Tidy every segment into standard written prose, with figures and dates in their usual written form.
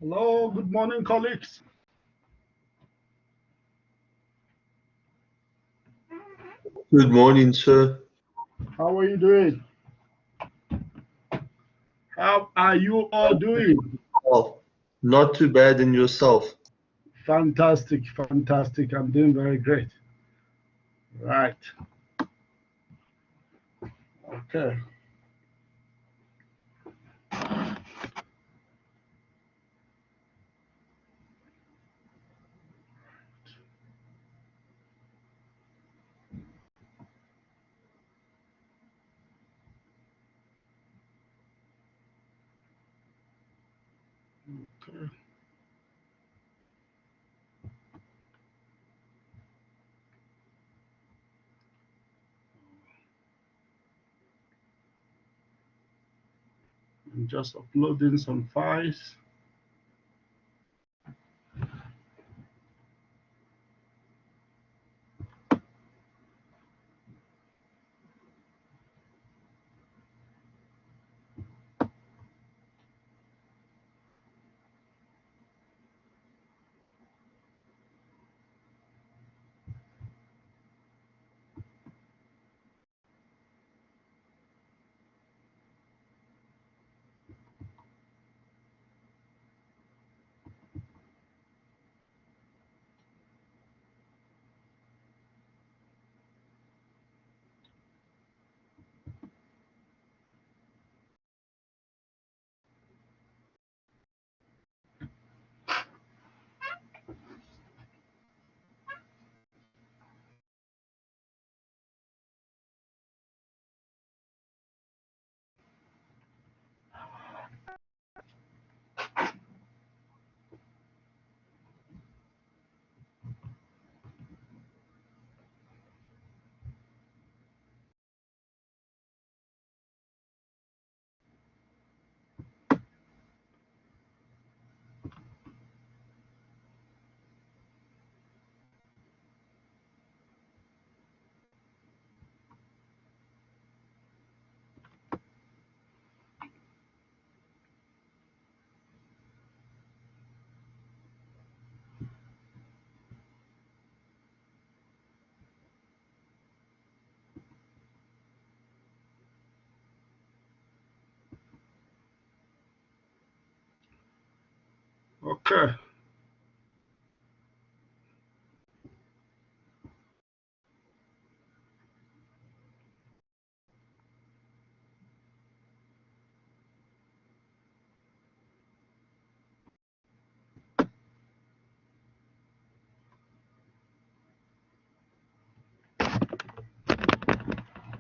Hello, good morning, colleagues. Good morning, sir. How are you doing? How are you all doing? Oh, not too bad in yourself. Fantastic, fantastic. I'm doing very great. Right. Okay. Okay. I'm just uploading some files. Okay.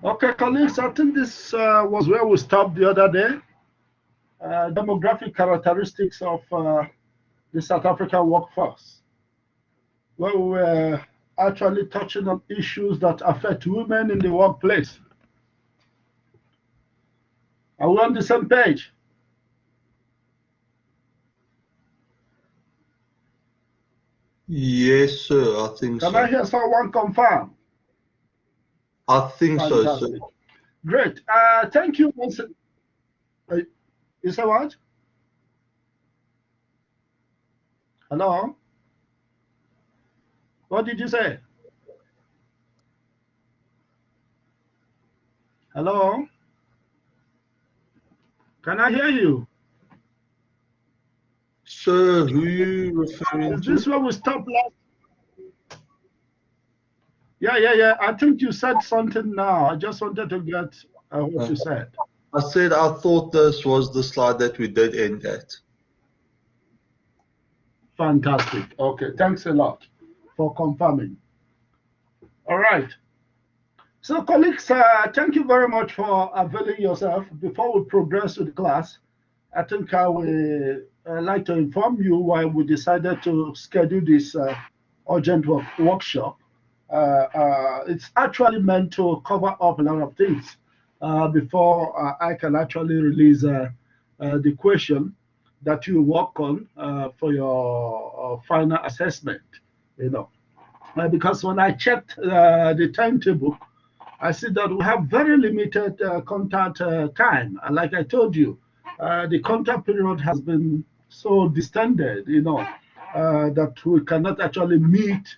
Okay, colleagues, I think this was where we stopped the other day. Demographic characteristics of the South African workforce, where we were actually touching on issues that affect women in the workplace. Are we on the same page? Yes, sir. I think Can I so. hear someone confirm? I think so, sir. Fantastic. Great. Thank you once. You say what? Hello? What did you say? Hello? Can I hear you? Sir, who you referring Is to? this where we stopped last? Yeah, yeah, yeah. I think you said something now. I just wanted to get what Uh, you said. I said I thought this was the slide that we did end at. Fantastic. Okay. Thanks a lot for confirming. All right. So, colleagues, thank you very much for availing yourself. Before we progress with the class, I think I will like to inform you why we decided to schedule this urgent workshop. It's actually meant to cover up a lot of things before I can actually release the question that you work on for your final assessment. You know, because when I checked the timetable, I see that we have very limited contact time. And like I told you, the contact period has been so distended, that we cannot actually meet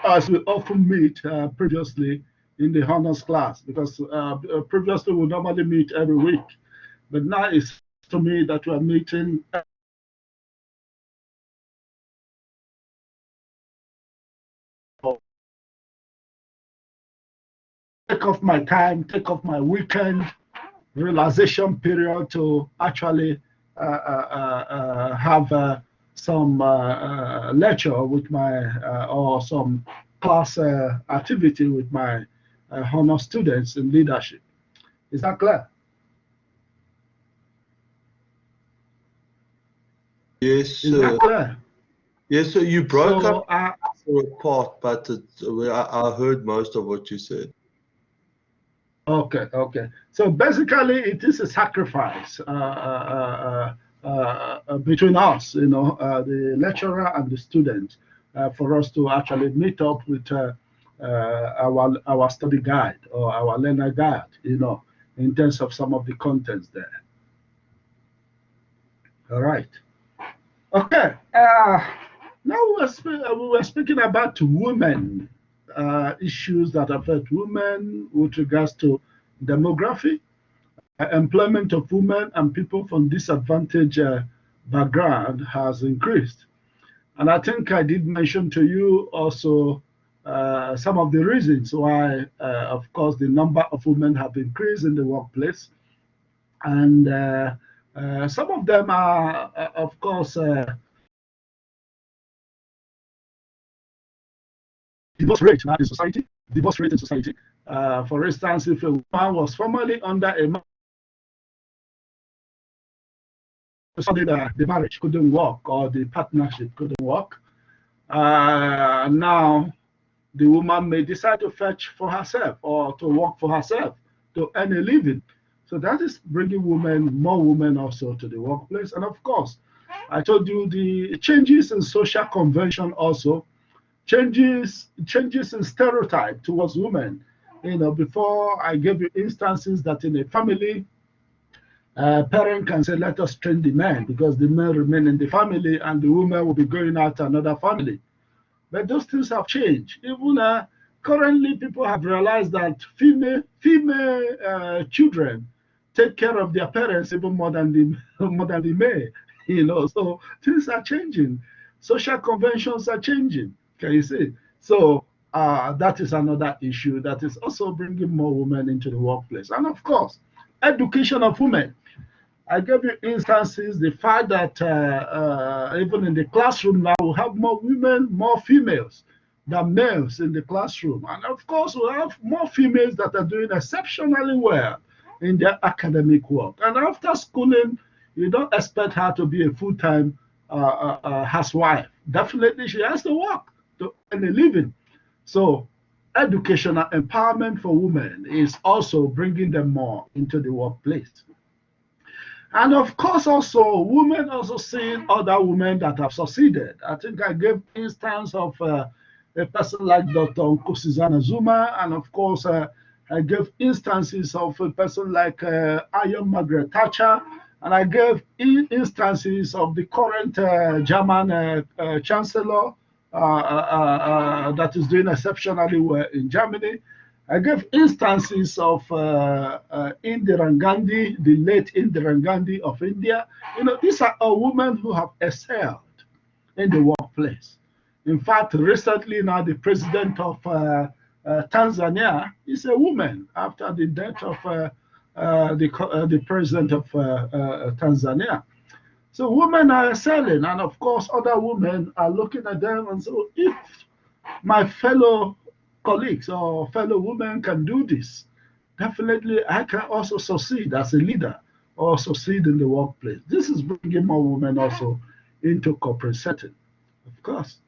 as we often meet previously in the honors class, because previously we normally meet every week, but now it's to me that we are meeting take off my time, take off my weekend realization period to actually have some lecture with my or some class activity with my honor students in leadership. Is that clear? Yes, Is sir. that clear? Yes, so you broke So, up for a part, but I heard most of what you said. okay. So basically, it is a sacrifice between us, the lecturer and the student, for us to actually meet up with our study guide or our learner guide, in terms of some of the contents there. All right. Okay. Now we were speaking about women, issues that affect women with regards to demography, employment of women and people from disadvantaged background has increased. And I think I did mention to you also some of the reasons why, of course, the number of women have increased in the workplace. And some of them are, of course, divorce rate in society. Divorce rate in society. For instance, if a woman was formerly under a man, suddenly the marriage couldn't work or the partnership couldn't work, now the woman may decide to fetch for herself or to work for herself to earn a living. So that is bringing more women also to the workplace. And of course, I told you the changes in social convention also changes in stereotype towards women. Before I gave you instances that in a family, parent can say, let us train the men because the men remain in the family and the women will be going out to another family. But those things have changed. Even currently, people have realized that female children take care of their parents even more than the male. So things are changing. Social conventions are changing. Can you see? So that is another issue that is also bringing more women into the workplace. And of course, education of women. I gave you instances, the fact that even in the classroom now, we have more women, more females than males in the classroom. And of course, we have more females that are doing exceptionally well in their academic work. And after schooling, you don't expect her to be a full-time housewife. Definitely, she has to work to earn a living. So educational empowerment for women is also bringing them more into the workplace. And of course, also women also seeing other women that have succeeded. I think I gave instance of a person like Dr. Nkosazana Zuma, and of course, I gave instances of a person like Iron Margaret Thatcher, and I gave instances of the current German Chancellor that is doing exceptionally well in Germany. I gave instances of Indira Gandhi, the late Indira Gandhi of India. These are all women who have excelled in the workplace. In fact, recently now the president of Tanzania is a woman after the death of the president of Tanzania. So women are excelling, and of course, other women are looking at them and so if my fellow colleagues or fellow women can do this, definitely I can also succeed as a leader or succeed in the workplace. This is bringing more women also into corporate setting, of course.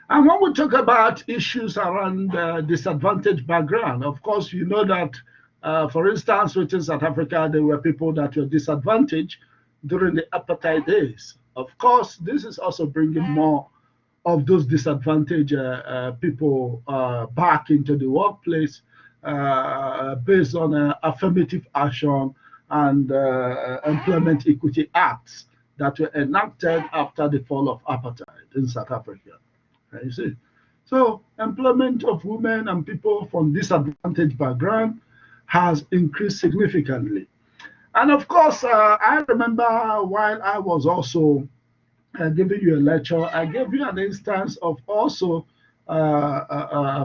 And when we talk about issues around disadvantaged background, of course, you know that, for instance, within South Africa, there were people that were disadvantaged during the apartheid days. Of course, this is also bringing more of those disadvantaged people back into the workplace based on affirmative action and employment equity acts that were enacted after the fall of apartheid in South Africa. You see? So employment of women and people from disadvantaged background has increased significantly. And of course, I remember while I was also giving you a lecture, I gave you an instance of also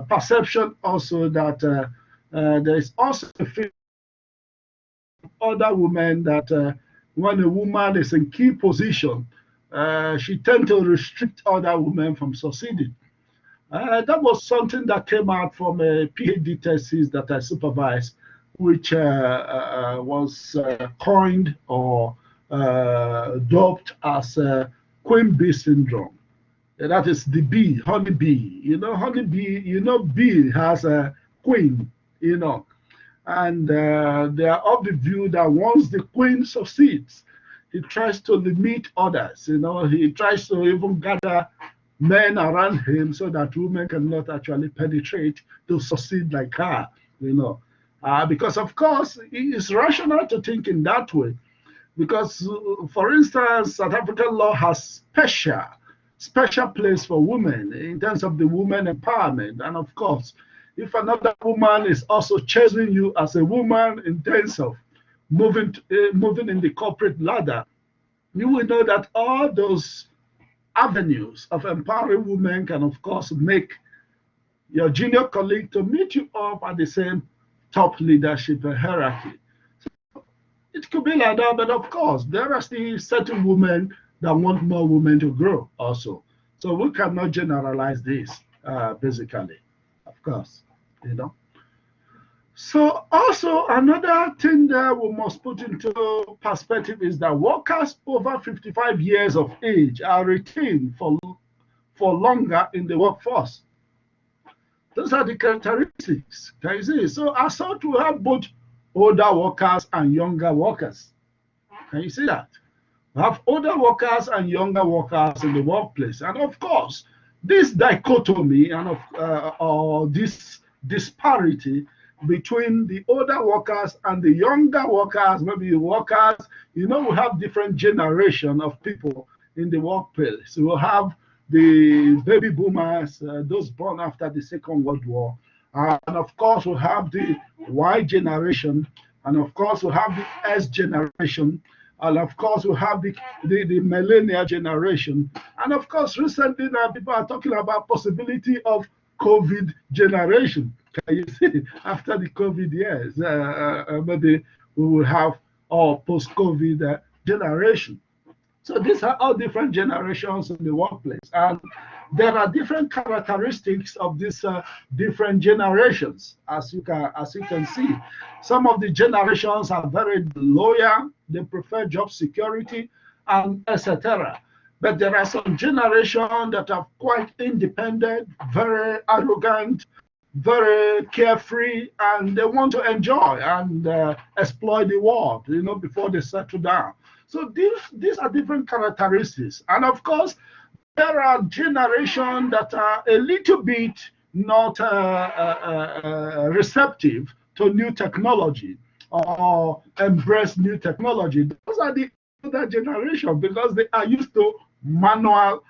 perception also that there is also a feeling of other women that when a woman is in key position, she tends to restrict other women from succeeding. That was something that came out from a PhD thesis that I supervised, which was coined or dubbed as queen bee syndrome. That is the bee, honey bee. Honey bee, bee has a queen, and they are of the view that once the queen succeeds, he tries to limit others. He tries to even gather men around him so that women cannot actually penetrate to succeed like her, because of course it's rational to think in that way. Because, for instance, South African law has special place for women in terms of the women empowerment. And of course, if another woman is also chasing you as a woman in terms of moving in the corporate ladder, you will know that all those avenues of empowering women can, of course, make your junior colleague to meet you up at the same top leadership hierarchy. It could be like that, but of course, there are still certain women that want more women to grow also. So we cannot generalize this, basically, of course, So also another thing that we must put into perspective is that workers over 55 years of age are retained for longer in the workforce. Those are the characteristics. Can you see? So as such, we have both older workers and younger workers. Can you see that? We have older workers and younger workers in the workplace. And of course, this dichotomy and or this disparity between the older workers and the younger workers, maybe workers, we have different generation of people in the workplace. We have the baby boomers, those born after the Second World War. And of course, we have the Y generation. And of course, we have the S generation. And of course, we have the millennial generation. And of course, recently now people are talking about possibility of COVID generation. Can you see? After the COVID years, maybe we will have our post-COVID generation. So these are all different generations in the workplace, and there are different characteristics of these different generations, as you can see. Some of the generations are very loyal; they prefer job security, and etc. But there are some generations that are quite independent, very arrogant, very carefree, and they want to enjoy and exploit the world, before they settle down. So these are different characteristics. And of course, there are generations that are a little bit not receptive to new technology or embrace new technology. Those are the older generation because they are used to manual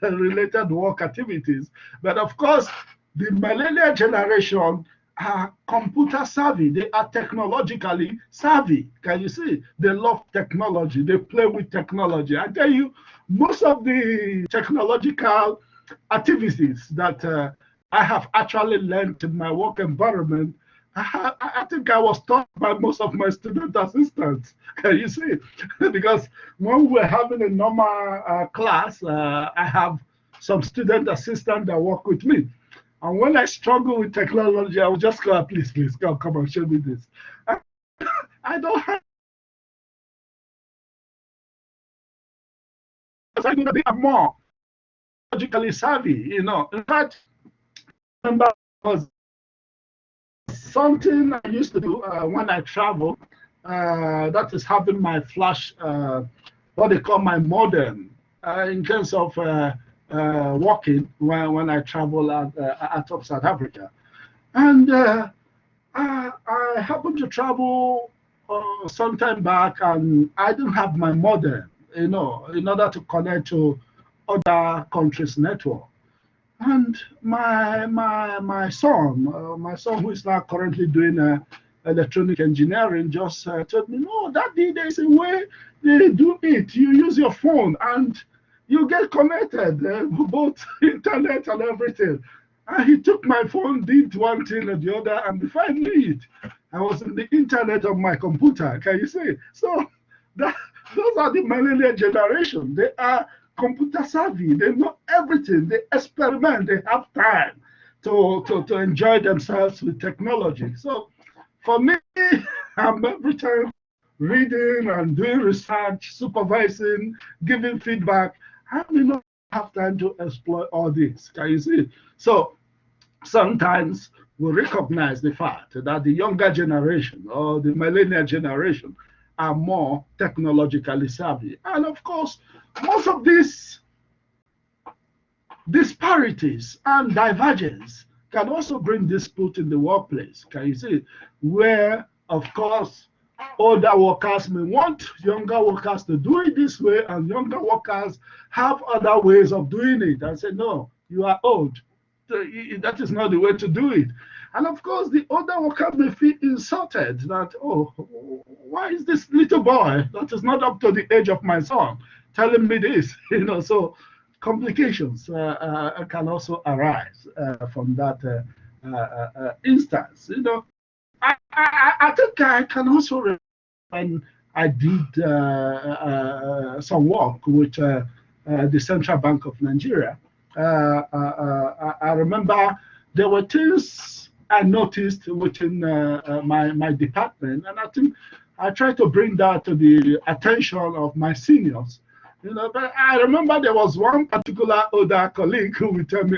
related work activities. But of course, the millennial generation are computer savvy. They are technologically savvy. Can you see? They love technology. They play with technology. I tell you, most of the technological activities that I have actually learned in my work environment, I think I was taught by most of my student assistants. Can you see? Because when we were having a normal class, I have some student assistants that work with me. And when I struggle with technology, I will just go, please, come and show me this. I don't have, because I know that they are more logically savvy, In fact, I remember was something I used to do when I travel, that is having my flash, what they call my modem, in terms of walking when I travel out of South Africa. And I happened to travel some time back and I didn't have my modem. in order to connect to other countries' network. And my son who is now currently doing electronic engineering, just told me, no, Daddy, there's a way they do it. You use your phone and you get connected, both internet and everything. And he took my phone, did one thing or the other, and before I knew it, I was in the internet of my computer. Can you see? So that, those are the millennial generation. They are computer savvy. They know everything. They experiment. They have time to enjoy themselves with technology. So for me, I'm every time reading and doing research, supervising, giving feedback. I may not have time to explore all this. Can you see? So sometimes we recognize the fact that the younger generation or the millennial generation are more technologically savvy. And of course, most of these disparities and divergence can also bring dispute in the workplace. Can you see? Where, of course, older workers may want younger workers to do it this way, and younger workers have other ways of doing it and say, no, you are old. That is not the way to do it. And of course, the older worker may feel insulted that, oh, why is this little boy that is not up to the age of my son telling me this? So complications can also arise from that instance. I think I can also remember when I did some work with the Central Bank of Nigeria. I remember there were things I noticed within my department, and I think I tried to bring that to the attention of my seniors. But I remember there was one particular older colleague who would tell me,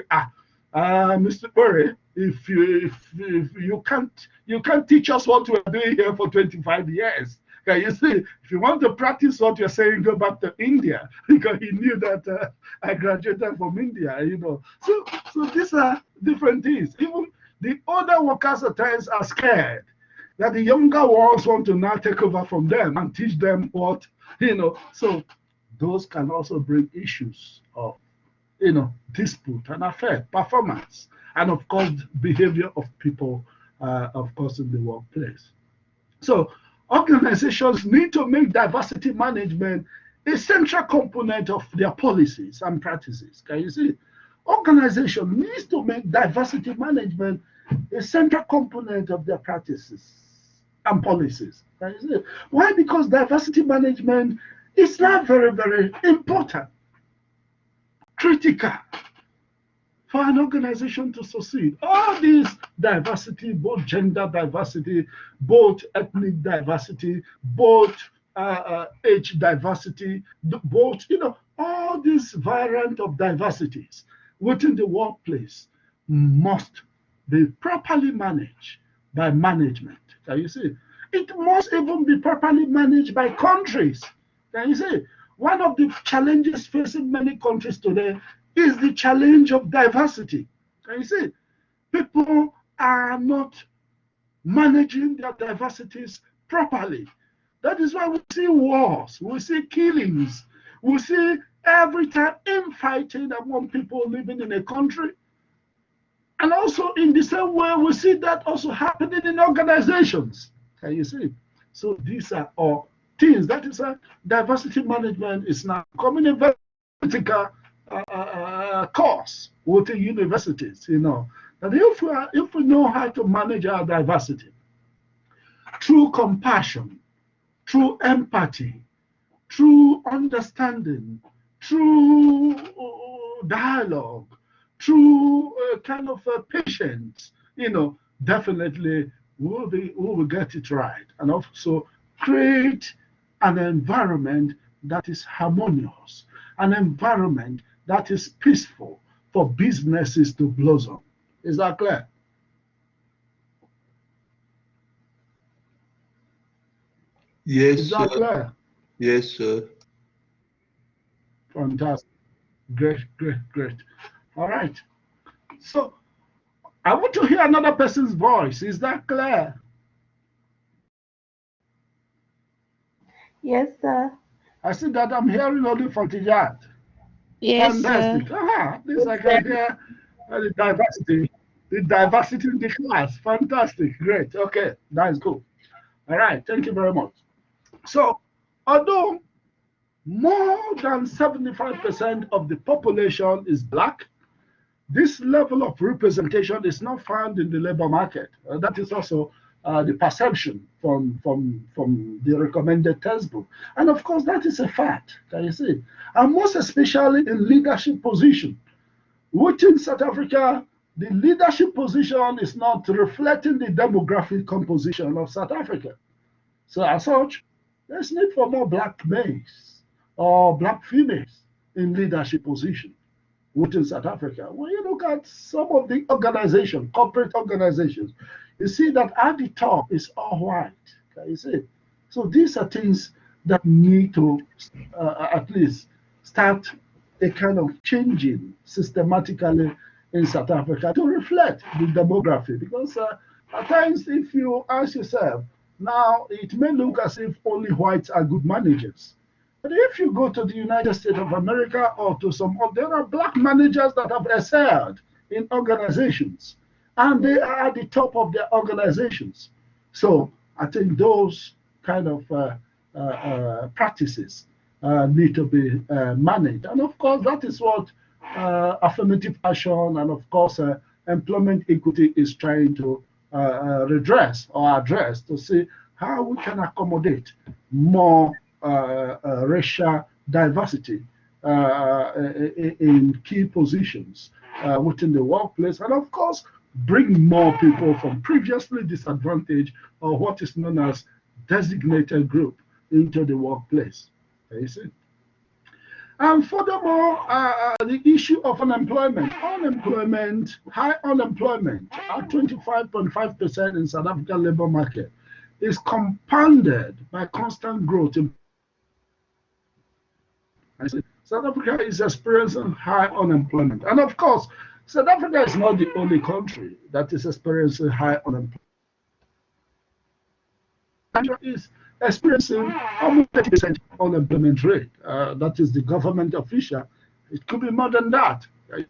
Mr. Ore, if you can't teach us what we're doing here for 25 years. Can you see? If you want to practice what you're saying, go back to India, because he knew that I graduated from India. So these are different things. Even the older workers at times are scared that the younger ones want to now take over from them and teach them what. So those can also bring issues of dispute and affect performance and of course behavior of people, of course, in the workplace. So organizations need to make diversity management a central component of their policies and practices. Can you see? Organization needs to make diversity management a central component of their practices and policies. Can you see? Why? Because diversity management is now very, very important, critical for an organization to succeed. All this diversity, both gender diversity, both ethnic diversity, both age diversity, both, all these variant of diversities within the workplace must be properly managed by management. Can you see? It must even be properly managed by countries. Can you see? One of the challenges facing many countries today is the challenge of diversity. Can you see? People are not managing their diversities properly. That is why we see wars, we see killings, we see every time infighting among people living in a country. And also in the same way, we see that also happening in organizations. Can you see? So these are all things. That is why diversity management is now becoming a very critical course within universities. And if we know how to manage our diversity through compassion, through empathy, through understanding, through dialogue, through kind of patience, definitely we will get it right, and also create an environment that is harmonious, an environment that is peaceful for businesses to blossom. Is that clear? Yes, Is that sir. clear? Yes, sir. Fantastic. Great, great, great. All right. So I want to hear another person's voice. Is that clear? Yes, sir. I see that I'm hearing only from Tijat. Yes, sir. Fantastic. At least I can hear the diversity in the class. Fantastic. Great. Okay, that's good. All right. Thank you very much. So, although more than 75% of the population is black, this level of representation is not found in the labor market. That is also the perception from the recommended textbook. And of course, that is a fact. Can you see? And most especially in leadership position. Within South Africa, the leadership position is not reflecting the demographic composition of South Africa. So as such, there's need for more black males or black females in leadership position within South Africa. When you look at some of the organizations, corporate organizations, you see that at the top is all white. Can you see? So these are things that need to at least start a kind of changing systematically in South Africa to reflect the demography. Because at times, if you ask yourself, now it may look as if only whites are good managers. But if you go to the United States of America or to some, there are black managers that have excelled in organizations, and they are at the top of their organizations. So I think those kind of practices need to be managed, and of course that is what affirmative action and of course employment equity is trying to redress or address to see how we can accommodate more racial diversity in key positions within the workplace, and of course, bring more people from previously disadvantaged or what is known as designated group into the workplace. You see? And furthermore, the issue of high unemployment at 25.5% in South African labor market is compounded by constant growth in South Africa is experiencing high unemployment. And of course, South Africa is not the only country that is experiencing high unemployment. Is experiencing almost 30% unemployment rate. That is the government official. It could be more than that in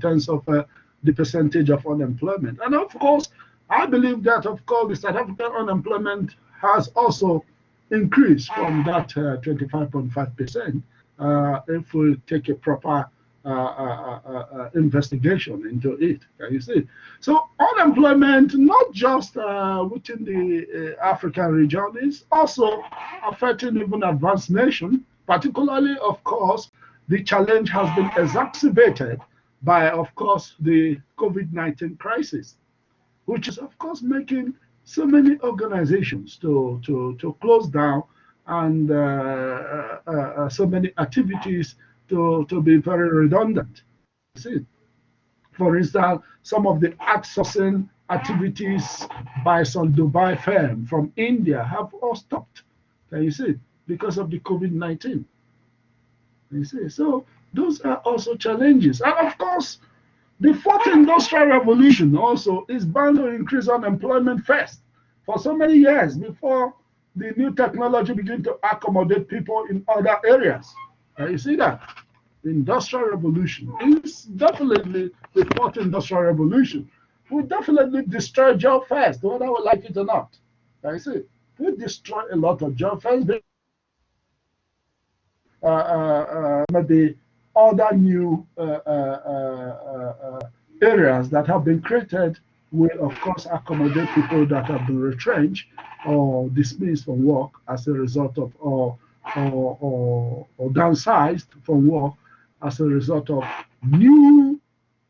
terms of the percentage of unemployment. And of course, I believe that, of course, the South African unemployment has also increased from that 25.5% if we take a proper investigation into it. Can you see? So unemployment, not just within the African region, is also affecting even advanced nations. Particularly, of course, the challenge has been exacerbated by, of course, the COVID-19 crisis, which is, of course, making so many organizations to close down and so many activities to be very redundant. See, for instance, some of the outsourcing activities by some Dubai firm from India have all stopped. Can you see? Because of the COVID-19. You see, so those are also challenges. And of course, the fourth industrial revolution also is bound to increase unemployment first for so many years before the new technology begin to accommodate people in other areas. You see that? The industrial revolution is definitely the fourth industrial revolution. We definitely destroy job first, whether we like it or not. You see, we destroy a lot of job first. Maybe other new areas that have been created will, of course, accommodate people that have been retrenched or dismissed from work as a result of or downsized from work as a result of new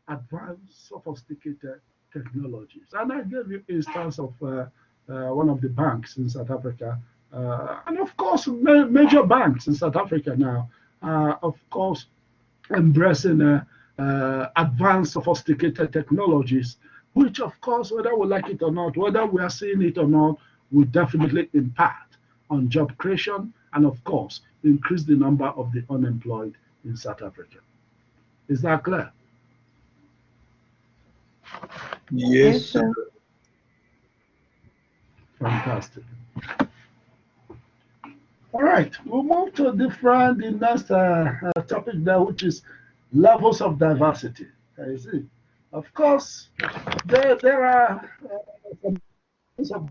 advanced sophisticated technologies. And I gave you instance of one of the banks in South Africa, and of course major banks in South Africa now, of course, embracing advanced sophisticated technologies, which of course, whether we like it or not, whether we are seeing it or not, will definitely impact on job creation and of course increase the number of the unemployed in South Africa. Is that clear? Yes, sir. Fantastic. All right, we'll move to the next topic there, which is levels of diversity. You see, of course, there are some levels of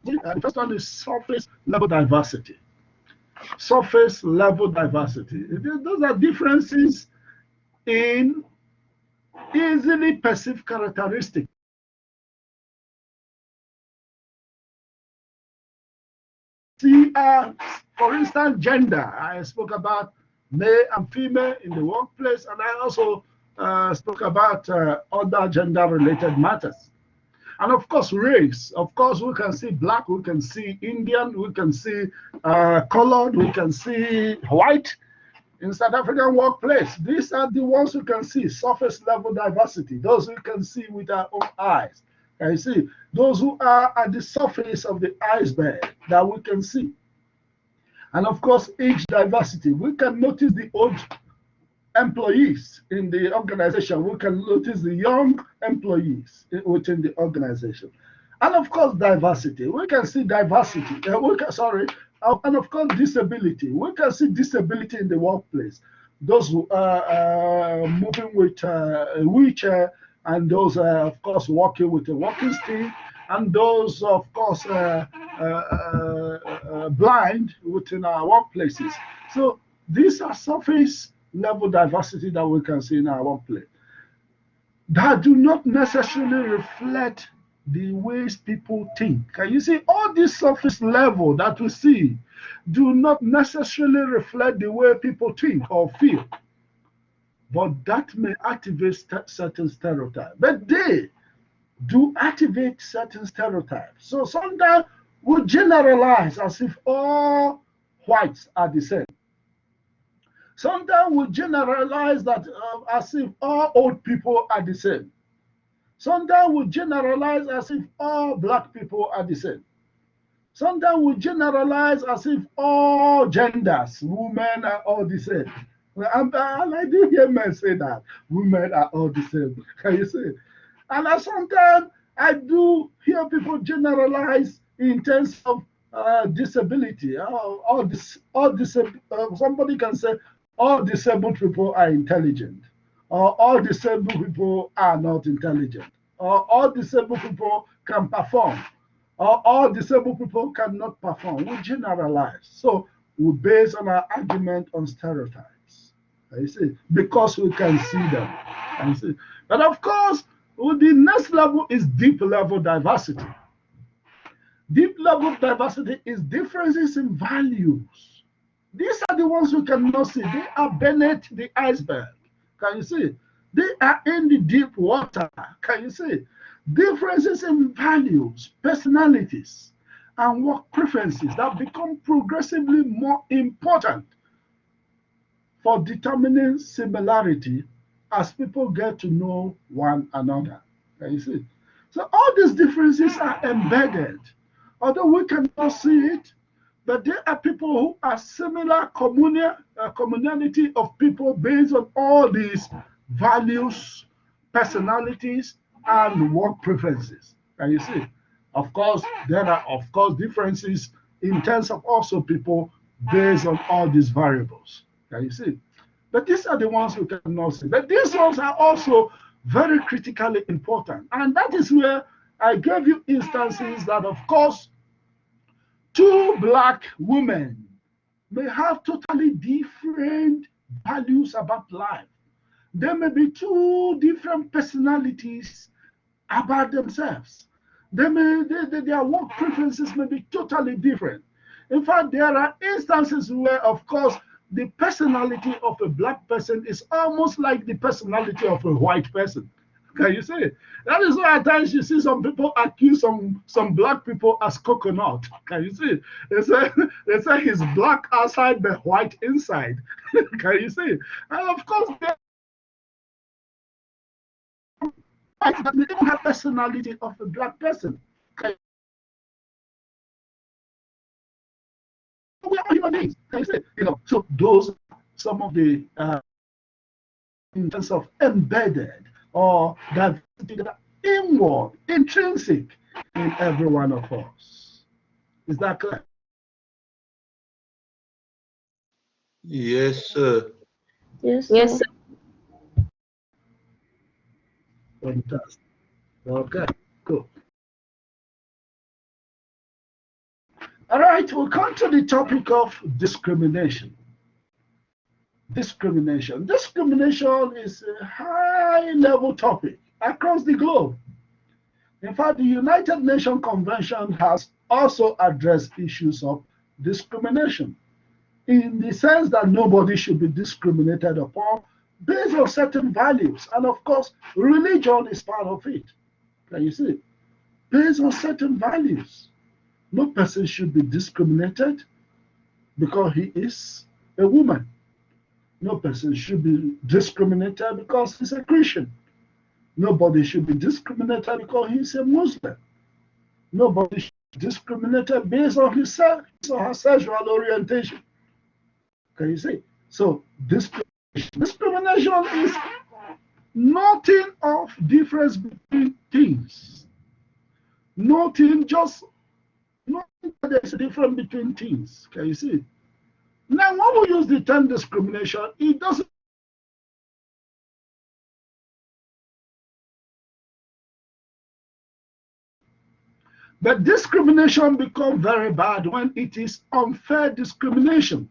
the first one is surface level diversity. Surface level diversity. Those are differences in easily perceived characteristics. See, for instance, gender. I spoke about male and female in the workplace, and I also spoke about other gender-related matters. And of course, race. Of course, we can see black, we can see Indian, we can see colored, we can see white in South African workplace. These are the ones we can see, surface level diversity, those we can see with our own eyes. Can you see? Those who are at the surface of the iceberg that we can see. And of course, age diversity. We can notice the old employees in the organization. We can notice the young employees within the organization. And of course, diversity. We can see diversity. And of course, disability. We can see disability in the workplace. Those who are moving with a wheelchair, and those, of course, walking with a walking stick, and those, of course, blind within our workplaces. So these are surface level diversity that we can see in our workplace that do not necessarily reflect the ways people think. Can you see all this surface level that we see do not necessarily reflect the way people think or feel, but that may activate certain stereotypes. But they do activate certain stereotypes. So sometimes we generalize as if all whites are the same. Sometimes we generalize that as if all old people are the same. Sometimes we generalize as if all black people are the same. Sometimes we generalize as if all genders, women are all the same. And I do hear men say that women are all the same. Can you see? And sometimes I do hear people generalize in terms of disability. Somebody can say all disabled people are intelligent, or all disabled people are not intelligent, or all disabled people can perform, or all disabled people cannot perform. We generalize. So we base on our argument on stereotypes. You see, because we can see them. You see. But of course, the next level is deep level diversity. Deep level diversity is differences in values. These are the ones we cannot see. They are beneath the iceberg. Can you see? They are in the deep water. Can you see? Differences in values, personalities, and work preferences that become progressively more important for determining similarity as people get to know one another. Can you see? So all these differences are embedded. Although we cannot see it, but there are people who are similar communality of people based on all these values, personalities, and work preferences. Can you see? Of course, there are differences in terms of also people based on all these variables. Can you see? But these are the ones we cannot see. But these ones are also very critically important. And that is where I gave you instances that, of course, two black women may have totally different values about life. There may be two different personalities about themselves. Their work preferences may be totally different. In fact, there are instances where, of course, the personality of a black person is almost like the personality of a white person. Can you see? That is why at times you see some people accuse some black people as coconut. Can you see? They say he's black outside but white inside. Can you see? And of course, they don't have personality of a black person. Okay. We are human beings. Can you see? So those are some of the in terms of embedded or diversity that are inward, intrinsic in every one of us. Is that clear? Yes, sir. Yes, Yes, sir. sir. Fantastic. Okay, cool. All right, we'll come to the topic of discrimination. Discrimination. Discrimination is a high level topic across the globe. In fact, the United Nations Convention has also addressed issues of discrimination in the sense that nobody should be discriminated upon based on certain values. And of course, religion is part of it. Can you see? Based on certain values. No person should be discriminated because he is a woman. No person should be discriminated because he's a Christian. Nobody should be discriminated because he's a Muslim. Nobody should be discriminated based on his sex or her sexual orientation. Can you see? So discrimination is nothing of difference between things. Nothing, just nothing that there's a difference between things. Can you see? Now, when we use the term discrimination, it doesn't. But discrimination becomes very bad when it is unfair discrimination.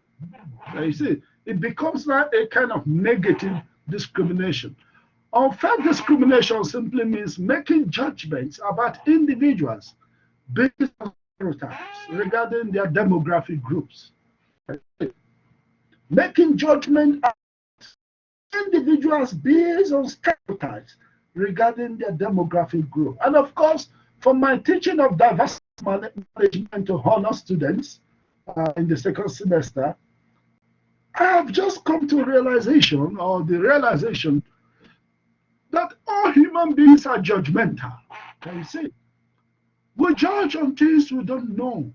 You see, it becomes like a kind of negative discrimination. Unfair discrimination simply means making judgments about individuals based on stereotypes regarding their demographic groups. Making judgment about individuals based on stereotypes regarding their demographic group. And of course, from my teaching of diversity management to honor students in the second semester, I have just come to a realization, or the realization, that all human beings are judgmental. Can you see? We judge on things we don't know,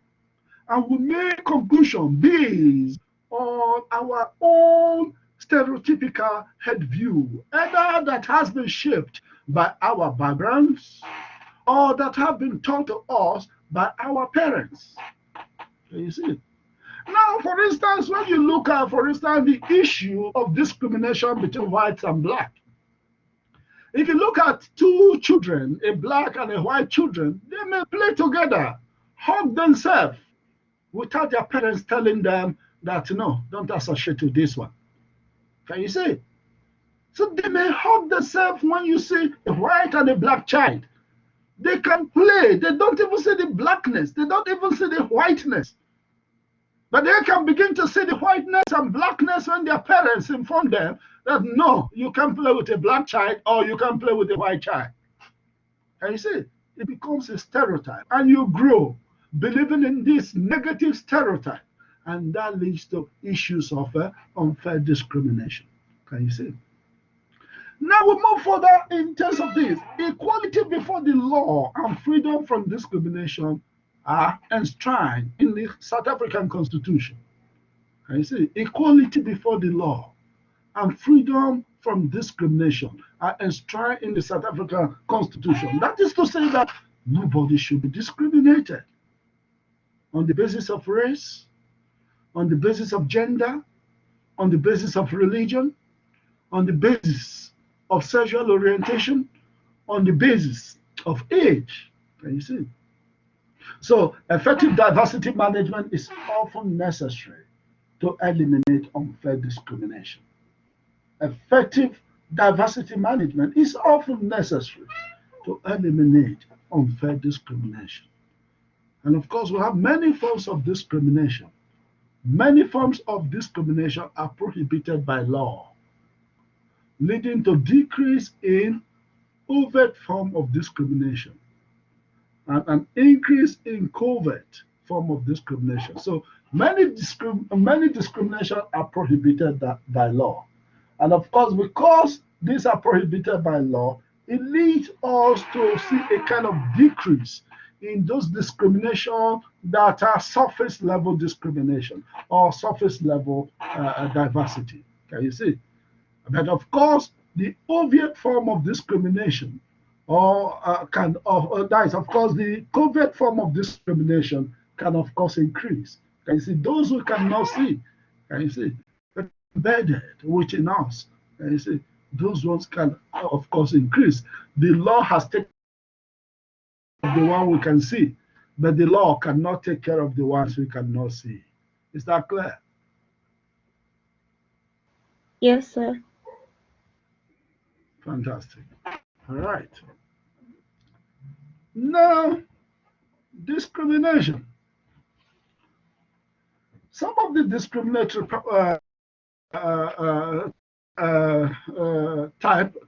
and we make conclusions based on our own stereotypical head view, either that has been shaped by our backgrounds or that have been taught to us by our parents. Can you see? Now, for instance, when you look at, for instance, the issue of discrimination between whites and black, if you look at two children, a black and a white children, they may play together, hug themselves, without their parents telling them that, no, don't associate with this one. Can you see? So they may hug themselves when you see a white and a black child. They can play. They don't even see the blackness. They don't even see the whiteness. But they can begin to see the whiteness and blackness when their parents inform them that, no, you can't play with a black child or you can play with a white child. And you see, it becomes a stereotype. And you grow believing in this negative stereotype. And that leads to issues of unfair discrimination. Can you see? Now we move further in terms of this. Equality before the law and freedom from discrimination are enshrined in the South African Constitution. Can you see? Equality before the law and freedom from discrimination are enshrined in the South African Constitution. That is to say that nobody should be discriminated on the basis of race, on the basis of gender, on the basis of religion, on the basis of sexual orientation, on the basis of age. Can you see? So effective diversity management is often necessary to eliminate unfair discrimination. Effective diversity management is often necessary to eliminate unfair discrimination. And of course, we have many forms of discrimination. Many forms of discrimination are prohibited by law, leading to decrease in overt form of discrimination and an increase in covert form of discrimination. So many discrimination are prohibited by law. And of course, because these are prohibited by law, it leads us to see a kind of decrease in those discrimination that are surface level discrimination or surface level diversity. Can you see? But of course, the overt form of discrimination, or that is, of course, the covert form of discrimination can of course increase. Can you see those who cannot see? Can you see embedded within us? Can you see those ones can of course increase. The law has taken care of the one we can see, but the law cannot take care of the ones we cannot see. Is that clear? Yes, sir. Fantastic. All right. Now, discrimination. Some of the discriminatory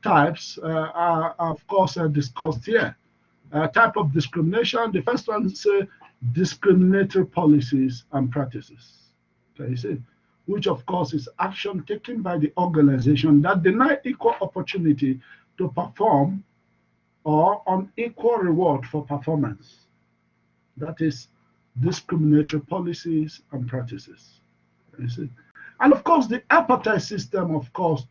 types are, of course, discussed here. Type of discrimination. The first one is discriminatory policies and practices. Okay, you see, which of course is action taken by the organization that deny equal opportunity to perform or unequal reward for performance. That is discriminatory policies and practices. You see? And of course, the apartheid system, of course,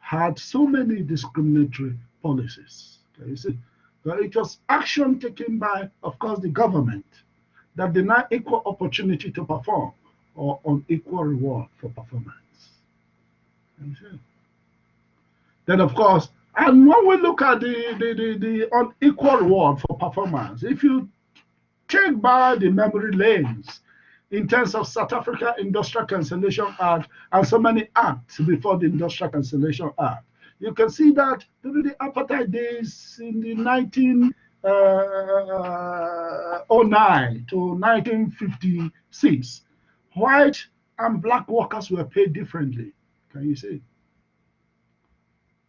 had so many discriminatory policies. Okay, you see? So it was action taken by, of course, the government that deny equal opportunity to perform or unequal reward for performance. You see? Then, of course, and when we look at the unequal reward for performance, if you take by the memory lanes in terms of South Africa Industrial Cancellation Act and so many acts before the Industrial Cancellation Act, you can see that during the apartheid days in the 1909 to 1956, white and black workers were paid differently. Can you see?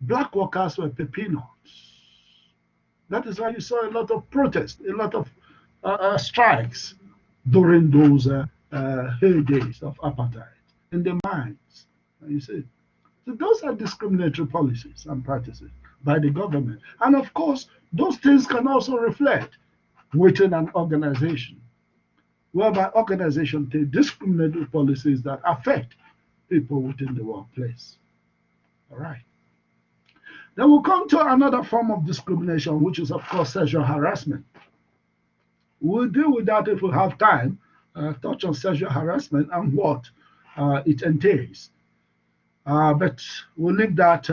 Black workers were paid peanuts. That is why you saw a lot of protests, a lot of strikes during those heydays of apartheid in the mines. You see, so those are discriminatory policies and practices by the government, and of course, those things can also reflect within an organization, whereby organization take discriminatory policies that affect people within the workplace. All right. Then we'll come to another form of discrimination, which is, of course, sexual harassment. We'll deal with that if we have time, touch on sexual harassment and what it entails. But we'll leave that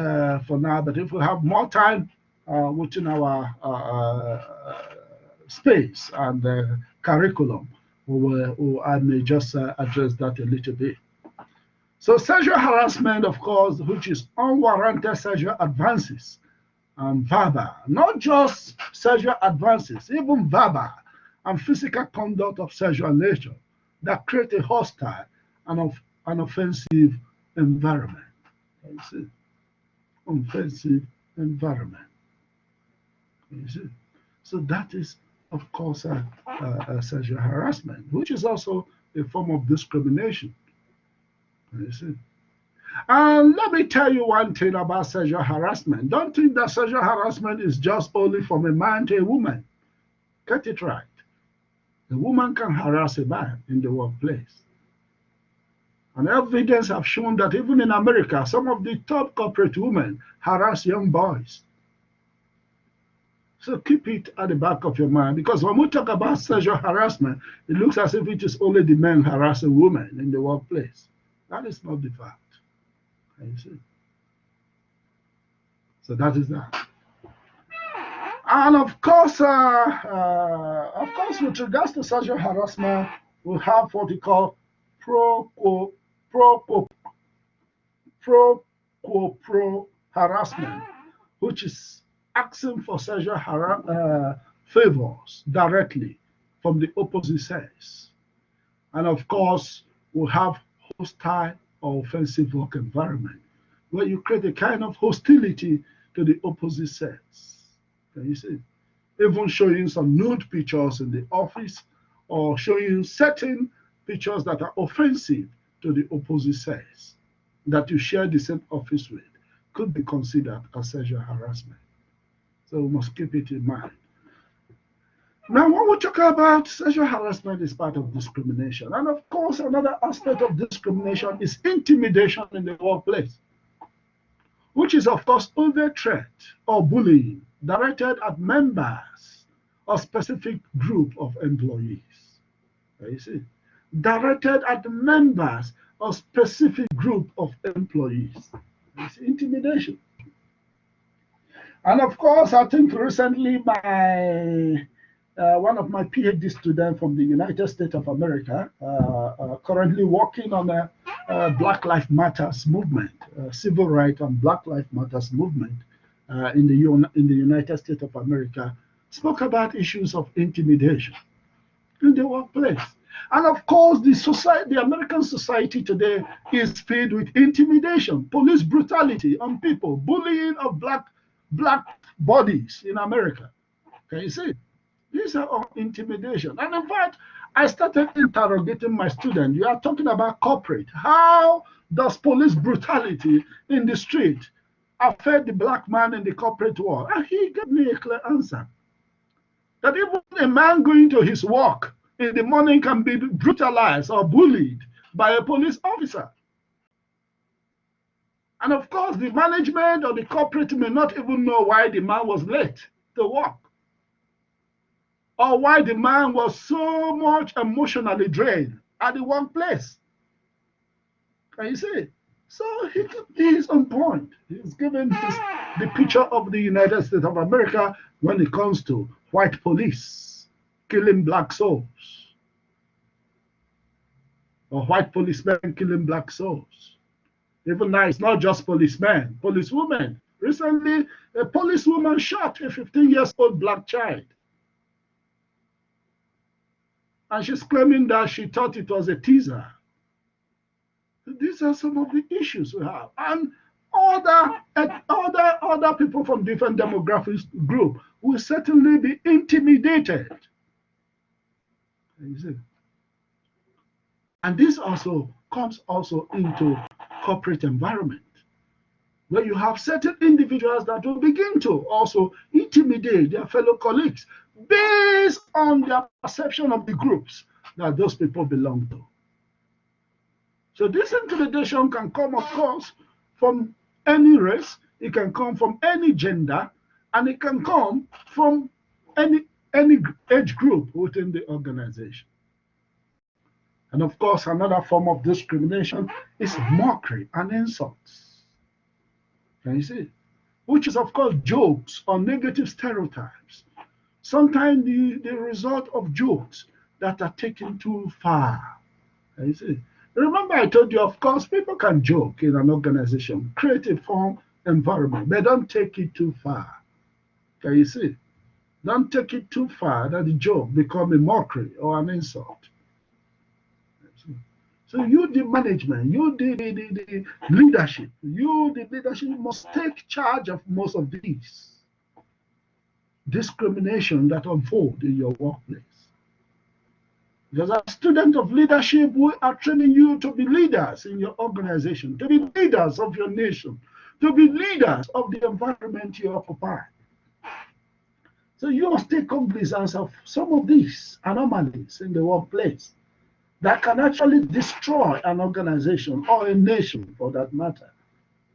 for now. But if we have more time within our space and curriculum, I may just address that a little bit. So sexual harassment, of course, which is unwarranted sexual advances and verbal, not just sexual advances, even verbal and physical conduct of sexual nature that create a hostile and an offensive environment. You see? Offensive environment. You see? So that is, of course, sexual harassment, which is also a form of discrimination. You see? And let me tell you one thing about sexual harassment. Don't think that sexual harassment is just only from a man to a woman. Get it right. A woman can harass a man in the workplace. And evidence have shown that even in America, some of the top corporate women harass young boys. So keep it at the back of your mind, because when we talk about sexual harassment, it looks as if it is only the men harassing women in the workplace. That is not the fact. You see? So that is that. And of course, with regards to sexual harassment, we have what we call pro quo harassment, which is asking for sexual favors directly from the opposite sex. And of course, we have hostile or offensive work environment, where you create a kind of hostility to the opposite sex. Can you see? Even showing some nude pictures in the office or showing certain pictures that are offensive to the opposite sex that you share the same office with could be considered as sexual harassment. So we must keep it in mind. Now, when we talk about sexual harassment is part of discrimination. And of course, another aspect of discrimination is intimidation in the workplace, which is, of course, overt threat or bullying directed at members of specific group of employees. You see, directed at the members of specific group of employees. It's intimidation. And of course, I think recently my one of my PhD students from the United States of America, currently working on a Black Lives Matters movement, civil rights and Black Lives Matters movement in the United States of America, spoke about issues of intimidation in the workplace. And of course, the American society today is filled with intimidation, police brutality on people, bullying of black bodies in America. Can you see? These are all intimidation. And in fact, I started interrogating my students. You are talking about corporate. How does police brutality in the street affect the black man in the corporate world? And he gave me a clear answer. That even a man going to his work in the morning can be brutalized or bullied by a police officer. And of course, the management or the corporate may not even know why the man was late to work, or why the man was so much emotionally drained at the workplace. Can you see? So he is on point. He's given the picture of the United States of America when it comes to white police killing black souls, or white policemen killing black souls. Even now, it's not just policemen, policewomen. Recently, a policewoman shot a 15-year-old black child. And she's claiming that she thought it was a teaser. These are some of the issues we have. And other people from different demographic groups will certainly be intimidated. And this also comes also into corporate environment, where you have certain individuals that will begin to also intimidate their fellow colleagues based on their perception of the groups that those people belong to. So this intimidation can come, of course, from any race, it can come from any gender, and it can come from any age group within the organization. And of course, another form of discrimination is mockery and insults. Can you see? Which is, of course, jokes or negative stereotypes. Sometimes the result of jokes that are taken too far. Can you see? Remember, I told you, of course, people can joke in an organization, create a fun environment, but don't take it too far. Can you see? Don't take it too far that the joke become a mockery or an insult. So you, the management, you, the leadership, must take charge of most of these discrimination that unfold in your workplace. Because as a student of leadership, we are training you to be leaders in your organization, to be leaders of your nation, to be leaders of the environment you occupy. So you must take cognizance of some of these anomalies in the workplace that can actually destroy an organization or a nation for that matter.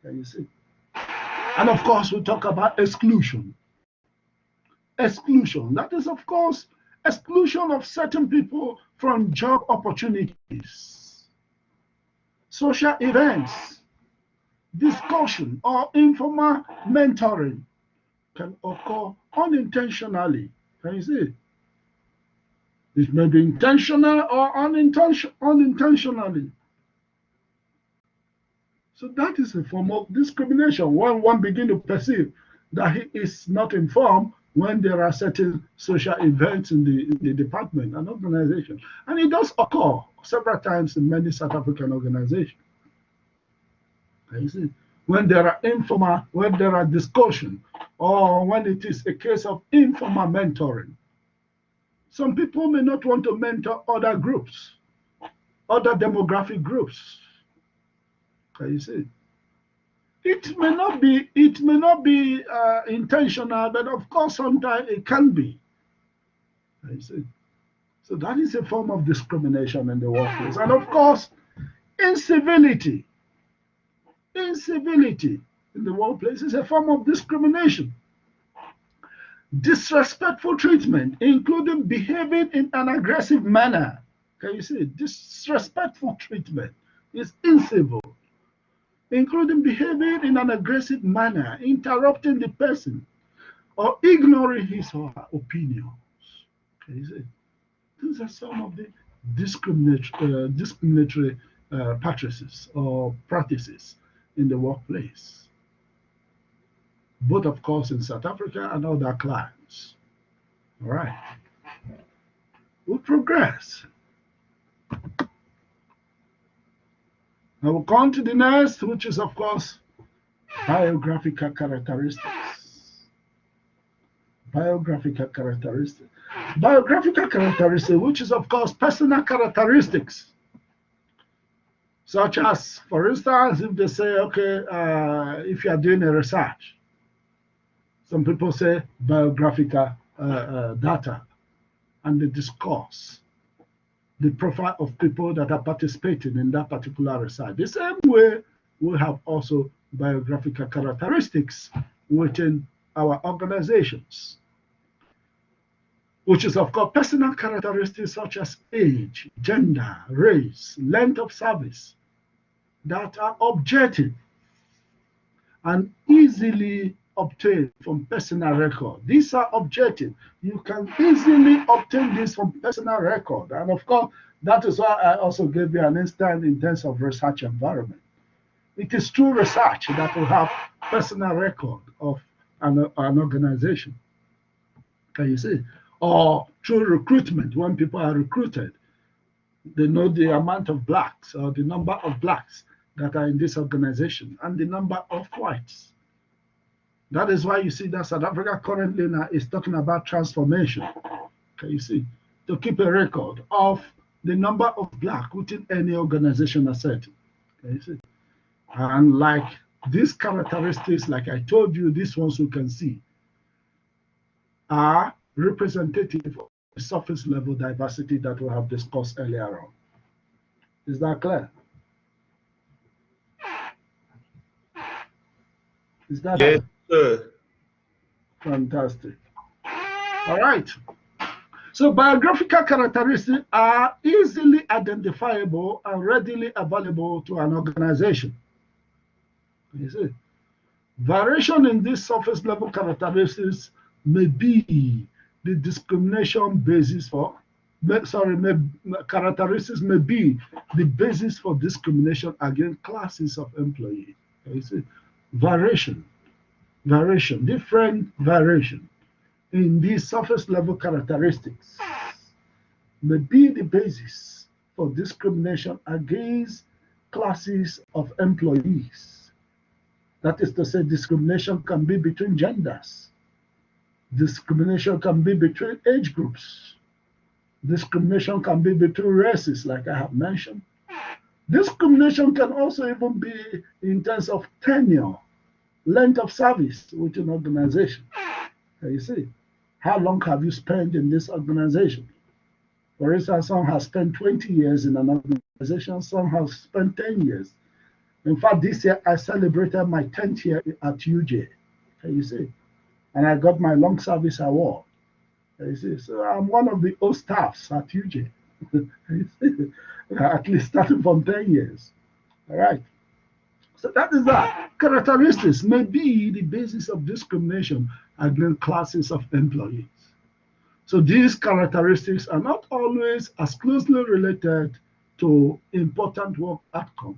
Can you see? And of course, we talk about exclusion. Exclusion, that is, of course, exclusion of certain people from job opportunities, social events, discussion, or informal mentoring can occur unintentionally. Can you see? It may be intentional or unintentionally. So that is a form of discrimination when one begins to perceive that he is not informed when there are certain social events in the department and organization. And it does occur several times in many South African organizations. You see, when there are informal, when there are discussion, or when it is a case of informal mentoring. Some people may not want to mentor other groups, other demographic groups. Can you see? It may not be intentional, but of course sometimes it can be. Can you see? So that is a form of discrimination in the workplace. And of course, incivility. Incivility in the workplace is a form of discrimination. Disrespectful treatment, including behaving in an aggressive manner, Can you see? Disrespectful treatment is incivil, including behaving in an aggressive manner, interrupting the person, or ignoring his or her opinions. Can you see? These are some of the discriminatory practices or practices in the workplace, both, of course, in South Africa and other clients. All right. We'll progress. Now we'll come to the next, which is, of course, biographical characteristics. Biographical characteristics. Biographical characteristics, which is, of course, personal characteristics. Such as, for instance, if they say, okay, if you are doing a research, some people say biographical data, and they discuss the profile of people that are participating in that particular research. The same way, we have also biographical characteristics within our organizations, which is, of course, personal characteristics such as age, gender, race, length of service, that are objective and easily obtained from personal record. These are objective. You can easily obtain this from personal record. And of course, that is why I also gave you an instance in terms of research environment. It is through research that we have personal record of an organization. Can you see? Or through recruitment, when people are recruited, they know the amount of blacks or the number of blacks that are in this organization and the number of whites. That is why you see that South Africa currently now is talking about transformation. Can you see? To keep a record of the number of black within any organizational setting. Can you see? And like these characteristics, like I told you, these ones we can see are representative of the surface level diversity that we have discussed earlier on. Is that clear? Is that Yes, sir. fantastic? All right. So biographical characteristics are easily identifiable and readily available to an organization. You see, variation in these surface level characteristics may be the discrimination basis for, characteristics may be the basis for discrimination against classes of employees. You see, variation, different variation in these surface level characteristics may be the basis for discrimination against classes of employees. That is to say, discrimination can be between genders. Discrimination can be between age groups. Discrimination can be between races, like I have mentioned. Discrimination can also even be in terms of tenure, length of service within an organization. You see, how long have you spent in this organization? For instance, some have spent 20 years in an organization, some have spent 10 years. In fact, this year I celebrated my 10th year at UJ. Can you see? And I got my long service award. Can you see? So I'm one of the old staffs at UJ. At least starting from 10 years. All right. So that is that. Characteristics may be the basis of discrimination against classes of employees. So these characteristics are not always as closely related to important work outcome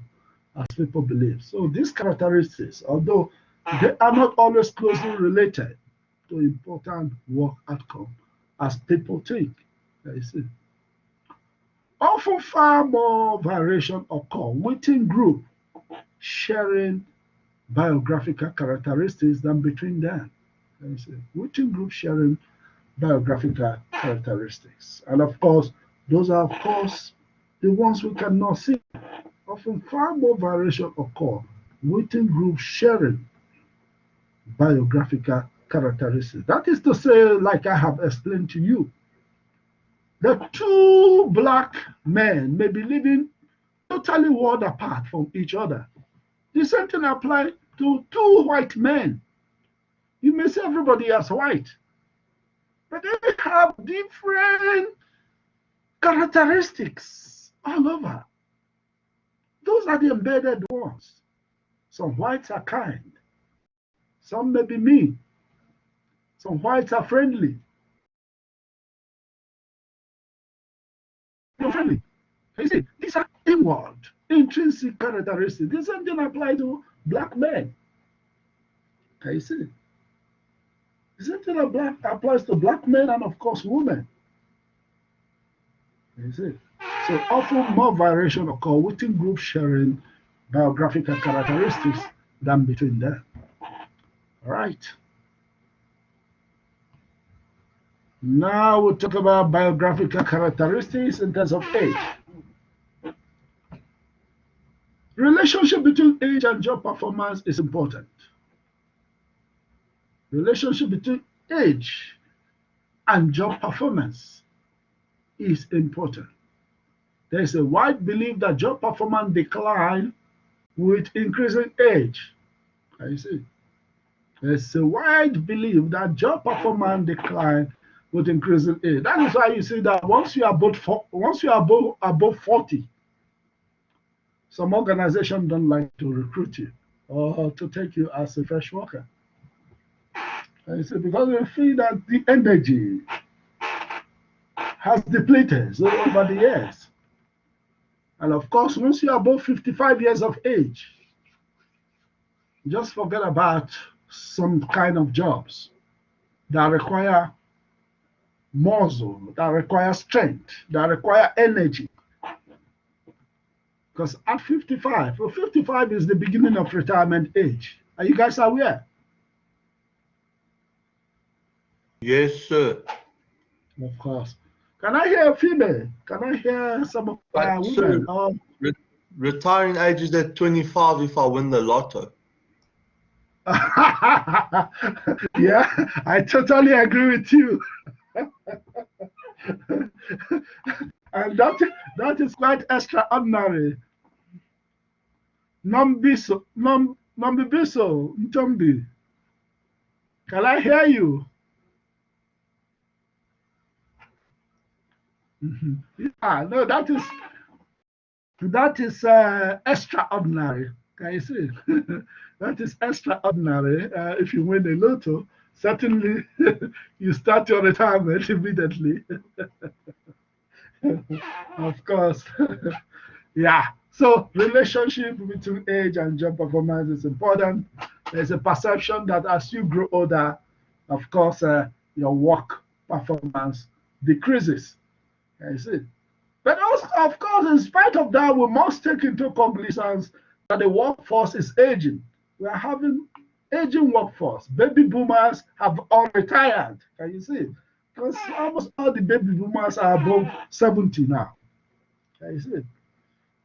as people believe. So these characteristics, although they are not always closely related to important work outcome as people think. You see. Often far more variation occur within group sharing biographical characteristics than between them. You see. Within group sharing biographical characteristics. And of course, those are, of course, the ones we cannot see. Often far more variation occur within group sharing biographical characteristics. That is to say, like I have explained to you, the two black men may be living totally world apart from each other. The same thing applies to two white men. You may say everybody is white, but they have different characteristics all over. Those are the embedded ones. Some whites are kind. Some may be mean. Some whites are friendly. You're friendly. You see, these are inward, intrinsic characteristics. The same thing applies to black men. Can you see? The same thing applies to black men and, of course, women. Can you see? So often more variation occur within groups sharing biographical characteristics than between them. All right. Now we'll talk about biographical characteristics in terms of age. Relationship between age and job performance is important. Relationship between age and job performance is important. There is a wide belief that job performance decline with increasing age. I see. There's a wide belief that job performance decline with increasing age. That is why you see that once you are above 40, some organizations don't like to recruit you or to take you as a fresh worker. I see, because they feel that the energy has depleted over the years. And of course, once you're above 55 years of age, just forget about some kind of jobs that require muscle, that require strength, that require energy. Because at 55, well, 55 is the beginning of retirement age. Are you guys aware? Yes, sir. Of course. Can I hear a female? Can I hear some of our women? Retiring age is at 25 if I win the lotto. Yeah, I totally agree with you. And that is quite extraordinary. Nombiso, Ntombi. Can I hear you? Yeah, no, that is extraordinary. Can you see? That is extraordinary. If you win a lotto, certainly you start your retirement immediately. Of course. Yeah. So relationship between age and job performance is important. There's a perception that as you grow older, of course, your work performance decreases. I see. But also, of course, in spite of that, we must take into cognizance that the workforce is aging. We are having aging workforce. Baby boomers have all retired. Can you see? Because almost all the baby boomers are above 70 now. Can you see?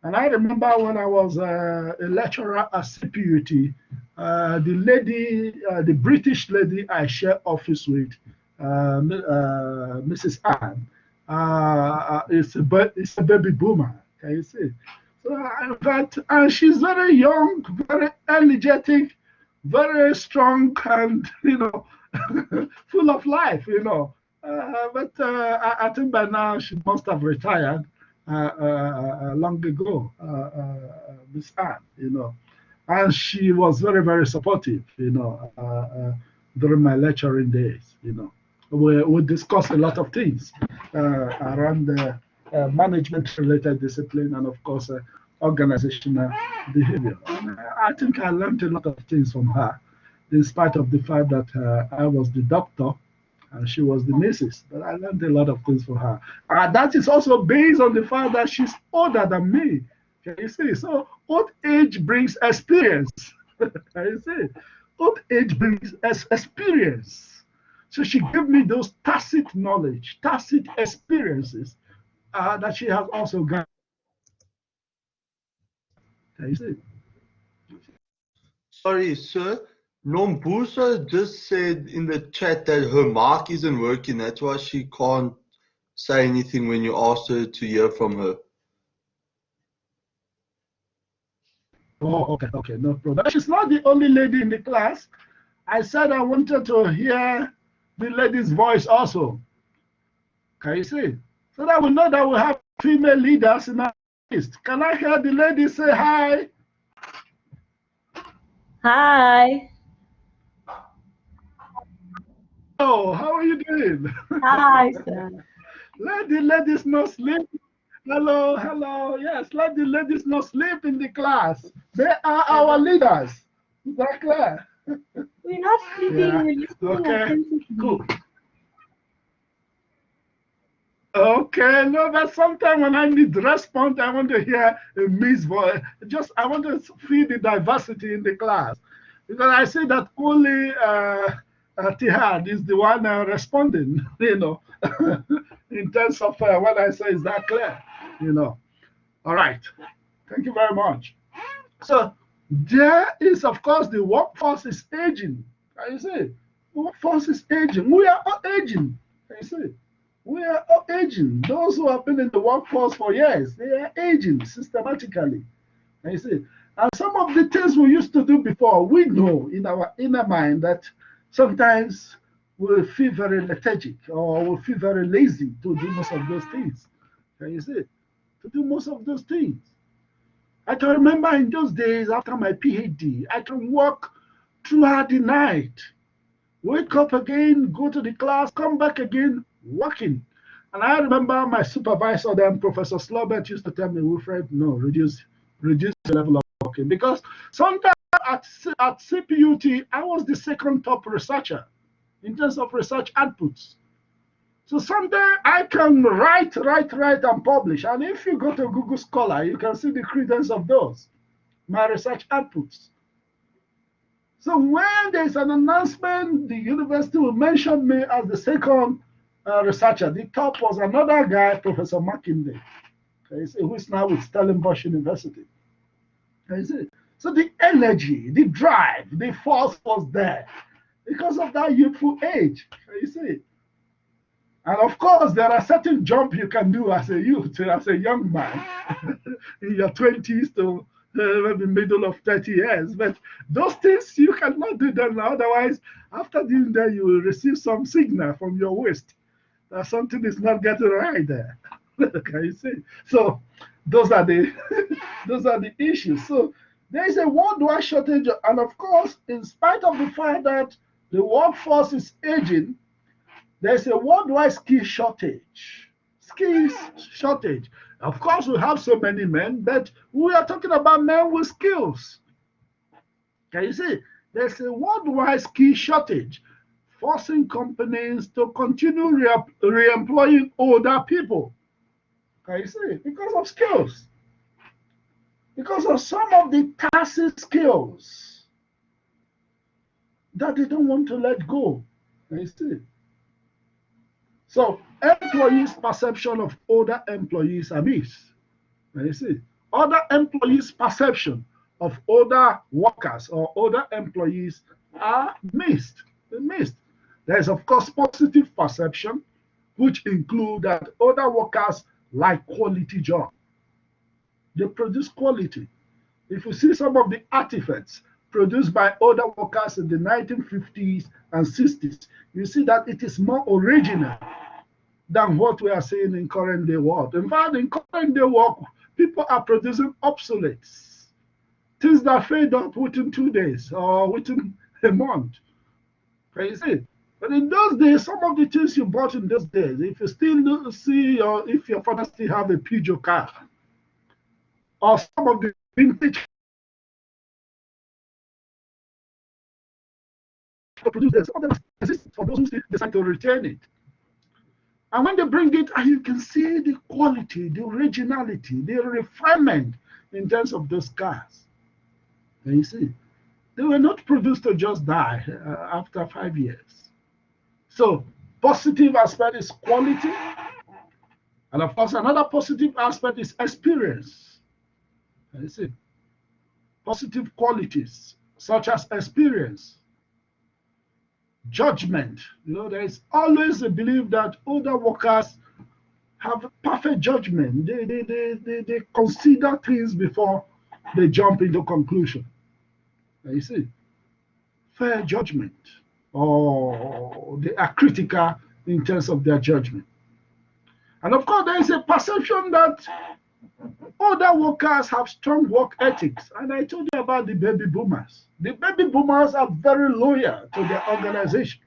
And I remember when I was a lecturer at CPUT, the British lady I share office with, Mrs. Anne, is a baby boomer. Can you see? So in fact, and she's very young, very energetic, very strong, and full of life. But I think by now she must have retired long ago, Miss Anne. And she was very, very supportive. During my lecturing days. We discussed a lot of things around the management-related discipline and, of course, organizational behavior. And I think I learned a lot of things from her, in spite of the fact that I was the doctor and she was the missus. But I learned a lot of things from her. That is also based on the fact that she's older than me. Can you see? So old age brings experience. Can you see? Old age brings experience. So she gave me those tacit knowledge, tacit experiences that she has also got. Can you see? Sorry, sir. Nombuso just said in the chat that her mic isn't working. That's why she can't say anything when you ask her to hear from her. Oh, okay, no problem. But she's not the only lady in the class. I said I wanted to hear the lady's voice also. Can you see? so that we know that we have female leaders in our list. Can I hear the ladies say hi? Hi. Oh, how are you doing? Hi, sir. Let the ladies not sleep. Hello, hello. Yes, let the ladies not sleep in the class. They are our leaders. Is that clear? We're not sleeping, Yeah. we're listening Okay. attentively. Cool. Okay, no, but sometimes when I need response, I want to hear a Miss voice. Just I want to feel the diversity in the class because I see that only Tihad is the one responding. In terms of what I say, is that clear? All right. Thank you very much. So there is, of course, the workforce is aging. Can you see? Workforce is aging. We are all aging. Can you see? We are all aging. Those who have been in the workforce for years, they are aging systematically. Can you see? And some of the things we used to do before, we know in our inner mind that sometimes we feel very lethargic or we feel very lazy to do most of those things. Can you see? To do most of those things. I can remember in those days after my PhD, I can work throughout the night, wake up again, go to the class, come back again, working. And I remember my supervisor then, Professor Slobert, used to tell me, Wilfred, no, reduce the level of working. Because sometimes at CPUT, I was the second top researcher in terms of research outputs. So someday I can write, and publish. And if you go to Google Scholar, you can see the credence of those, my research outputs. So when there's an announcement, the university will mention me as the second researcher. The top was another guy, Professor Makinde, who is now with Stellenbosch University. So the energy, the drive, the force was there because of that youthful age. You see. And of course, there are certain jumps you can do as a youth, as a young man, in your 20s to maybe middle of 30 years. But those things, you cannot do them. Otherwise, after doing that, you will receive some signal from your waist that something is not getting right there. Can you see? So those are the those are the issues. So there is a worldwide shortage. And of course, in spite of the fact that the workforce is aging, there's a worldwide skill shortage. Skills shortage. Of course, we have so many men, but we are talking about men with skills. Can you see? There's a worldwide skill shortage, forcing companies to continue re-employing older people. Can you see? Because of skills. Because of some of the tacit skills that they don't want to let go. Can you see? So employees' perception of older employees are mixed. You see, other employees' perception of older workers or older employees are mixed. They're mixed. There is, of course, positive perception, which include that older workers like quality job. They produce quality. If you see some of the artifacts produced by older workers in the 1950s and 60s, you see that it is more original than what we are seeing in current day world. In fact, in current day world, people are producing obsoletes, things that fade up within 2 days or within a month. Can you see? But in those days, some of the things you bought in those days, if you still see, or if your father still have a Peugeot car, or some of the vintage to produce this, some of them exist for those who still decide to return it. And when they bring it, you can see the quality, the originality, the refinement in terms of those cars. And you see, they were not produced to just die after 5 years. So, positive aspect is quality. And of course, another positive aspect is experience. And you see, positive qualities such as experience, judgment. There is always a belief that older workers have perfect judgment. They consider things before they jump into conclusion. You see, fair judgment, or they are critical in terms of their judgment. And of course, there is a perception that other workers have strong work ethics. And I told you about the baby boomers. The baby boomers are very loyal to their organization.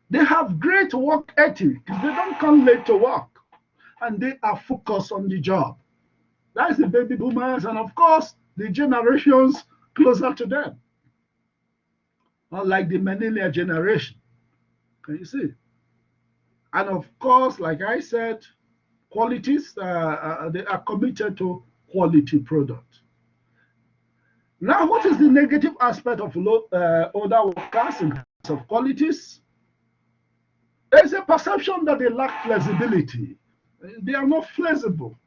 They have great work ethic. They don't come late to work. And they are focused on the job. That's the baby boomers, and of course, the generations closer to them. Unlike the millennial generation. Can you see? And of course, like I said, qualities, they are committed to quality product. Now, what is the negative aspect of older workers in terms of qualities? There's a perception that they lack flexibility. They are not flexible.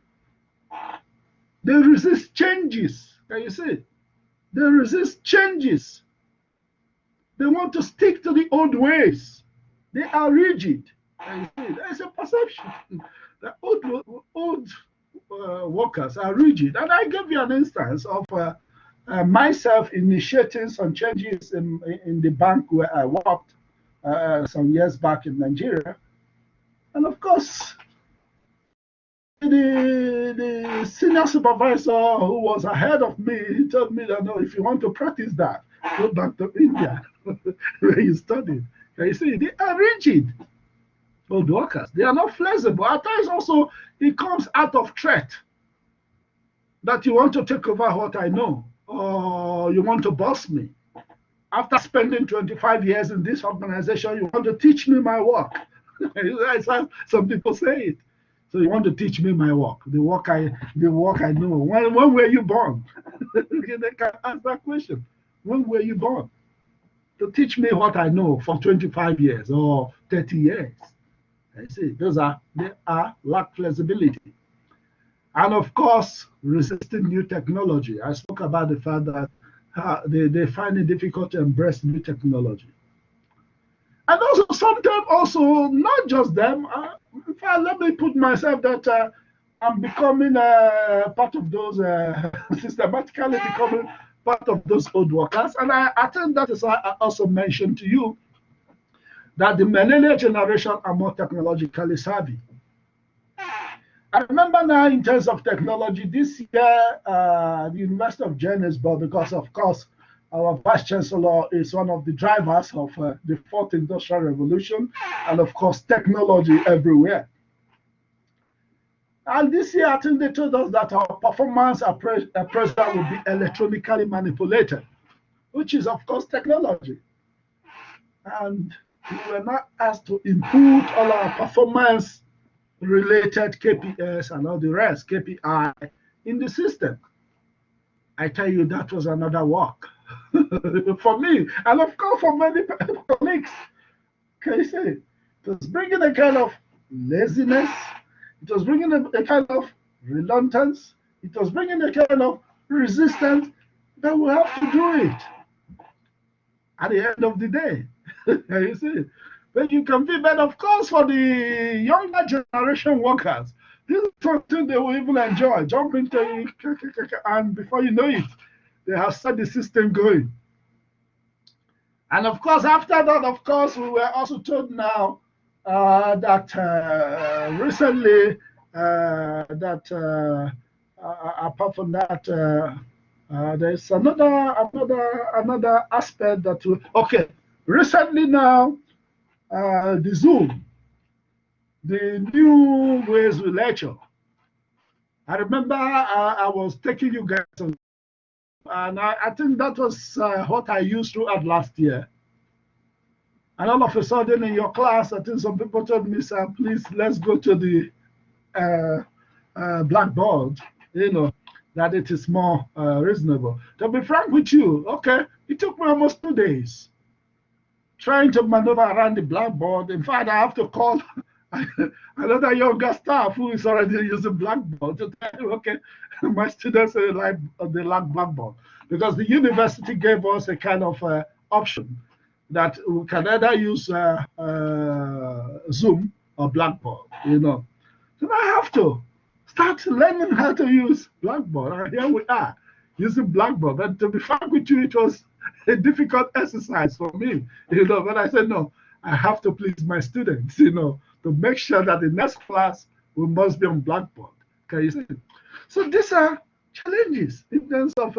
They resist changes. Can you see? They resist changes. They want to stick to the old ways. They are rigid. Can you see? There's a perception that old workers are rigid. And I gave you an instance of myself initiating some changes in the bank where I worked some years back in Nigeria. And of course, the senior supervisor who was ahead of me, he told me that no, if you want to practice that, go back to India where you studied. And you see, they are rigid. Old workers, they are not flexible. At times also, it comes out of threat that you want to take over what I know, or you want to boss me. After spending 25 years in this organization, you want to teach me my work. That's how some people say it. So you want to teach me my work, the work I know. When were you born? They can ask that question. When were you born? To teach me what I know for 25 years or 30 years. I see, they are lack flexibility. And of course, resisting new technology. I spoke about the fact that they find it difficult to embrace new technology. And also sometimes also, not just them, in fact, let me put myself that I'm becoming part of those, systematically becoming part of those old workers. And I think that is why I also mentioned to you that the millennial generation are more technologically savvy. I remember now in terms of technology, this year, the University of Johannesburg, because of course, our Vice Chancellor is one of the drivers of the fourth industrial revolution, and of course, technology everywhere. And this year, I think they told us that our performance appraisal will be electronically manipulated, which is, of course, technology. And we were not asked to input all our performance related KPIs and all the rest, KPI, in the system. I tell you, that was another work for me, and of course for many colleagues. Can you say it was bringing a kind of laziness, it was bringing a kind of reluctance, it was bringing a kind of resistance that we have to do it at the end of the day. Can you see? But you can be, but of course, for the younger generation workers, this is something they will even enjoy. Jump into it, and before you know it, they have set the system going. And of course, after that, of course, we were also told now that recently that apart from that, there's another aspect that okay, recently now. The Zoom, the new ways we lecture. I remember I was taking you guys on, and I think that was what I used throughout last year. And all of a sudden in your class, I think some people told me, sir, please, let's go to the blackboard, that it is more reasonable. To be frank with you, okay, it took me almost 2 days trying to maneuver around the blackboard. In fact, I have to call another younger staff who is already using blackboard to tell you, okay, my students like they lack blackboard, because the university gave us a kind of option that we can either use Zoom or blackboard. So I have to start learning how to use blackboard, and here we are using blackboard. But to be frank with you, it was a difficult exercise for me, but I said, no, I have to please my students, to to make sure that the next class we must be on blackboard. Can you see? So these are challenges in terms of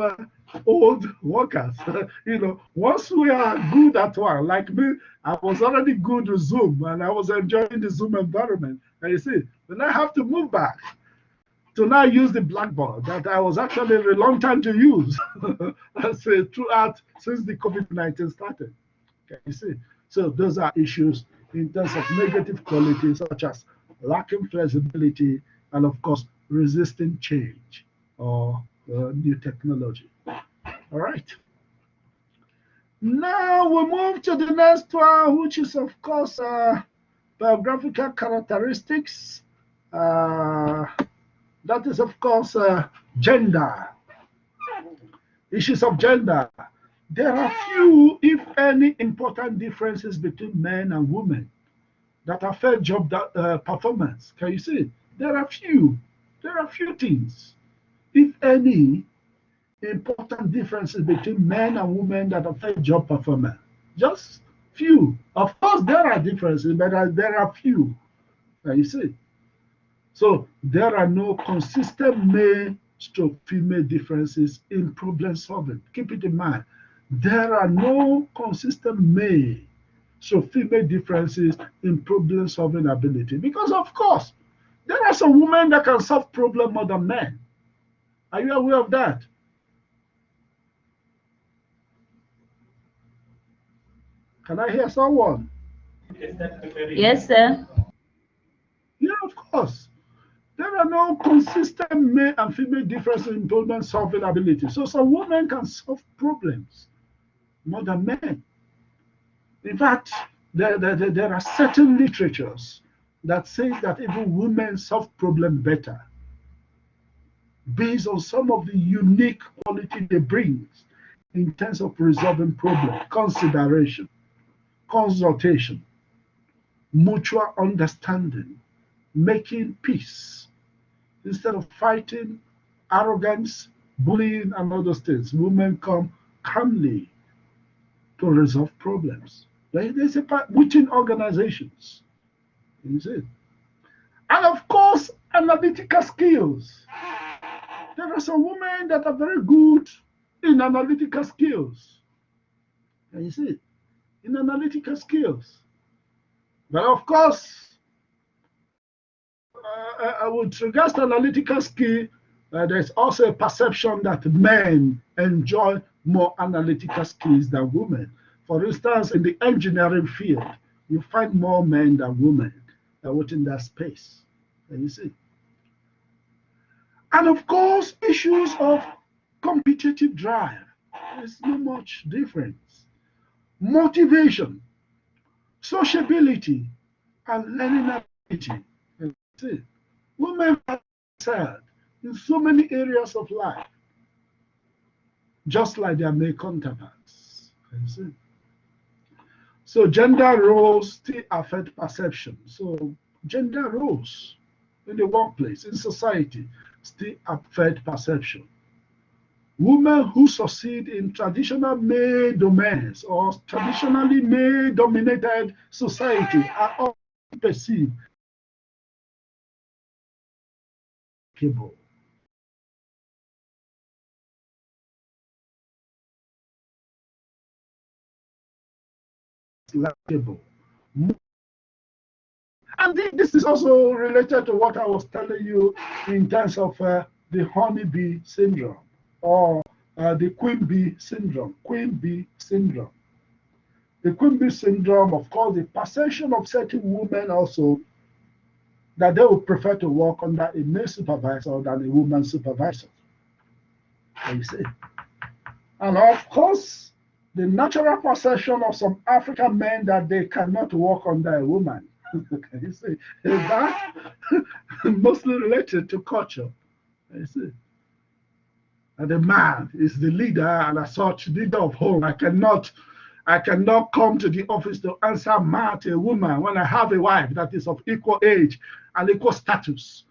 old workers. Once we are good at one, like me, I was already good with Zoom and I was enjoying the Zoom environment. Can you see? Then I have to move back to now use the blackboard that I was actually reluctant to use throughout since the COVID-19 started. Can you see? So those are issues in terms of negative qualities such as lacking flexibility and, of course, resisting change or new technology. All right. Now we move to the next one, which is, of course, biographical characteristics. That is, of course, gender. Issues of gender. There are few, if any, important differences between men and women that affect job performance. Can you see? There are few. There are few things, if any, important differences between men and women that affect job performance. Just few. Of course, there are differences, but there are few. Can you see? So there are no consistent male stroke female differences in problem solving. Keep it in mind. There are no consistent male stroke female differences in problem solving ability. Because of course, there are some women that can solve problem more than men. Are you aware of that? Can I hear someone? Yes, sir. Yeah, of course. There are no consistent male and female differences in problem solving ability. So some women can solve problems more than men. In fact, there are certain literatures that says that even women solve problems better based on some of the unique quality they bring in terms of resolving problems, consideration, consultation, mutual understanding, making peace. Instead of fighting, arrogance, bullying, and other things, women come calmly to resolve problems. There's a part within organizations. You see? And of course, analytical skills. There are some women that are very good in analytical skills. And you see, in analytical skills. But of course, with regards to analytical skill, there's also a perception that men enjoy more analytical skills than women. For instance, in the engineering field, you find more men than women within that space. And you see. And of course, issues of competitive drive. There's not much difference. Motivation, sociability, and learning ability. And see, women are excelled in so many areas of life, just like their male counterparts. You see. So gender roles still affect perception. So gender roles in the workplace, in society, still affect perception. Women who succeed in traditional male domains or traditionally male dominated society are often perceived as capable. Likable. And this is also related to what I was telling you in terms of the honeybee syndrome or the queen bee syndrome. Queen bee syndrome. The queen bee syndrome, of course, the perception of certain women also that they would prefer to work under a male supervisor than a woman supervisor. You see. And of course, the natural perception of some African men that they cannot work under a woman. You see, is that mostly related to culture. You see. And the man is the leader and as such leader of home. I cannot come to the office to answer man to a woman when I have a wife that is of equal age and equal status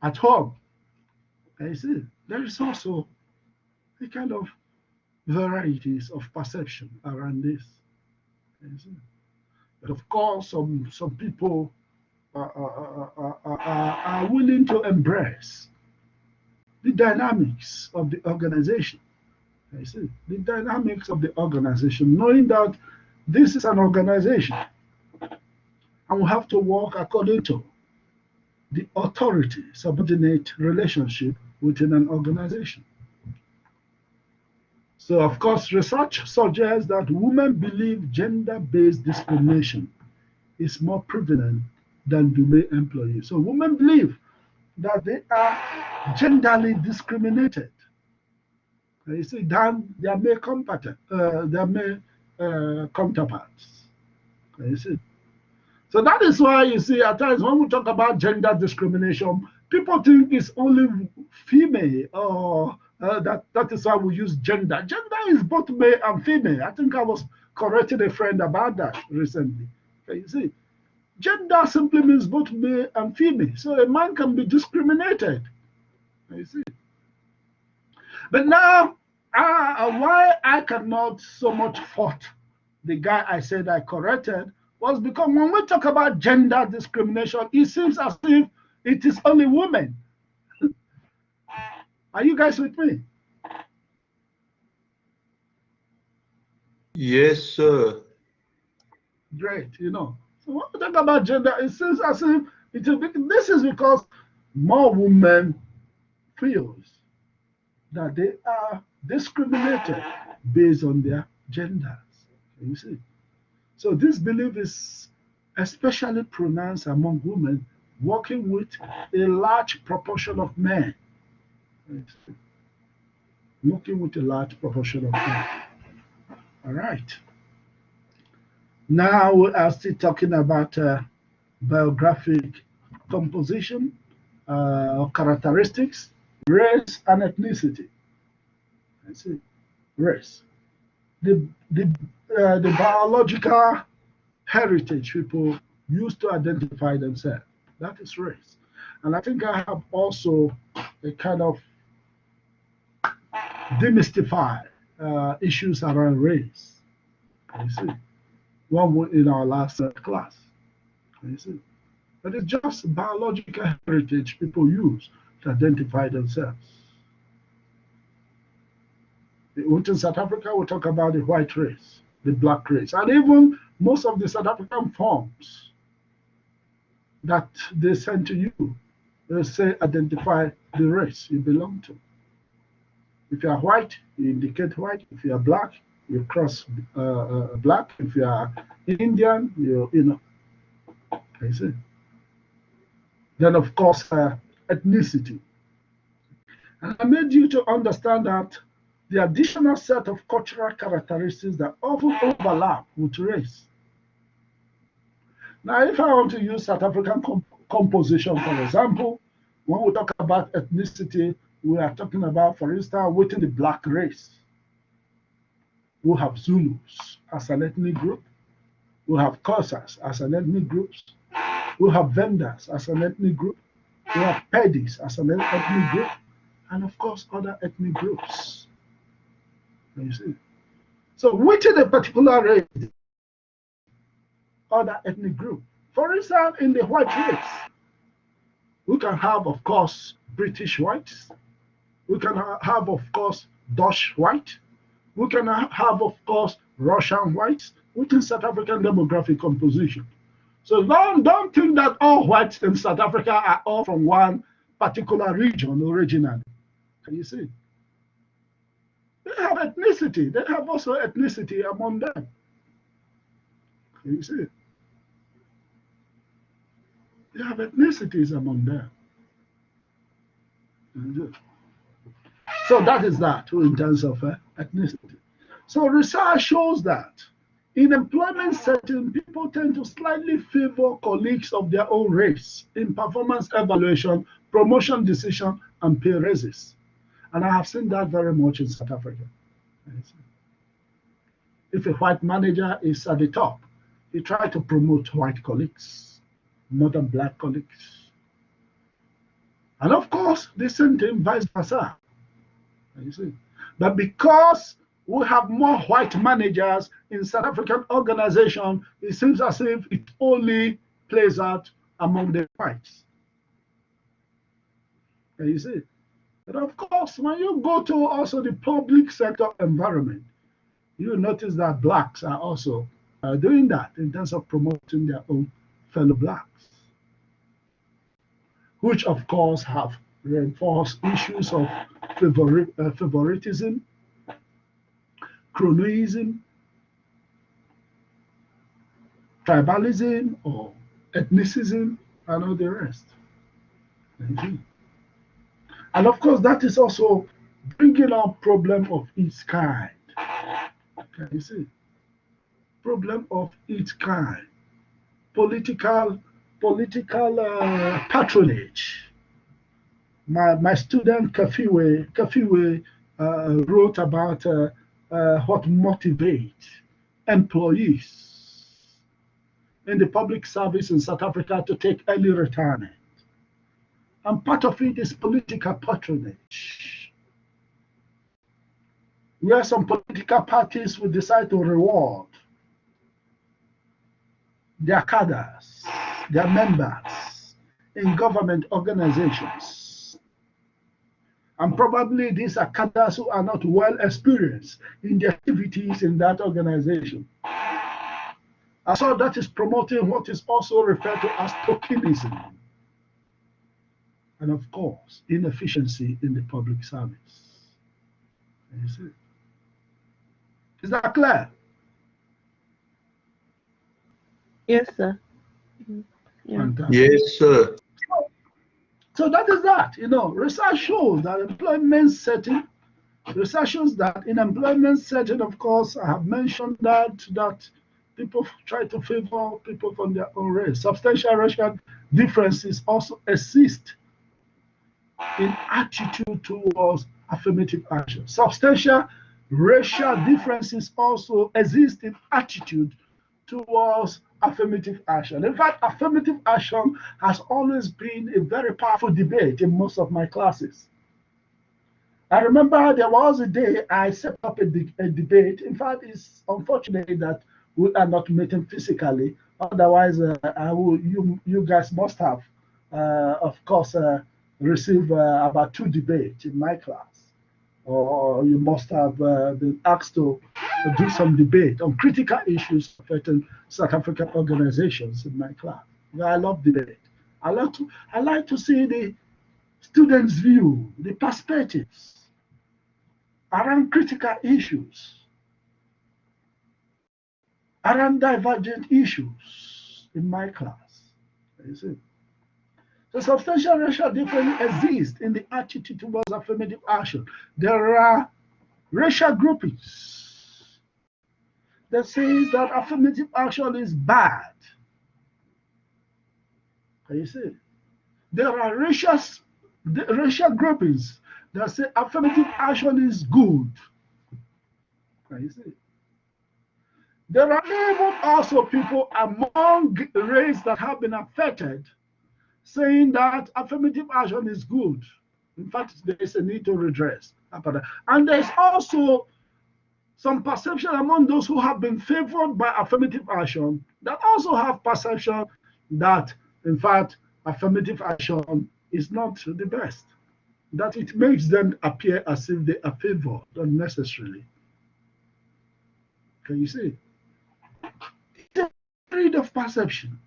at home. And you see, there is also a kind of varieties of perception around this. You see. But of course, some people are willing to embrace the dynamics of the organization. I see the dynamics of the organization, knowing that this is an organization and we have to work according to the authority subordinate relationship within an organization. So, of course, research suggests that women believe gender based discrimination is more prevalent than do male employees. So, women believe that they are genderly discriminated. You see, than their male counterparts. You see. So that is why you see at times when we talk about gender discrimination, people think it's only female, or that is why we use gender. Gender is both male and female. I think I was correcting a friend about that recently. You see, gender simply means both male and female. So a man can be discriminated. You see. But now, why I cannot so much fault the guy I said I corrected was because when we talk about gender discrimination, it seems as if it is only women. Are you guys with me? Yes, sir. Great, So when we talk about gender, it seems as if this is because more women feels that they are discriminated based on their genders. You see? So this belief is especially pronounced among women working with a large proportion of men. Working with a large proportion of men. All right. Now we are still talking about biographic composition, characteristics, race, and ethnicity. I see. Race. The biological heritage people use to identify themselves. That is race. And I think I have also a kind of demystify issues around race. You see, one in our last class. You see, but it's just biological heritage people use to identify themselves. In South Africa, we talk about the white race, the black race, and even most of the South African forms that they send to you, they say identify the race you belong to. If you are white, you indicate white. If you are black, you cross black. If you are Indian, I see. Then, of course, ethnicity. And I made you to understand that the additional set of cultural characteristics that often overlap with race. Now, if I want to use South African composition, for example, when we talk about ethnicity, we are talking about, for instance, within the black race. We have Zulus as an ethnic group. We have Xhosas as an ethnic group. We have Vendas as an ethnic group. We have Pedis as an ethnic group. And of course, other ethnic groups. You see? So within a particular race, other ethnic group. For instance, in the white race, we can have, of course, British whites. We can have, of course, Dutch white. We can have, of course, Russian whites within South African demographic composition. So don't think that all whites in South Africa are all from one particular region originally. Can you see? They have ethnicity. They have also ethnicity among them. Can you see? They have ethnicities among them. So that is that in terms of ethnicity. So research shows that in employment setting, people tend to slightly favor colleagues of their own race in performance evaluation, promotion decision, and pay raises. And I have seen that very much in South Africa. If a white manager is at the top, he tries to promote white colleagues, more than black colleagues. And of course, the same thing vice versa. You see. But because we have more white managers in South African organization. It seems as if it only plays out among the whites. And you see, and of course, when you go to also the public sector environment, you notice that blacks are also doing that in terms of promoting their own fellow blacks, which of course have reinforced issues of favoritism, cronyism, tribalism, or ethnicism, and all the rest. Indeed. And of course, that is also bringing up problem of its kind. Can you see? Problem of its kind. Political patronage. My student Kafiwe wrote about what motivates employees in the public service in South Africa to take early retirement. And part of it is political patronage, where some political parties will decide to reward their cadres, their members in government organizations. And probably these are cadres who are not well experienced in the activities in that organization. And so that is promoting what is also referred to as tokenism. And of course, inefficiency in the public service. You see? Is that clear? Yes, sir. Yeah. Yes, sir. So that is that. Research shows that research shows that in employment setting, of course, I have mentioned that people try to favor people from their own race. Substantial racial differences also exist in attitude towards affirmative action. Substantial racial differences also exist in attitude towards affirmative action. In fact, affirmative action has always been a very powerful debate in most of my classes. I remember there was a day I set up a debate. In fact, it's unfortunate that we are not meeting physically. Otherwise, you guys must have, of course, received about 2 debates in my class. Or you must have been asked to do some debate on critical issues affecting South African organizations in my class. I love debate. I like to see the students' view, the perspectives around critical issues, around divergent issues in my class. You see? So substantial racial difference exists in the attitude towards affirmative action. There are racial groupings that says that affirmative action is bad. Can you see? There are racial groupings that say affirmative action is good. Can you see? There are even also people among race that have been affected saying that affirmative action is good. In fact, there is a need to redress. And there's also some perception among those who have been favored by affirmative action that also have perception that, in fact, affirmative action is not the best, that it makes them appear as if they are favored unnecessarily. Can you see? It's a breed of perception.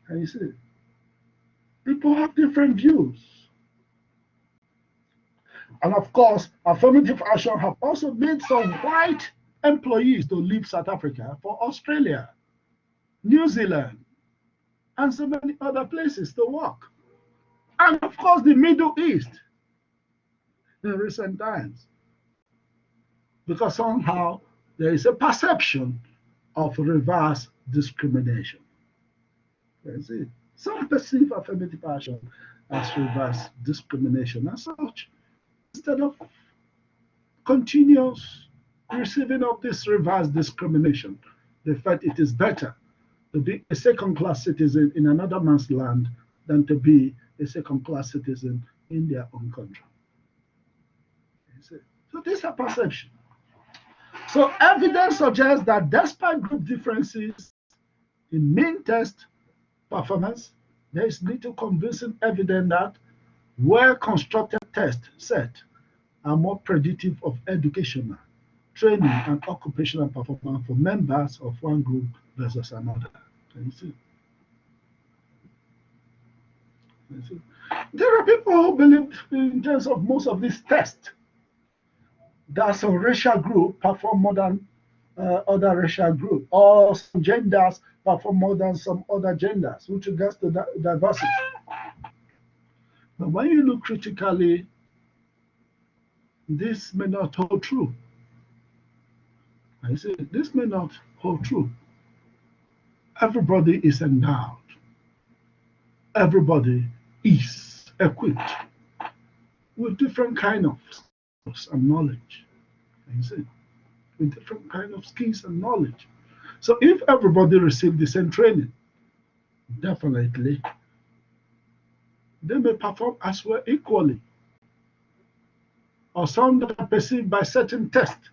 Can you see? People have different views. And of course, affirmative action have also made some white employees to leave South Africa for Australia, New Zealand, and so many other places to work. And of course, the Middle East in recent times. Because somehow there is a perception of reverse discrimination. That's it. Some perceive affirmative action as reverse discrimination as such. Instead of continuous receiving of this reverse discrimination, they felt it is better to be a second-class citizen in another man's land than to be a second-class citizen in their own country. So these are perceptions. So evidence suggests that despite group differences in main test performance, there is little convincing evidence that well-constructed test sets are more predictive of educational, training, and occupational performance for members of one group versus another. Can you see? Can you see? There are people who believe in terms of most of these tests that some racial group perform more than other racial group, or some genders perform more than some other genders with regards to diversity. But when you look critically, this may not hold true. I say this may not hold true. Everybody is endowed. Everybody is equipped with different kind of skills and knowledge. You see, with different kind of skills and knowledge. So if everybody received the same training, definitely they may perform as well equally. Or some that are perceived by certain tests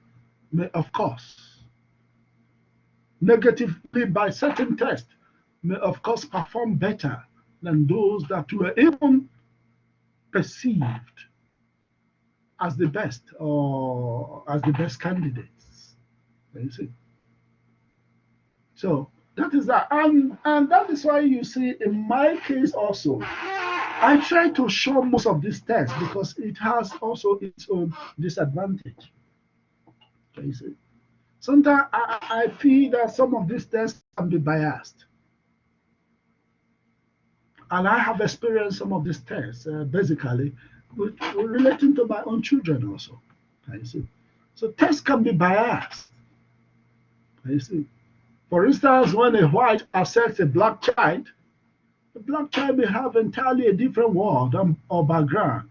may, of course, negatively by certain tests may, of course, perform better than those that were even perceived as the best or as the best candidates. You see? So that is that. And that is why you see in my case also, I try to show most of these tests because it has also its own disadvantage. You see? Sometimes I feel that some of these tests can be biased. And I have experienced some of these tests basically relating to my own children also. You see? So tests can be biased. You see? For instance, when a white assesses a black child, the black child may have entirely a different world or background.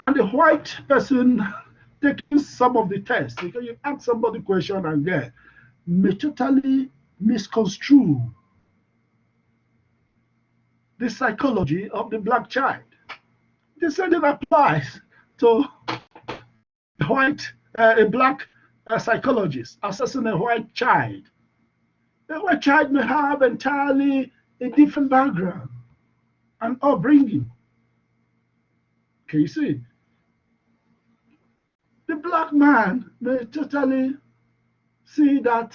And the white person taking some of the tests, because you ask somebody a question and they may totally misconstrue the psychology of the black child. The same thing applies to a black psychologist assessing a white child. The white child may have entirely a different background and upbringing. Can you see? The black man may totally see that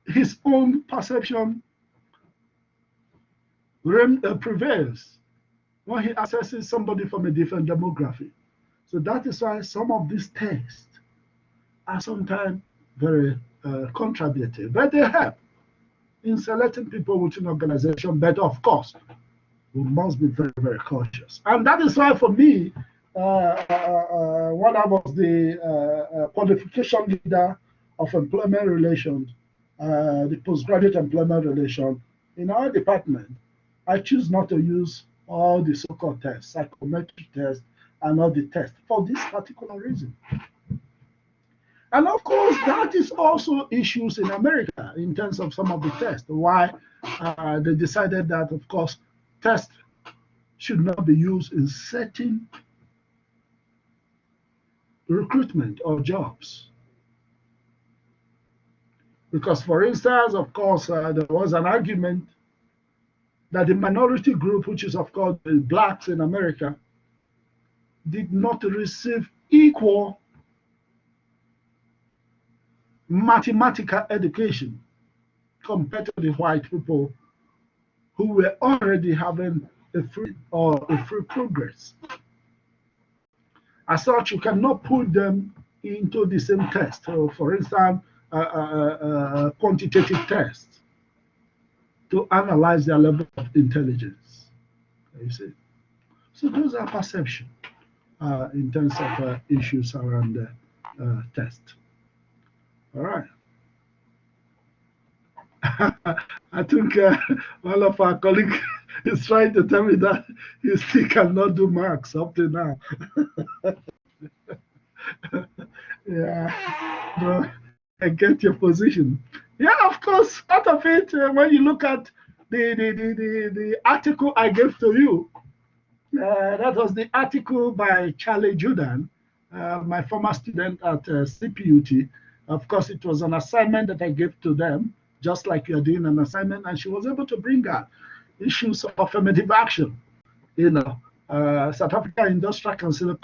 his own perception prevails when he assesses somebody from a different demography. So that is why some of these tests are sometimes very contradictory, but they help in selecting people within organization. But of course, we must be very, very cautious. And that is why for me, when I was the qualification leader of employment relations, the postgraduate employment relations in our department, I choose not to use all the so-called tests, psychometric tests, and all the tests for this particular reason. And of course, that is also issues in America in terms of some of the tests, why they decided that, of course, tests should not be used in certain recruitment or jobs. Because, for instance, of course, there was an argument that the minority group, which is, of course, the blacks in America, did not receive equal mathematical education compared to the white people who were already having a free progress. As such, you cannot put them into the same test. So, for instance, quantitative tests to analyze their level of intelligence. You see, so those are perceptions in terms of issues around the test. All right. I think one of our colleagues is trying to tell me that he still cannot do marks up to now. Yeah, but I get your position. Yeah, of course, part of it, when you look at the article I gave to you, that was the article by Charlie Jordan my former student at CPUT. Of course, it was an assignment that I gave to them, just like you're doing an assignment, and she was able to bring out issues of affirmative action. South Africa Industrial Council,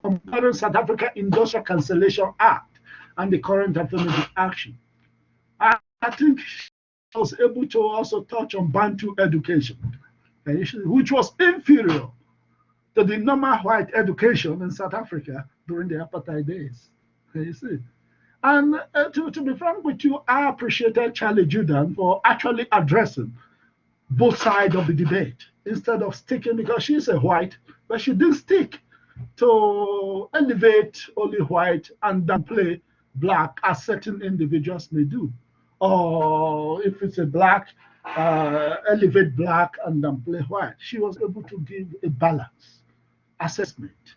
comparing South Africa Industrial Cancellation Act and the current affirmative action. I think she was able to also touch on Bantu education, which was inferior to the normal white education in South Africa during the apartheid days. You see. And to be frank with you, I appreciated Charlie Judan for actually addressing both sides of the debate instead of sticking, because she's a white, but she didn't stick to elevate only white and downplay black as certain individuals may do. Or if it's a black, elevate black and downplay white. She was able to give a balanced assessment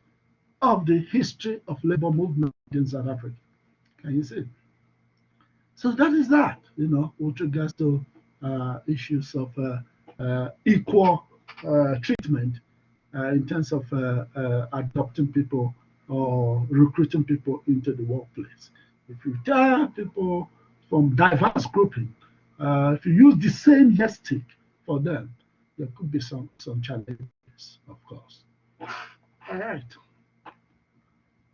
of the history of labor movement in South Africa. Can you see? So that is that, with regards to issues of equal treatment in terms of adopting people or recruiting people into the workplace. If you tell people from diverse grouping, if you use the same yardstick for them, there could be some challenges, of course. All right.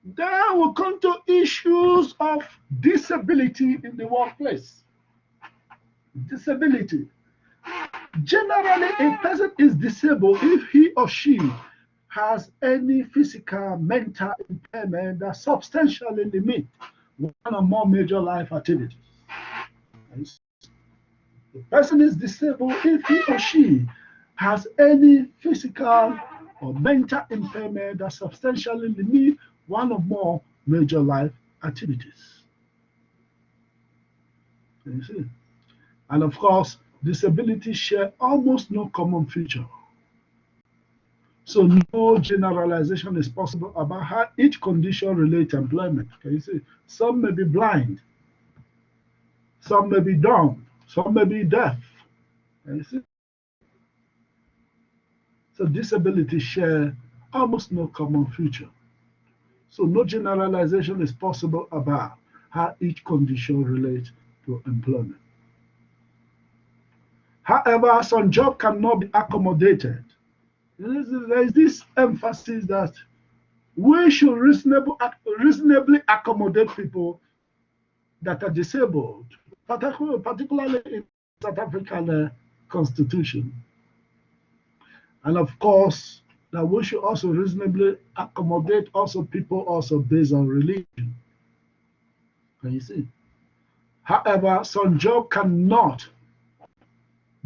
Then we'll come to issues of disability in the workplace. Disability. Generally, a person is disabled if he or she has any physical, mental impairment that substantially limit one or more major life activities. The person is disabled if he or she has any physical or mental impairment that substantially limit one or more major life activities. You see? And of course, disabilities share almost no common feature. So no generalization is possible about how each condition relates to employment. Can you see? Some may be blind, some may be dumb, some may be deaf. Can you see? So disabilities share almost no common feature. So no generalization is possible about how each condition relates to employment. However, some jobs cannot be accommodated. There is this emphasis that we should reasonably accommodate people that are disabled, particularly in the South African Constitution. And of course, that we should also reasonably accommodate also people also based on religion. Can you see? However, some jobs cannot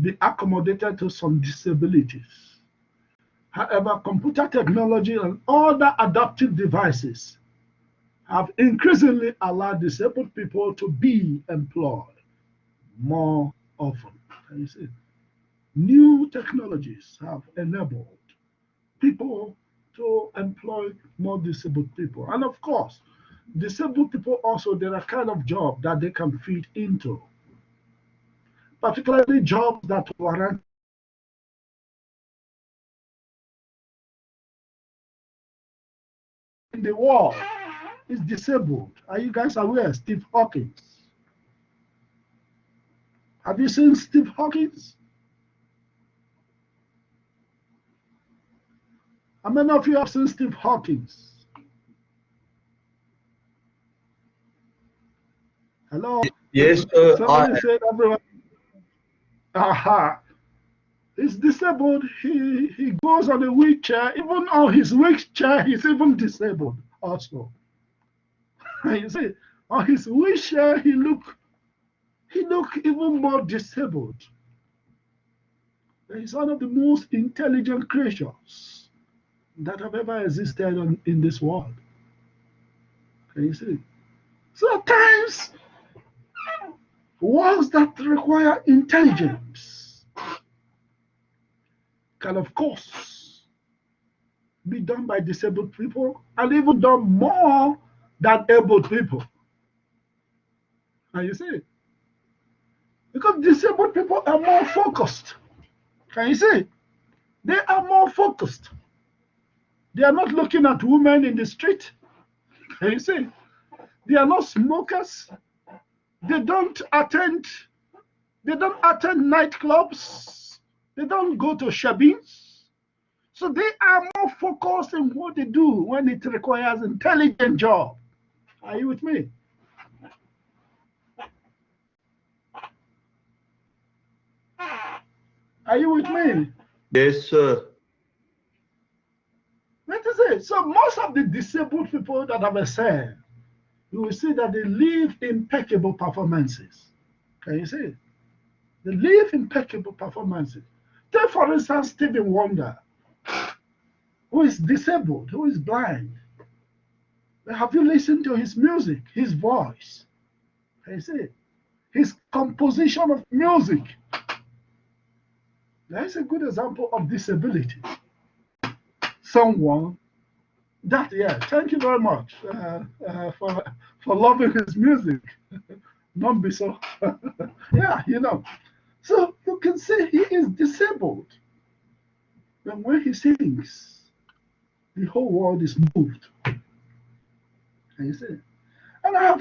be accommodated to some disabilities. However, computer technology and other adaptive devices have increasingly allowed disabled people to be employed more often. Can you see? New technologies have enabled people to employ more disabled people. And of course, disabled people also, there are kind of jobs that they can fit into, particularly jobs that warrant in the world is disabled. Are you guys aware? Steve Hawkins. Have you seen Steve Hawkins? How many of you have seen Steve Hawkins? Hello? Yes, Somebody said everyone. Aha. He's disabled. He goes on a wheelchair. Even on his wheelchair, he's even disabled also. You see, on his wheelchair, he look even more disabled. He's one of the most intelligent creatures that have ever existed in this world. Can you see? So at times, works that require intelligence can, of course, be done by disabled people and even done more than able people. Can you see? Because disabled people are more focused. Can you see? They are more focused. They are not looking at women in the street. You see, they are not smokers. They don't attend. They don't attend nightclubs. They don't go to shabins. So they are more focused in what they do when it requires intelligent job. Are you with me? Are you with me? Yes, sir. That is it. So most of the disabled people that I've said, you will see that they live impeccable performances. Can you see? They live impeccable performances. Take, for instance, Stevie Wonder, who is disabled, who is blind. Have you listened to his music, his voice? Can you see? His composition of music. That is a good example of disability. Someone that, yeah, thank you very much for loving his music. Not be so. Yeah, you know. So you can say he is disabled. And when he sings, the whole world is moved. And you see, and I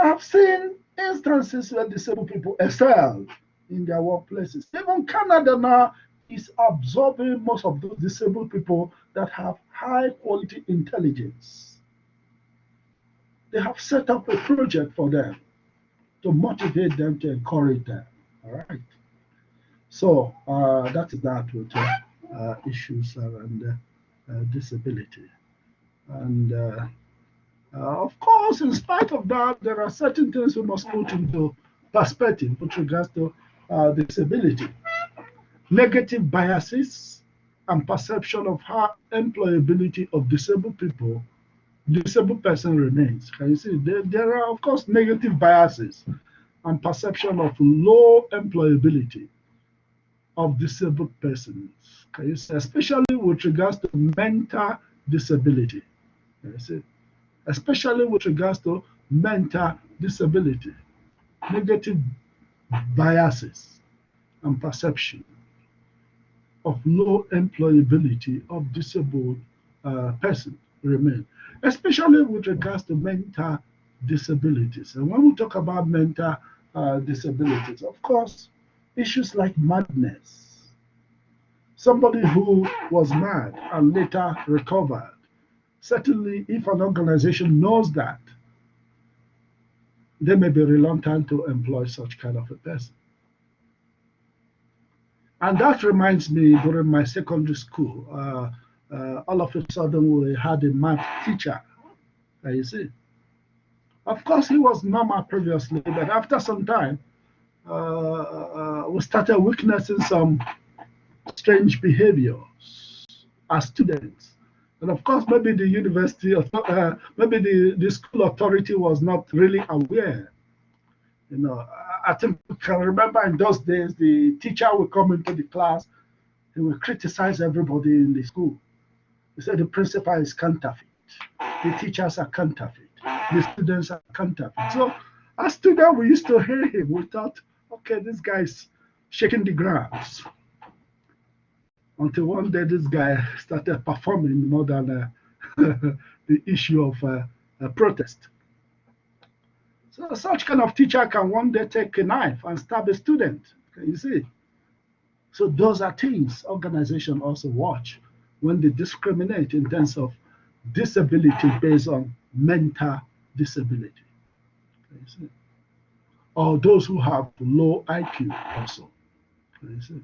have seen instances where disabled people excel in their workplaces. Even Canada now is absorbing most of those disabled people that have high quality intelligence. They have set up a project for them to motivate them, to encourage them. All right. So that is that with issues around disability. And of course, in spite of that, there are certain things we must put into perspective with regards to disability. Negative biases and perception of how employability of disabled person remains. Can you see? There are, of course, negative biases and perception of low employability of disabled persons. Can you see? Especially with regards to mental disability. Can you see? Especially with regards to mental disability, negative biases and perception of low employability of disabled persons remain, especially with regards to mental disabilities. And when we talk about mental disabilities, of course, issues like madness, somebody who was mad and later recovered. Certainly, if an organization knows that, they may be reluctant to employ such kind of a person. And that reminds me, during my secondary school, all of a sudden we had a math teacher. You see, of course, he was normal previously, but after some time, we started witnessing some strange behaviors as students. And of course, maybe the university, maybe the school authority was not really aware. You know, I think I can remember in those days, the teacher would come into the class, he would criticize everybody in the school. He said the principal is counterfeit, the teachers are counterfeit, the students are counterfeit. So as students, we used to hear him. We thought, okay, this guy is shaking the grounds. Until one day, this guy started performing more than the issue of protest. So such kind of teacher can one day take a knife and stab a student. Can you see? So those are things organizations also watch when they discriminate in terms of disability based on mental disability. Can you see? Or those who have low IQ also. Can you see?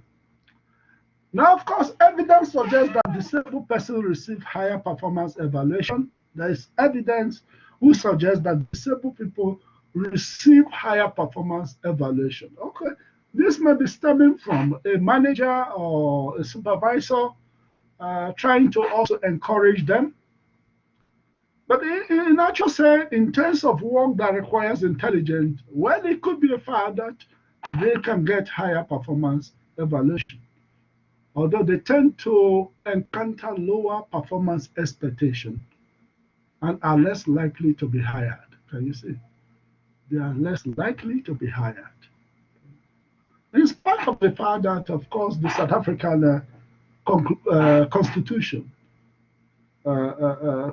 Now, of course, evidence suggests that disabled persons receive higher performance evaluation. There is evidence who suggests that disabled people receive higher performance evaluation. Okay, this may be stemming from a manager or a supervisor trying to also encourage them. But in actual sense, in terms of work that requires intelligence, well, it could be a fact that they can get higher performance evaluation, although they tend to encounter lower performance expectation and are less likely to be hired. Can you see? They are less likely to be hired. In spite of the fact that, of course, the South African constitution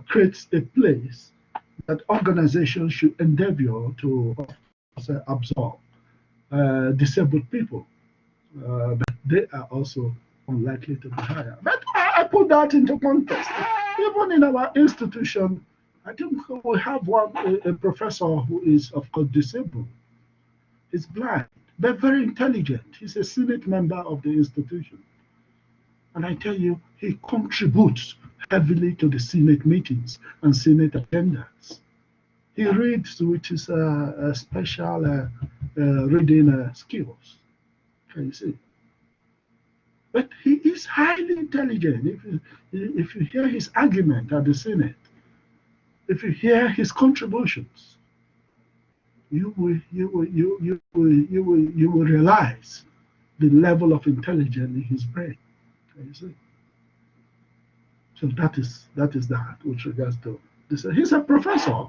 creates a place that organizations should endeavor to absorb disabled people, but they are also unlikely to be higher. But I put that into context. Even in our institution, I think we have a professor who is, of course, disabled. He's blind, but very intelligent. He's a Senate member of the institution. And I tell you, he contributes heavily to the Senate meetings and Senate agendas. He reads with his special reading skills. Can you see? But he is highly intelligent. If you hear his argument at the Senate, if you hear his contributions, you will realize the level of intelligence in his brain. Can you see? So that is that with regards to this. He's a professor,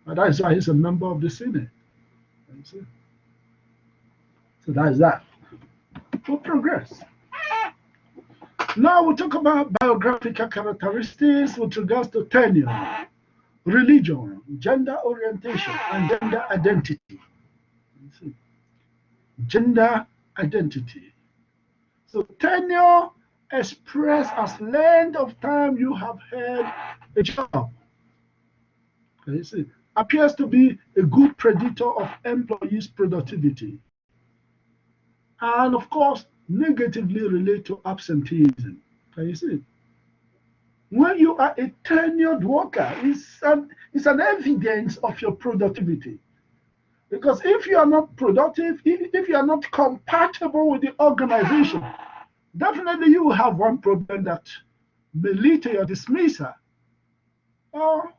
and that is why he's a member of the Senate. Can you see? So that is that. We'll progress. Now we'll talk about biographical characteristics with regards to tenure, religion, gender orientation, and gender identity. Gender identity. So tenure expressed as length of time you have held a job. Can you see? Appears to be a good predictor of employees' productivity. And of course, negatively relate to absenteeism. Can you see? When you are a tenured worker, it's an evidence of your productivity. Because if you are not productive, if you are not compatible with the organization, definitely you will have one problem that may lead to your dismissal, or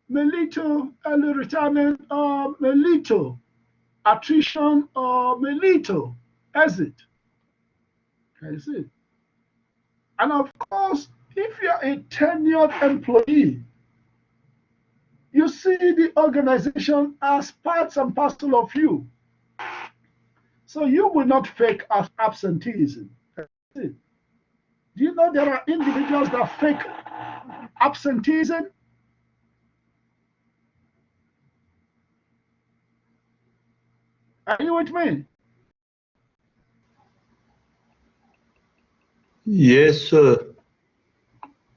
may lead to early retirement, or may lead to attrition, or may lead to exit. Can you see? And of course, if you are a tenured employee, you see the organization as parts and parcel of you. So you will not fake absenteeism. Do you know there are individuals that fake absenteeism? Are you with me? Yes, sir.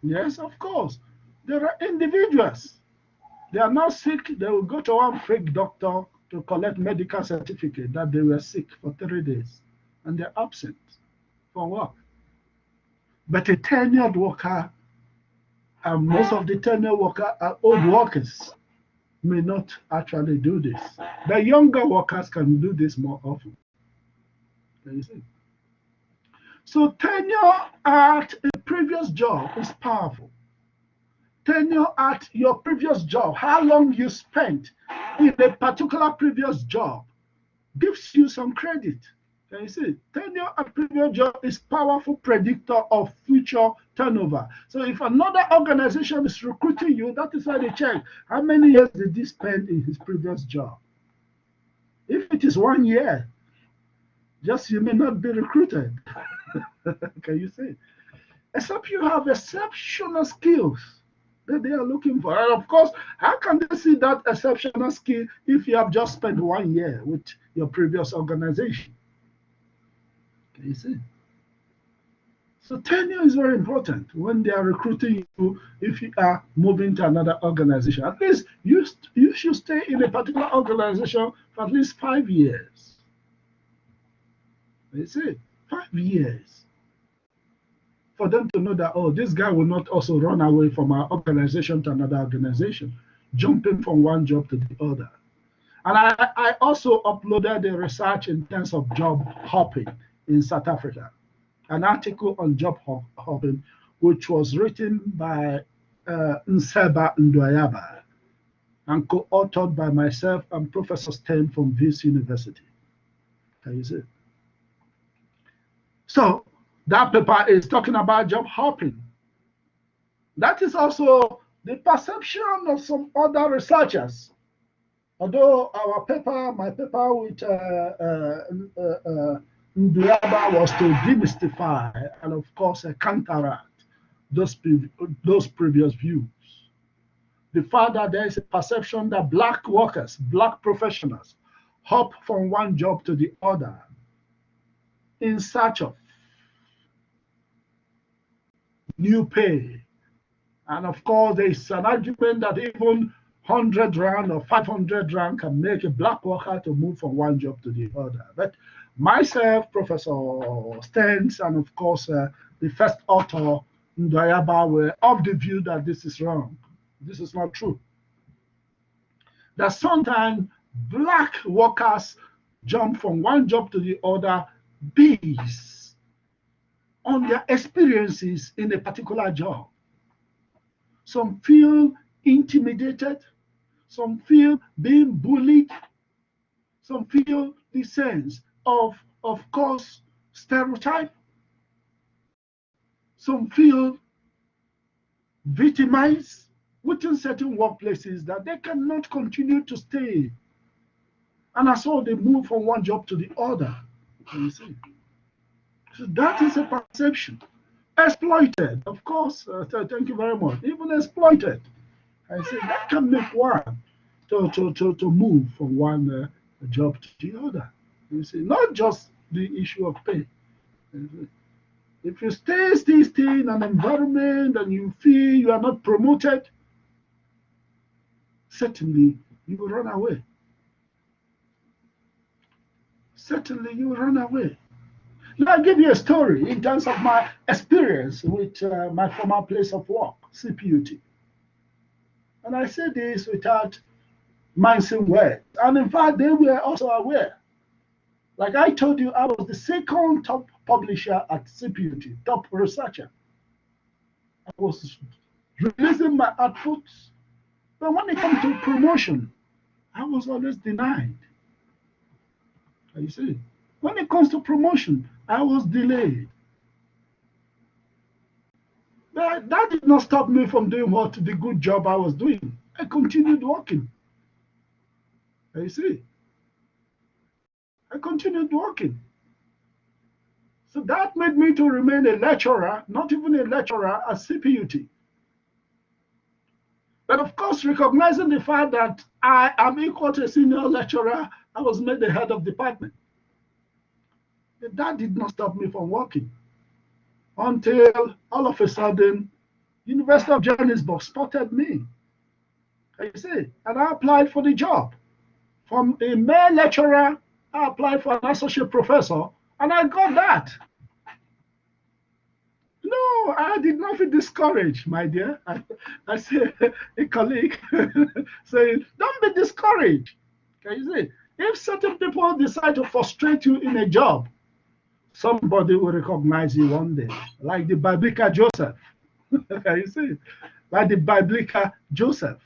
Yes, of course. There are individuals. They are not sick. They will go to one fake doctor to collect medical certificate that they were sick for 3 days, and they're absent for work. But a tenured worker, and most of the tenured workers are old workers, may not actually do this. The younger workers can do this more often. Can you see? So tenure at a previous job is powerful. Tenure at your previous job, how long you spent in a particular previous job, gives you some credit. Can you see? Tenure at previous job is powerful predictor of future turnover. So if another organization is recruiting you, that is why they check how many years did he spend in his previous job. If it is 1 year, just you may not be recruited. Can you see? Except you have exceptional skills that they are looking for. And of course, how can they see that exceptional skill if you have just spent 1 year with your previous organization? Can you see? So tenure is very important when they are recruiting you. If you are moving to another organization, at least you should stay in a particular organization for at least 5 years. You see, 5 years. For them to know that, oh, this guy will not also run away from our organization to another organization, jumping from one job to the other. And I also uploaded the research in terms of job hopping in South Africa, an article on job hopping, which was written by Nseba Ndwayaba and co-authored by myself and Professor Stein from Vils University. Can you see? So that paper is talking about job hopping. That is also the perception of some other researchers. Although my paper with Nduyaba was to demystify and, of course, counteract those previous views. the fact that there is a perception that black workers, black professionals, hop from one job to the other in search of new pay. And of course, there is an argument that even 100 rand or 500 rand can make a black worker to move from one job to the other. But myself, Professor Stens, and of course, the first author, Ndayaba, were of the view that this is wrong. This is not true. That sometimes black workers jump from one job to the other based on their experiences in a particular job. Some feel intimidated, some feel being bullied, some feel the sense of course, stereotype. Some feel victimized within certain workplaces that they cannot continue to stay. And as well, they move from one job to the other. You see. So that is a perception. Exploited, of course. Thank you very much. Even exploited. I say that can make one to move from one job to the other. You see, not just the issue of pay. If you stay in an environment and you feel you are not promoted, certainly you will run away. Certainly you will run away. Now, I'll give you a story in terms of my experience with my former place of work, CPUT. And I say this without mincing words. And in fact, they were also aware. Like I told you, I was the second top publisher at CPUT, top researcher. I was releasing my outputs. But when it comes to promotion, I was always denied. You see, when it comes to promotion, I was delayed. But that did not stop me from doing the good job I was doing. I continued working. You see, I continued working. So that made me to remain a lecturer, not even a lecturer at CPUT. But of course, recognizing the fact that I am equal to a senior lecturer, I was made the head of department. But that did not stop me from working until all of a sudden, University of Johannesburg spotted me. You see, and I applied for the job. From a mere lecturer, I applied for an associate professor, and I got that. No, I did not feel discouraged, my dear. I say, a colleague saying, don't be discouraged. Can you see? If certain people decide to frustrate you in a job, somebody will recognize you one day, like the biblical Joseph. Can you see? Like the biblical Joseph.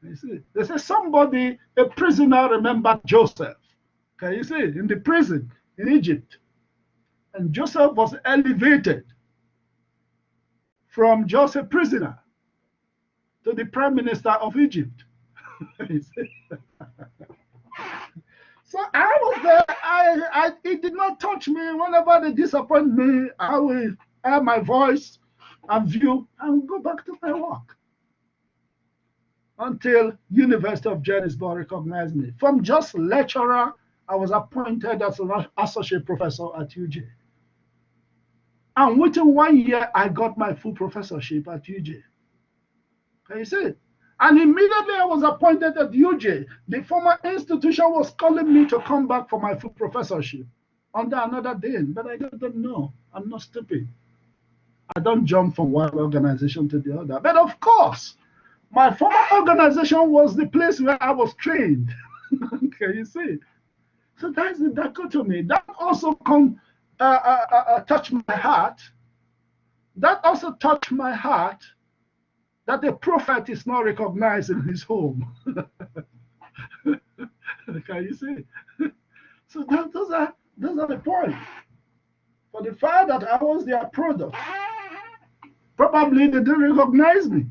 You see? They say somebody, a prisoner, remembered Joseph. Can you see? In the prison in Egypt. And Joseph was elevated from just a prisoner to the prime minister of Egypt. So I was there. It did not touch me. Whenever they disappoint me, I will air my voice and view and go back to my work. Until University of Johannesburg recognized me. From just lecturer, I was appointed as an associate professor at UJ. And within 1 year, I got my full professorship at UJ. Can you see? And immediately I was appointed at UJ. The former institution was calling me to come back for my full professorship under another dean. But I don't know. I'm not stupid. I don't jump from one organization to the other. But of course, my former organization was the place where I was trained. Can you see? So that's the dichotomy. That also touched my heart. That also touched my heart that the prophet is not recognized in his home. Can you see? So those are the points. For the fact that I was their product, probably they didn't recognize me.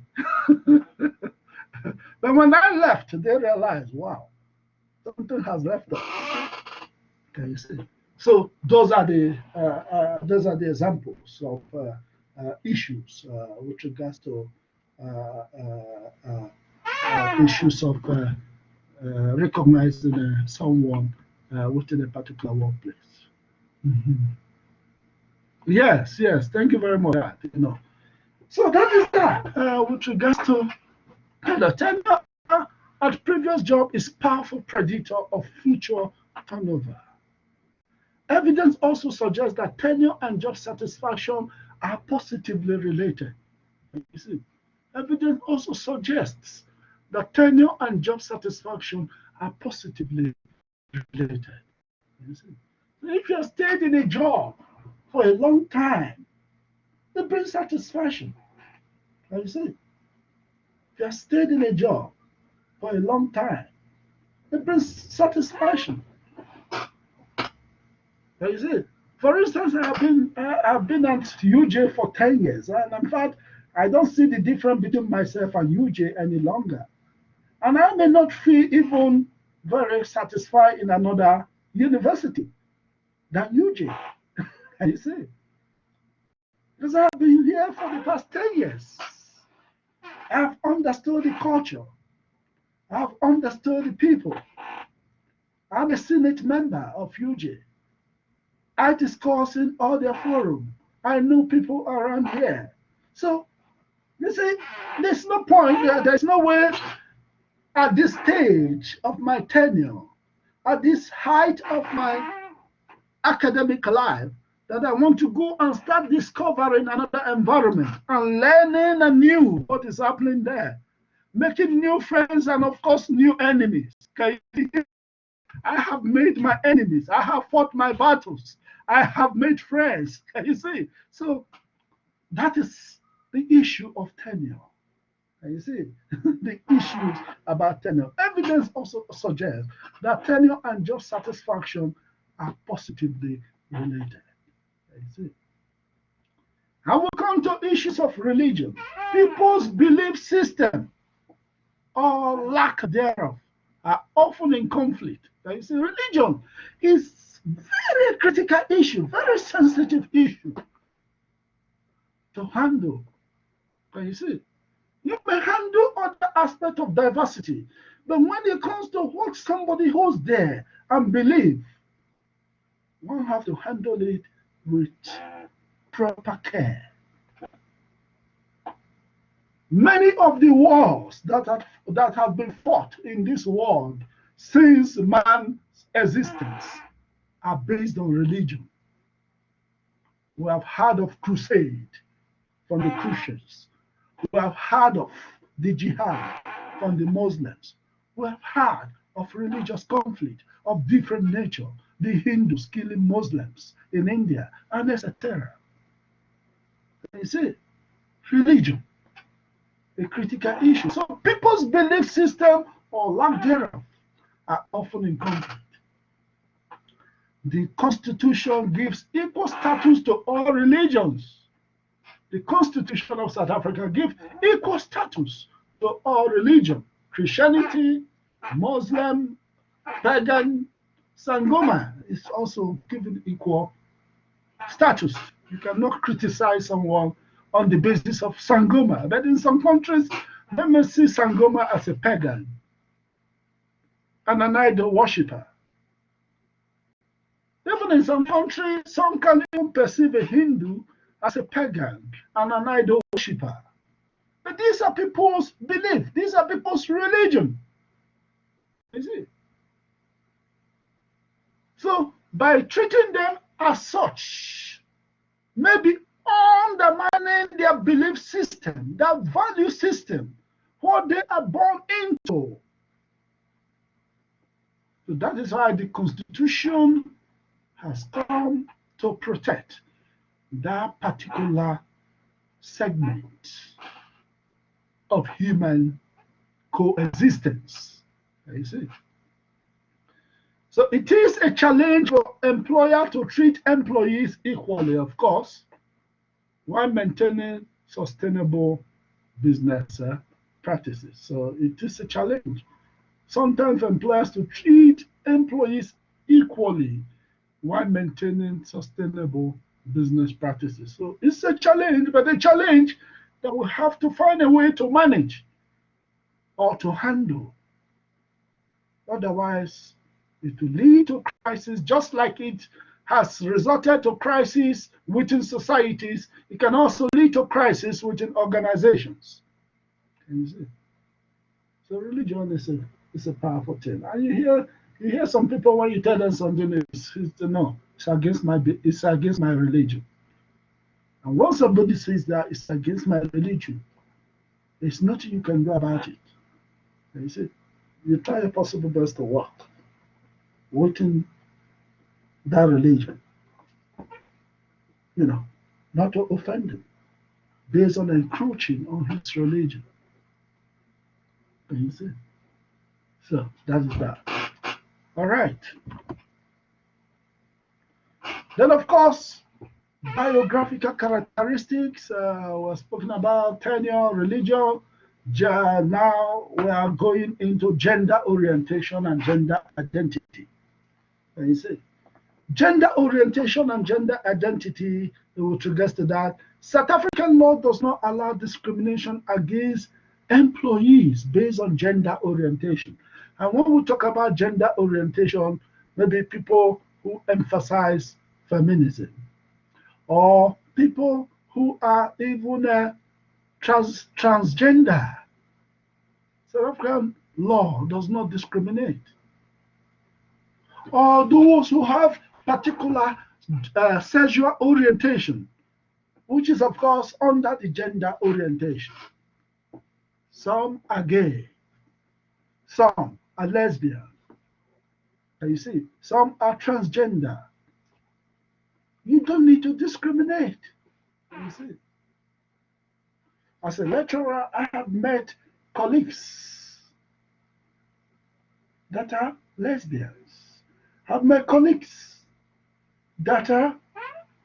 But when I left, they realized, wow, something has left us. Can you see? So those are the examples of issues with regards to issues of recognizing someone within a particular workplace. Mhm. Yes, yes. Thank you very much. For that, so that is that with regards to tenure at previous job is powerful predictor of future turnover. Evidence also suggests that tenure and job satisfaction are positively related. You see, evidence also suggests that tenure and job satisfaction are positively related. You see, so if you have stayed in a job for a long time, it brings satisfaction. You see, if you have stayed in a job for a long time, it brings satisfaction. You see, for instance, I've been at UJ for 10 years, and in fact, I don't see the difference between myself and UJ any longer. And I may not feel even very satisfied in another university than UJ. You see, because I've been here for the past 10 years. I've understood the culture. I've understood the people. I'm a Senate member of UJ. I discuss in all their forum. I know people around here. So, you see, there's no point, there's no way at this stage of my tenure, at this height of my academic life, that I want to go and start discovering another environment and learning anew what is happening there, making new friends and, of course, new enemies. Okay? I have made my enemies. I have fought my battles. I have made friends. Can you see? So that is the issue of tenure. Can you see? The issues about tenure. Evidence also suggests that tenure and job satisfaction are positively related. Can you see? And we come to issues of religion. People's belief system or lack thereof are often in conflict. You see, religion is very critical issue, very sensitive issue to handle. Can you see? You may handle other aspects of diversity, but when it comes to what somebody holds there and believe, one have to handle it with proper care. Many of the wars that have been fought in this world since man's existence are based on religion. We have heard of crusade from the Christians. We have heard of the jihad from the Muslims. We have heard of religious conflict of different nature, the Hindus killing Muslims in India, and etc. You see, religion, a critical issue. So people's belief system or lack thereof are often in conflict. The Constitution gives equal status to all religions. The Constitution of South Africa gives equal status to all religions. Christianity, Muslim, pagan, Sangoma is also given equal status. You cannot criticize someone on the basis of Sangoma. But in some countries, they may see Sangoma as a pagan and an idol worshipper. Even in some countries, some can even perceive a Hindu as a pagan and an idol worshipper. But these are people's belief. These are people's religion. You see? So by treating them as such, maybe undermining their belief system, their value system, what they are born into. So that is why the Constitution has come to protect that particular segment of human coexistence. You see? So it is a challenge for employer to treat employees equally, of course, while maintaining sustainable business practices. So it is a challenge. Sometimes employers to treat employees equally while maintaining sustainable business practices. So it's a challenge, but a challenge that we have to find a way to manage or to handle. Otherwise, it will lead to crisis, just like it has resulted to crisis within societies. It can also lead to crisis within organizations. Can you see? So religion is a powerful thing. And you hear some people when you tell them something, no, it's against my religion. And once somebody says that it's against my religion, there's nothing you can do about it. You see, you try your possible best to work within that religion, not to offend him based on encroaching on his religion. You see? So that is that. All right. Then, of course, biographical characteristics was spoken about, tenure, religion. Now we are going into gender orientation and gender identity. And you see, gender orientation and gender identity, with regards to that, South African law does not allow discrimination against employees based on gender orientation. And when we talk about gender orientation, maybe people who emphasize feminism, or people who are even transgender. South African law does not discriminate. Or those who have particular sexual orientation, which is of course under the gender orientation. Some are gay, some are lesbian. And you see, some are transgender. You don't need to discriminate. You see, as a lecturer, I have met colleagues that are lesbians. I've met colleagues that are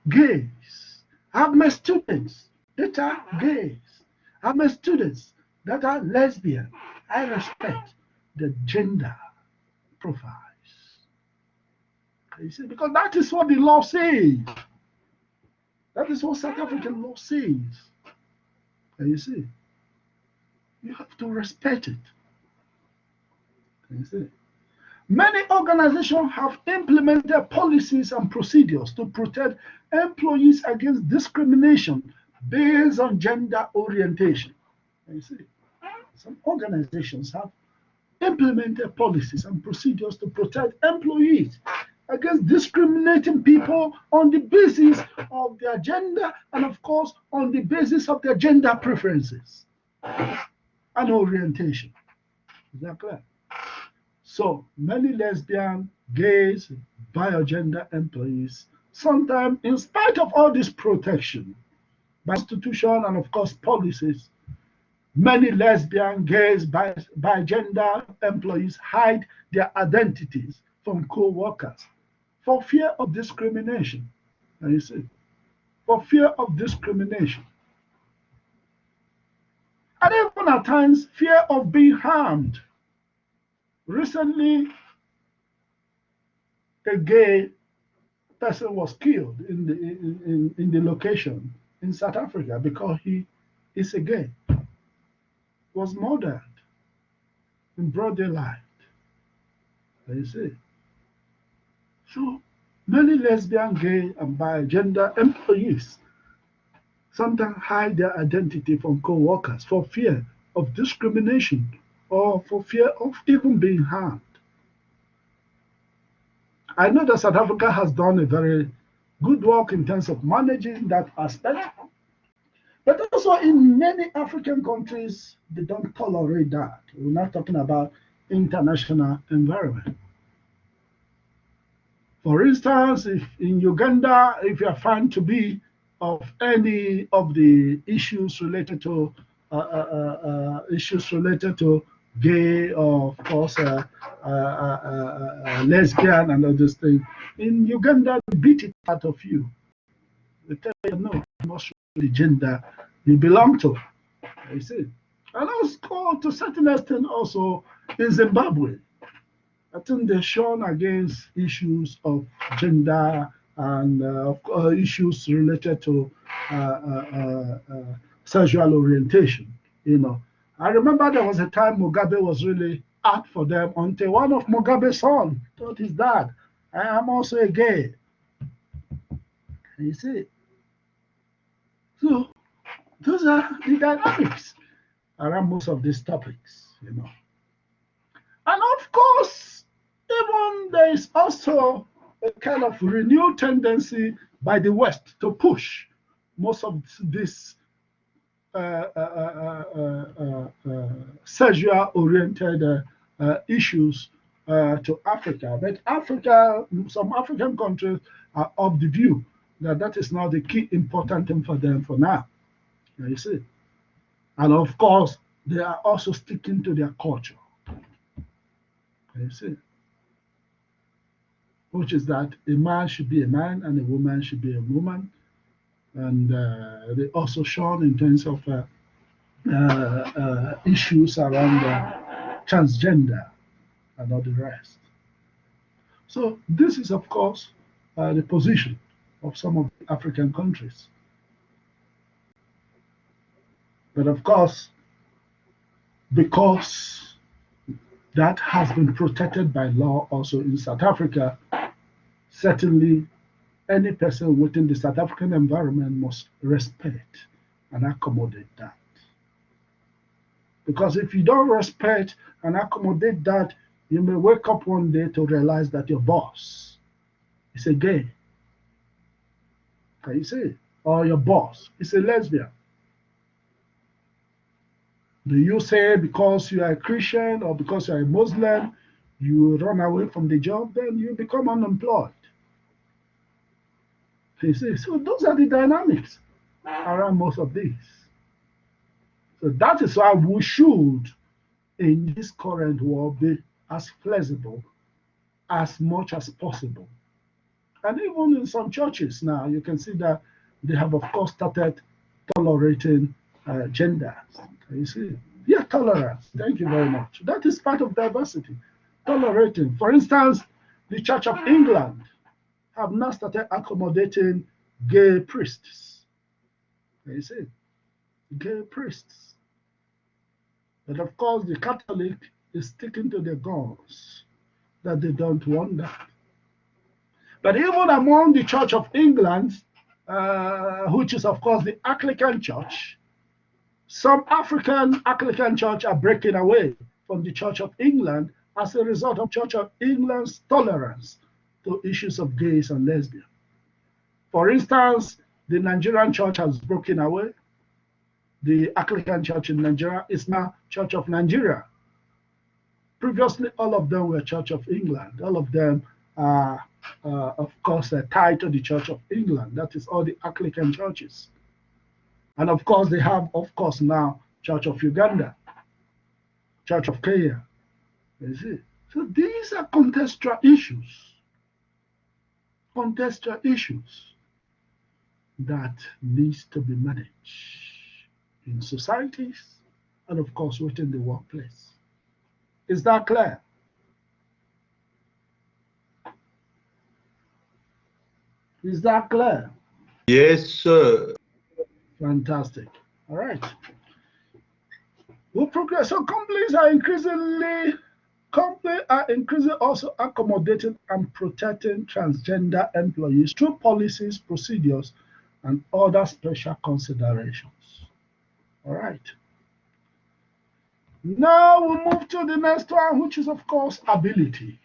gays. I've met students that are gays. I've met students that are lesbian. I respect the gender profiles. You see, because that is what the law says. That is what South African law says. And you see, you have to respect it. You see, many organizations have implemented policies and procedures to protect employees against discrimination based on gender orientation. And you see, some organizations have implemented policies and procedures to protect employees against discriminating people on the basis of their gender and, of course, on the basis of their gender preferences and orientation. Is that clear? So many lesbian, gays, biogender employees, sometimes in spite of all this protection by institution and, of course, policies, many lesbian, gays, bigender employees hide their identities from co-workers for fear of discrimination. And you see, for fear of discrimination. And even at times, fear of being harmed. Recently, a gay person was killed in the location in South Africa because he is a gay. Was murdered in broad daylight. You see. So many lesbian, gay, and bigender employees sometimes hide their identity from co-workers for fear of discrimination or for fear of even being harmed. I know that South Africa has done a very good work in terms of managing that aspect, but also in many African countries, they don't tolerate that. We're not talking about international environment. For instance, if in Uganda, if you are found to be of any of the issues related to gay or, of course, lesbian and all those things, in Uganda, they beat it out of you. They tell you, no, you must show the gender you belong to. You see, and also to a certain extent also in Zimbabwe. I think they're shown against issues of gender and issues related to sexual orientation. I remember there was a time Mugabe was really out for them until one of Mugabe's sons told his dad, I am also a gay. You see, so those are the dynamics around most of these topics. And of course, even there is also a kind of renewed tendency by the West to push most of these sexual-oriented issues to Africa. But some African countries are of the view that that is not the key important thing for them for now. You see. And of course, they are also sticking to their culture. You see. Which is that a man should be a man and a woman should be a woman. And they also shown in terms of issues around transgender and all the rest. So this is, of course, the position of some of the African countries. But of course, because that has been protected by law also in South Africa, certainly any person within the South African environment must respect and accommodate that. Because if you don't respect and accommodate that, you may wake up one day to realize that your boss is a gay. Can you see? Or your boss is a lesbian. Do you say because you are a Christian or because you are a Muslim, you run away from the job, then you become unemployed? You see? So those are the dynamics around most of these. So that is why we should, in this current world, be as flexible as much as possible. And even in some churches now, you can see that they have, of course, started tolerating genders. You see? Yeah, tolerance. Thank you very much. That is part of diversity. Tolerating. For instance, the Church of England have now started accommodating gay priests. You see? Gay priests. But of course, the Catholic is sticking to their guns that they don't want that. But even among the Church of England, which is, of course, the Anglican Church, some African Anglican Church are breaking away from the Church of England as a result of Church of England's tolerance to issues of gays and lesbians. For instance, the Nigerian Church has broken away. The Anglican Church in Nigeria is now Church of Nigeria. Previously, all of them were Church of England. All of them are, of course, tied to the Church of England. That is all the Anglican churches. And of course, they have, of course, now Church of Uganda, Church of Kenya. You see? So these are contextual issues. Contextual issues that needs to be managed in societies and, of course, within the workplace. Is that clear? Is that clear? Yes, sir. Fantastic. All right. We'll progress. So companies are increasingly also accommodating and protecting transgender employees through policies, procedures, and other special considerations. All right. Now we'll move to the next one, which is, of course, ability.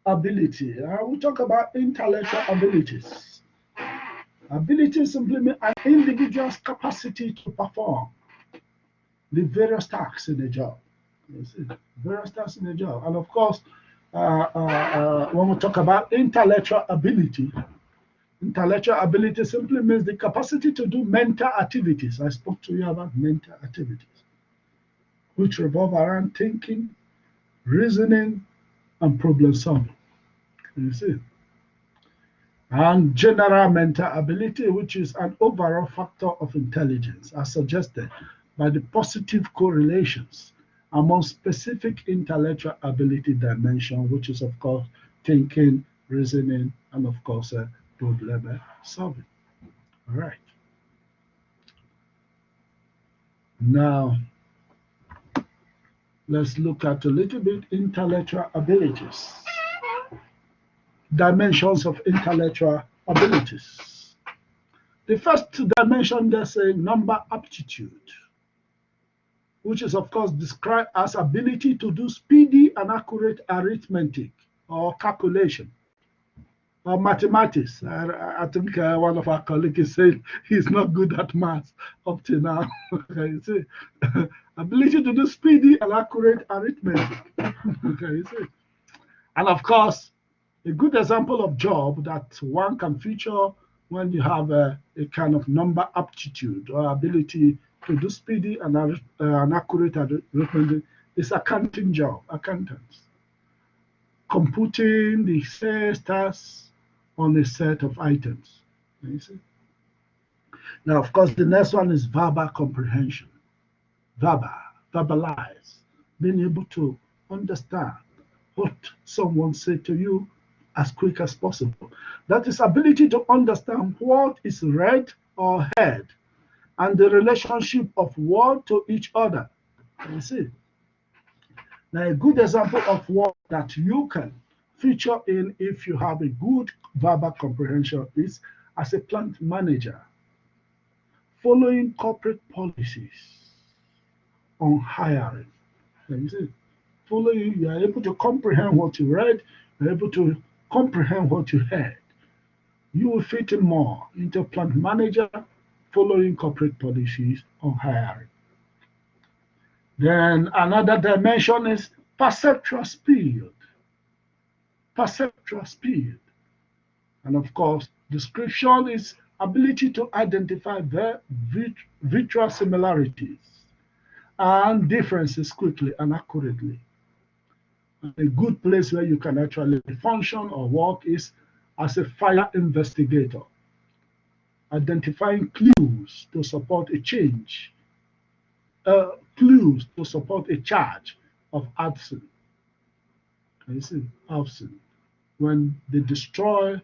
Ability. We'll talk about intellectual abilities. Ability simply means an individual's capacity to perform the various tasks in a job. You see, various tasks in a job. And of course, when we talk about intellectual ability simply means the capacity to do mental activities. I spoke to you about mental activities, which revolve around thinking, reasoning, and problem solving. You see? And general mental ability, which is an overall factor of intelligence, as suggested by the positive correlations among specific intellectual ability dimension, which is, of course, thinking, reasoning, and, of course, problem solving. All right. Now, let's look at a little bit intellectual abilities, dimensions of intellectual abilities. The first dimension, there's a number aptitude, which is of course described as ability to do speedy and accurate arithmetic or calculation or mathematics. I think one of our colleagues is saying he's not good at maths up to now. You see, ability to do speedy and accurate arithmetic. You see. And of course, a good example of job that one can feature when you have a kind of number aptitude or ability to do speedy and accurate arithmetic is accounting job, accountants. Computing the sales tax on a set of items. You see? Now, of course, the next one is verbal comprehension. Verbalize, being able to understand what someone said to you as quick as possible. That is ability to understand what is read or heard and the relationship of word to each other. You see? Now, a good example of what that you can feature in if you have a good verbal comprehension is as a plant manager, following corporate policies on hiring. You see, following, you are able to comprehend what you read, you're able to comprehend what you heard. You will fit in more into plant manager, following corporate policies on hiring. Then another dimension is perceptual speed. Perceptual speed. And of course, description is ability to identify virtual similarities and differences quickly and accurately. A good place where you can actually function or work is as a fire investigator, identifying clues to support a change, clues to support a charge of arson. You see, arson. When they destroy,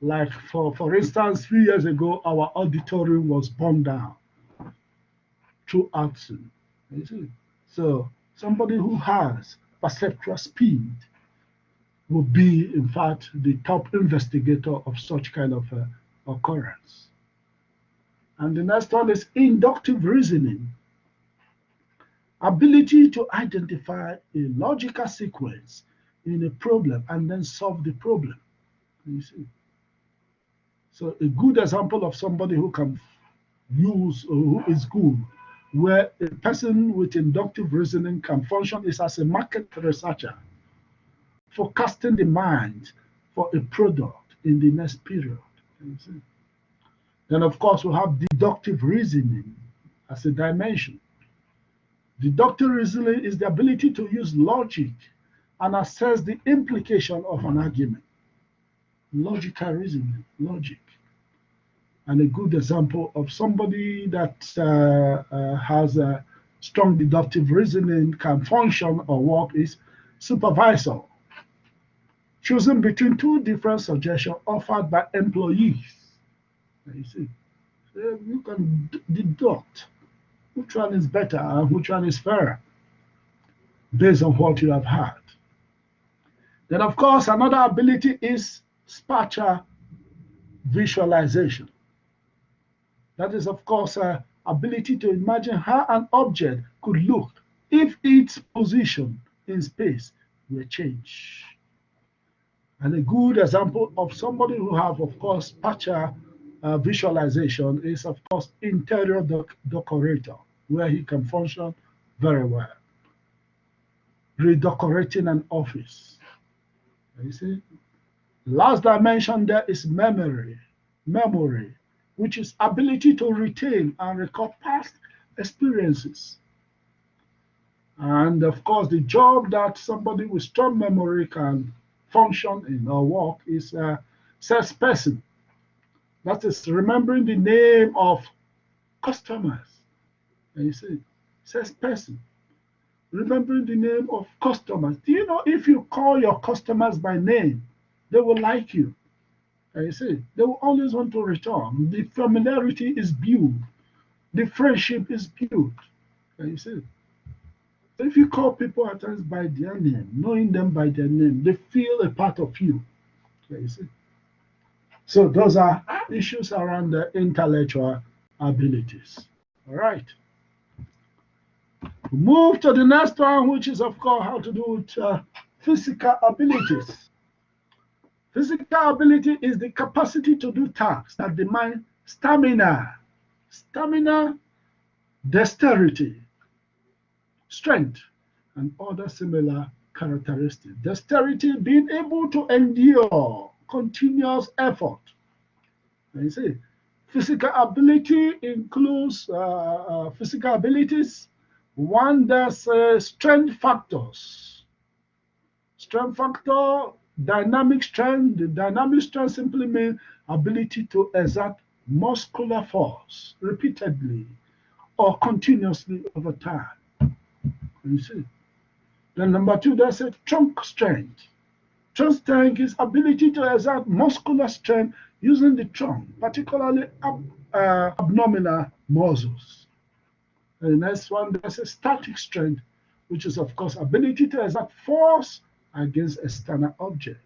like for instance, 3 years ago, our auditorium was burned down through arson. You see, so somebody who has perceptual speed will be, in fact, the top investigator of such kind of occurrence. And the next one is inductive reasoning, ability to identify a logical sequence in a problem and then solve the problem. You see. So a good example of somebody who can use or who is good, where a person with inductive reasoning can function is as a market researcher, forecasting demand for a product in the next period. You see. Then, of course, we have deductive reasoning as a dimension. Deductive reasoning is the ability to use logic and assess the implication of an argument. Logical reasoning, logic. And a good example of somebody that has a strong deductive reasoning, can function or work is supervisor, choosing between two different suggestions offered by employees. You see, you can deduct which one is better and which one is fairer based on what you have heard. Then, of course, another ability is spatial visualization. That is, of course, ability to imagine how an object could look if its position in space were changed. And a good example of somebody who have, of course, spatial visualization is, of course, interior decorator, where he can function very well. Redecorating an office. You see? Last dimension there is memory, which is ability to retain and record past experiences. And of course, the job that somebody with strong memory can function in or work is a salesperson. That is remembering the name of customers. And you see, salesperson, remembering the name of customers. Do you know if you call your customers by name, they will like you? And you see, they will always want to return. The familiarity is built, the friendship is built. Can you see? So if you call people at times by their name, knowing them by their name, they feel a part of you. Can you see? So those are issues around the intellectual abilities. All right. We move to the next one, which is, of course, how to do with physical abilities. Physical ability is the capacity to do tasks that demand stamina, dexterity, strength, and other similar characteristics. Dexterity being able to endure continuous effort. And you see, physical ability includes physical abilities. One, there's strength factors. Strength factor, dynamic strength. The dynamic strength simply means ability to exert muscular force repeatedly or continuously over time. You see. Then number two, there's a trunk strength. Trunk strength is ability to exert muscular strength using the trunk, particularly abdominal muscles. And the next one, there's a static strength, which is, of course, ability to exert force against external object.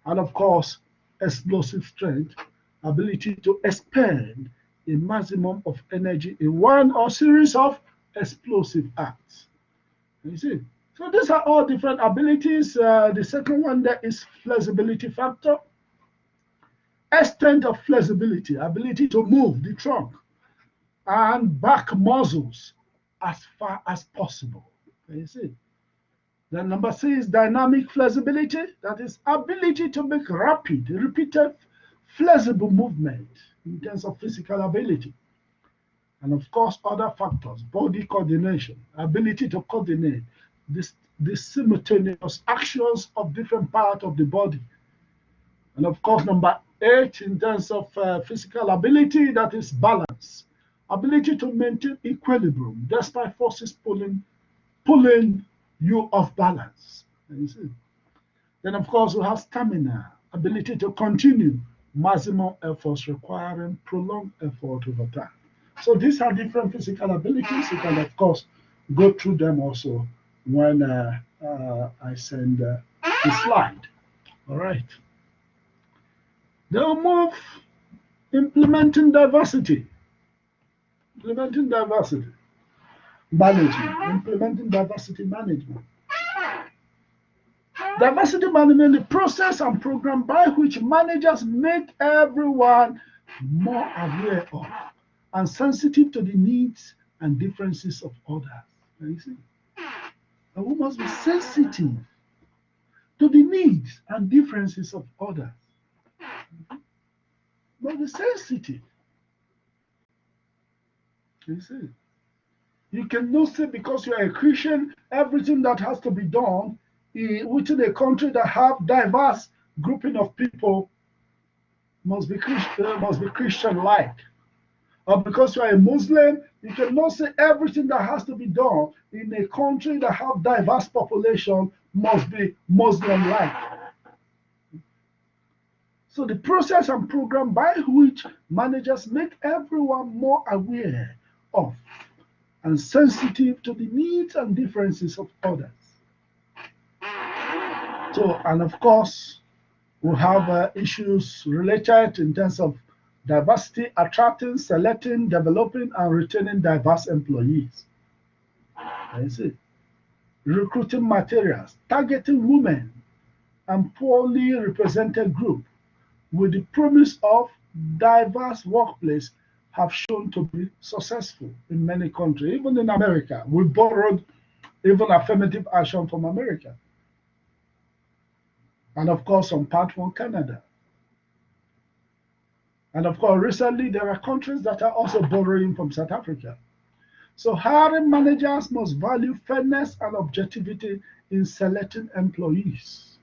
And, of course, explosive strength, ability to expend a maximum of energy in one or series of explosive acts. You see? So these are all different abilities. The second one there is flexibility factor. Extent of flexibility, ability to move the trunk and back muscles as far as possible. Can you see? Then number C is dynamic flexibility. That is ability to make rapid, repeated, flexible movement in terms of physical ability. And of course, other factors, body coordination, ability to coordinate the simultaneous actions of different parts of the body. And of course, number 8, in terms of physical ability, that is balance, ability to maintain equilibrium despite forces pulling you off balance. You see? Then, of course, we have stamina, ability to continue maximum efforts requiring prolonged effort over time. So these are different physical abilities. You can, of course, go through them also when I send the slide. All right. They'll move implementing diversity. Implementing diversity management. Implementing diversity management. Diversity management, the process and program by which managers make everyone more aware of and sensitive to the needs and differences of others. You see? And we must be sensitive to the needs and differences of others. But be sensitive. You see? You cannot say because you are a Christian, everything that has to be done within a country that have diverse grouping of people must be Christian-like. Or because you are a Muslim, you cannot say everything that has to be done in a country that have diverse population must be Muslim-like. So the process and program by which managers make everyone more aware of and sensitive to the needs and differences of others. So, and of course, we have issues related in terms of diversity, attracting, selecting, developing, and retaining diverse employees. You see, recruiting materials, targeting women and poorly represented groups with the promise of diverse workplace have shown to be successful in many countries, even in America. We borrowed even affirmative action from America. And of course, some part from Canada. And of course, recently there are countries that are also borrowing from South Africa. So hiring managers must value fairness and objectivity in selecting employees.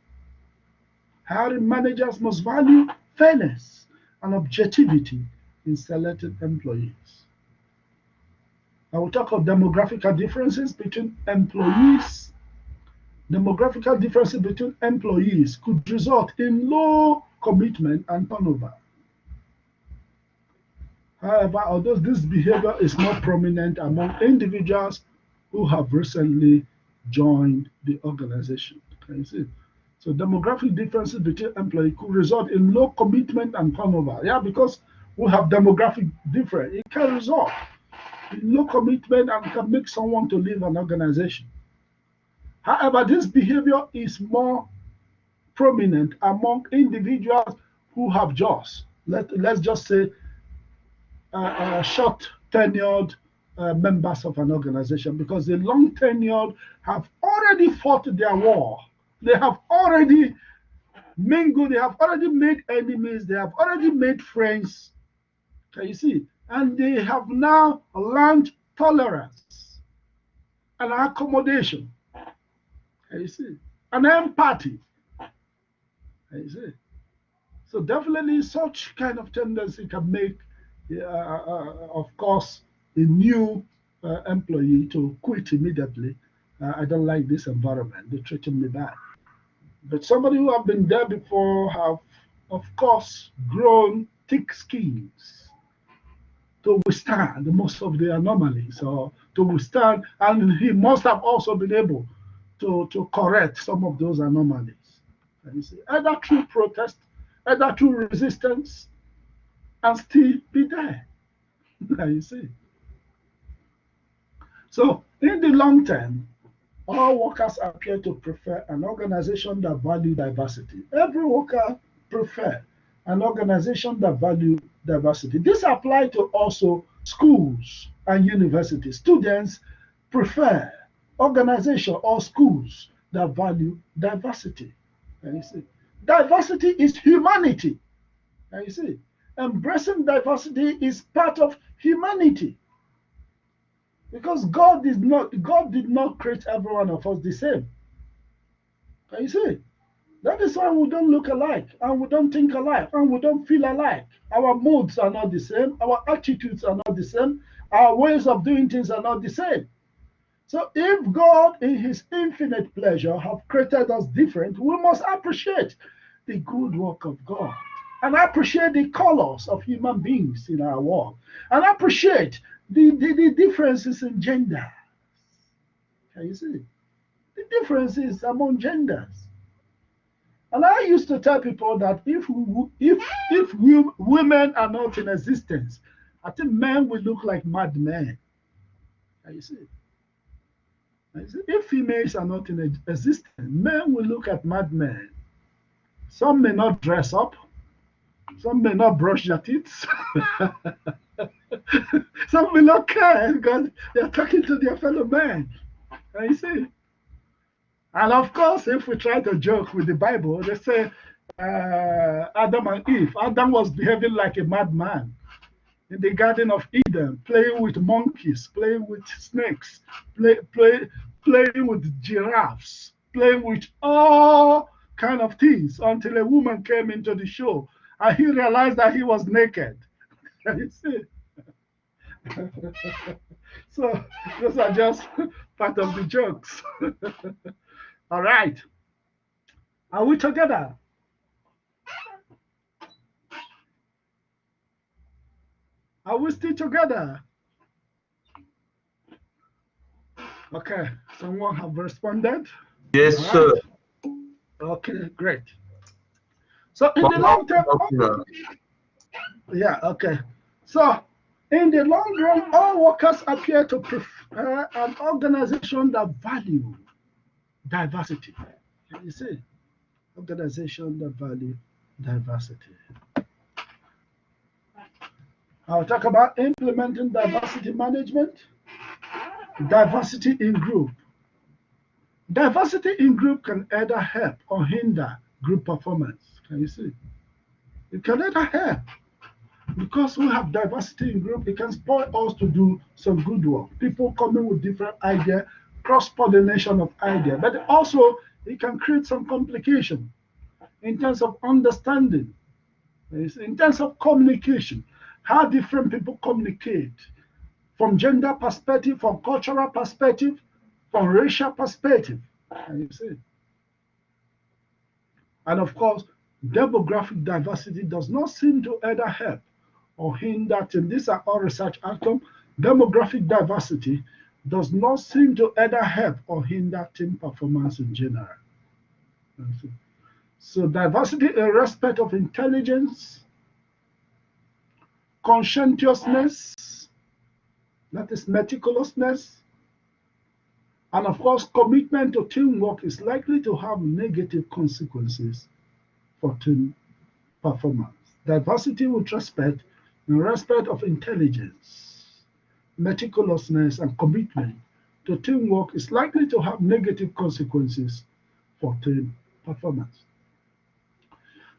Hiring managers must value fairness and objectivity in selecting employees. I will talk of demographical differences between employees. Demographical differences between employees could result in low commitment and turnover. However, although this behavior is more prominent among individuals who have recently joined the organization. Can you see? So demographic differences between employees could result in low commitment and turnover. Yeah, because we have demographic difference, it can result in low commitment and can make someone to leave an organization. However, this behavior is more prominent among individuals who have just, let's just say, short tenured members of an organization, because the long tenured have already fought their war. They have already mingled, they have already made enemies, they have already made friends. Can you see? And they have now learned tolerance and accommodation. Can you see? And empathy. Can you see? So definitely such kind of tendency can make, of course, a new employee to quit immediately. I don't like this environment. They're treating me bad. But somebody who have been there before have, of course, grown thick skins to withstand most of the anomalies, or to withstand, and he must have also been able to correct some of those anomalies. And you see, either through protest, either through resistance, and still be there. You see. So in the long term, all workers appear to prefer an organization that value diversity. Every worker prefer an organization that value diversity. This applies to also schools and universities. Students prefer organization or schools that value diversity. And you see, diversity is humanity. And you see, embracing diversity is part of humanity. Because God did not create every one of us the same. Can you see? That is why we don't look alike, and we don't think alike, and we don't feel alike. Our moods are not the same, our attitudes are not the same, our ways of doing things are not the same. So if God in his infinite pleasure have created us different, we must appreciate the good work of God, and appreciate the colors of human beings in our world, and appreciate the differences in gender. Can you see? The differences among genders. And I used to tell people that if women are not in existence, I think men will look like madmen. Can you see? If females are not in existence, men will look at madmen. Some may not dress up, some may not brush their teeth. Some will not care because they're talking to their fellow men. You see? And of course, if we try to joke with the Bible, they say Adam and Eve. Adam was behaving like a madman in the Garden of Eden, playing with monkeys, playing with snakes, playing with giraffes, playing with all kind of things, until a woman came into the show and he realized that he was naked. You see? So those are just part of the jokes. All right. Are we together? Are we still together? Okay. Someone have responded? Yes, All sir. right. Okay, great. So in the long term, yeah, okay. So in the long run, all workers appear to prefer an organization that value diversity. You see, organization that value diversity. I'll talk about implementing diversity management, diversity in group. Diversity in group can either help or hinder group performance. Can you see? It can either help. Because we have diversity in group, it can spur us to do some good work. People coming with different ideas, cross-pollination of ideas, but also it can create some complication in terms of understanding, in terms of communication, how different people communicate from gender perspective, from cultural perspective, from racial perspective. You see? And of course, demographic diversity does not seem to either help or hinder things. These are all research outcomes. Demographic diversity does not seem to either help or hinder team performance in general. So diversity in respect of intelligence, conscientiousness, that is meticulousness, and of course commitment to teamwork is likely to have negative consequences for team performance. Diversity with respect in respect of intelligence, meticulousness, and commitment to teamwork is likely to have negative consequences for team performance.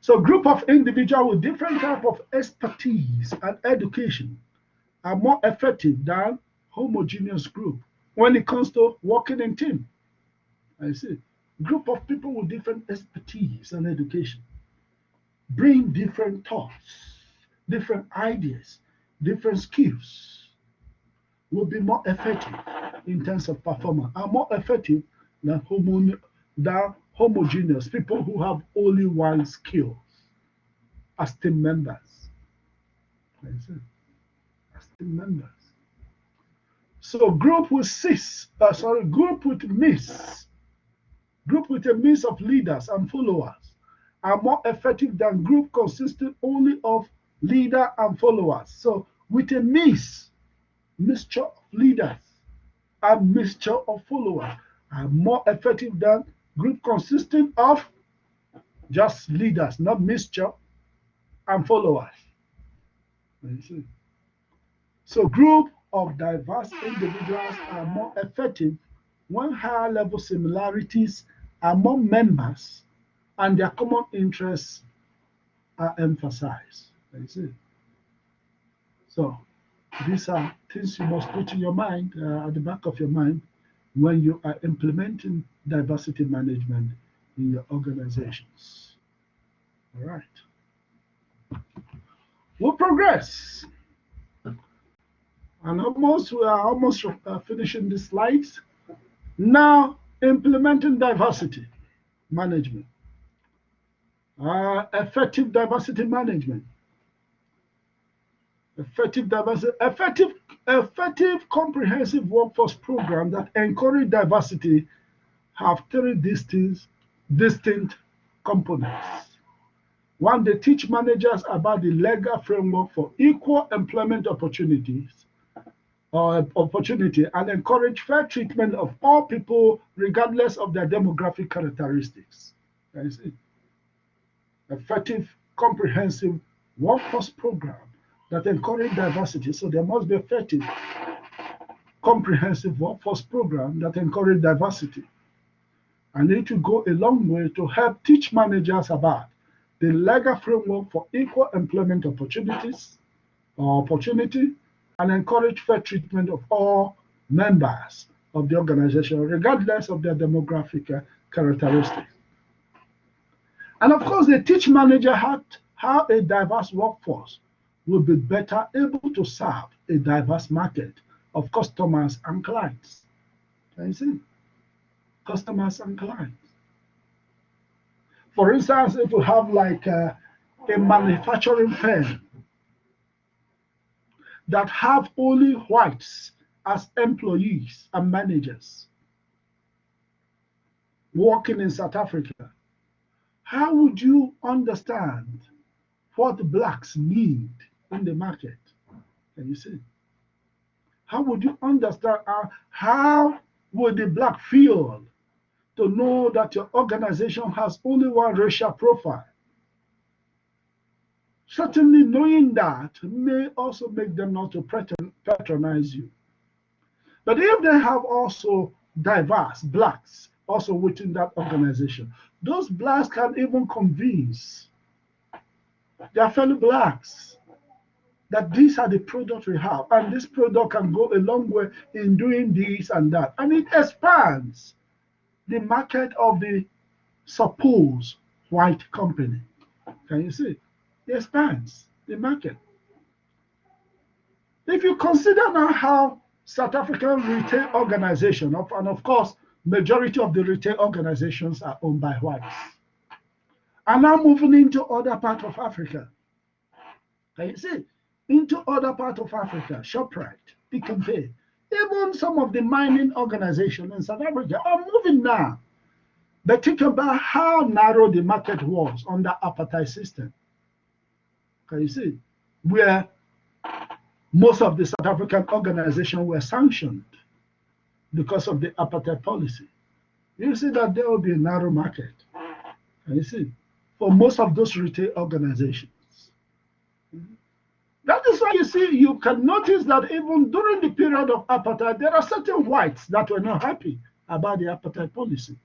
So group of individuals with different type of expertise and education are more effective than homogeneous group when it comes to working in team. I see. Group of people with different expertise and education bring different thoughts, different ideas, different skills will be more effective in terms of performance, are more effective than homogeneous people who have only one skill as team members. I see. As team members. So group with a mix of leaders and followers are more effective than group consisting only of leader and followers. So with a mixture of leaders and mixture of followers are more effective than group consisting of just leaders, not mixture, and followers. You see. So group of diverse individuals are more effective when higher level similarities among members and their common interests are emphasized. You see. So these are things you must put in your mind, at the back of your mind, when you are implementing diversity management in your organizations. All right. We'll progress. And we are almost finishing the slides. Now, implementing diversity management. Effective diversity management. Effective comprehensive workforce program that encourage diversity have three distinct components. One, they teach managers about the legal framework for equal employment opportunity and encourage fair treatment of all people regardless of their demographic characteristics. That is it. Effective comprehensive workforce program that encourage diversity. So there must be effective comprehensive workforce program that encourage diversity. And it will go a long way to help teach managers about the legal framework for equal employment opportunity and encourage fair treatment of all members of the organization, regardless of their demographic characteristics. And of course, they teach managers how a diverse workforce will be better able to serve a diverse market of customers and clients. Can you see? Customers and clients. For instance, if we have like a manufacturing firm that have only whites as employees and managers working in South Africa, how would you understand what blacks need in the market? Can you see? How would you understand, how would the black feel to know that your organization has only one racial profile? Certainly knowing that may also make them not to patronize you. But if they have also diverse blacks also within that organization, those blacks can even convince their fellow blacks that these are the products we have, and this product can go a long way in doing this and that. And it expands the market of the supposed white company. Can you see? It expands the market. If you consider now how South African retail organizations, and of course, majority of the retail organizations are owned by whites, are now moving into other parts of Africa. Can you see? Into other parts of Africa, ShopRite, Pick n Pay, Even some of the mining organizations in South Africa are moving now. But think about how narrow the market was under apartheid system. Can you see? Where most of the South African organizations were sanctioned because of the apartheid policy. You see that there will be a narrow market. Can you see? For most of those retail organizations. That is why you see, you can notice that even during the period of apartheid, there are certain whites that were not happy about the apartheid policy.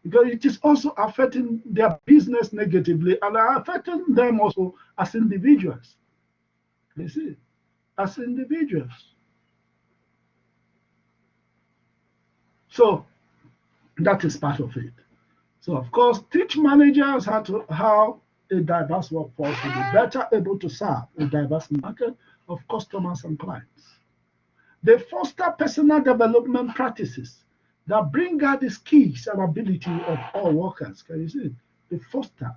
Because it is also affecting their business negatively and affecting them also as individuals. You see, as individuals. So that is part of it. So of course, teach managers how a diverse workforce will be better able to serve a diverse market of customers and clients. They foster personal development practices that bring out the skills and ability of all workers. Can you see it? They foster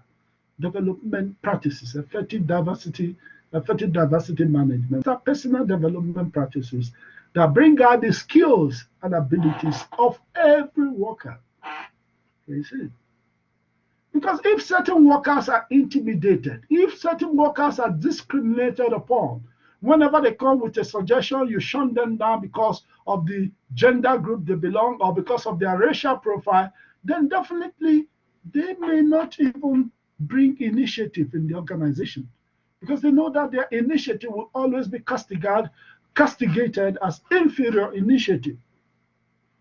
development practices, effective diversity management, personal development practices that bring out the skills and abilities of every worker. Can you see it? Because if certain workers are intimidated, if certain workers are discriminated upon, whenever they come with a suggestion, you shun them down because of the gender group they belong or because of their racial profile, then definitely they may not even bring initiative in the organization because they know that their initiative will always be castigated as inferior initiative.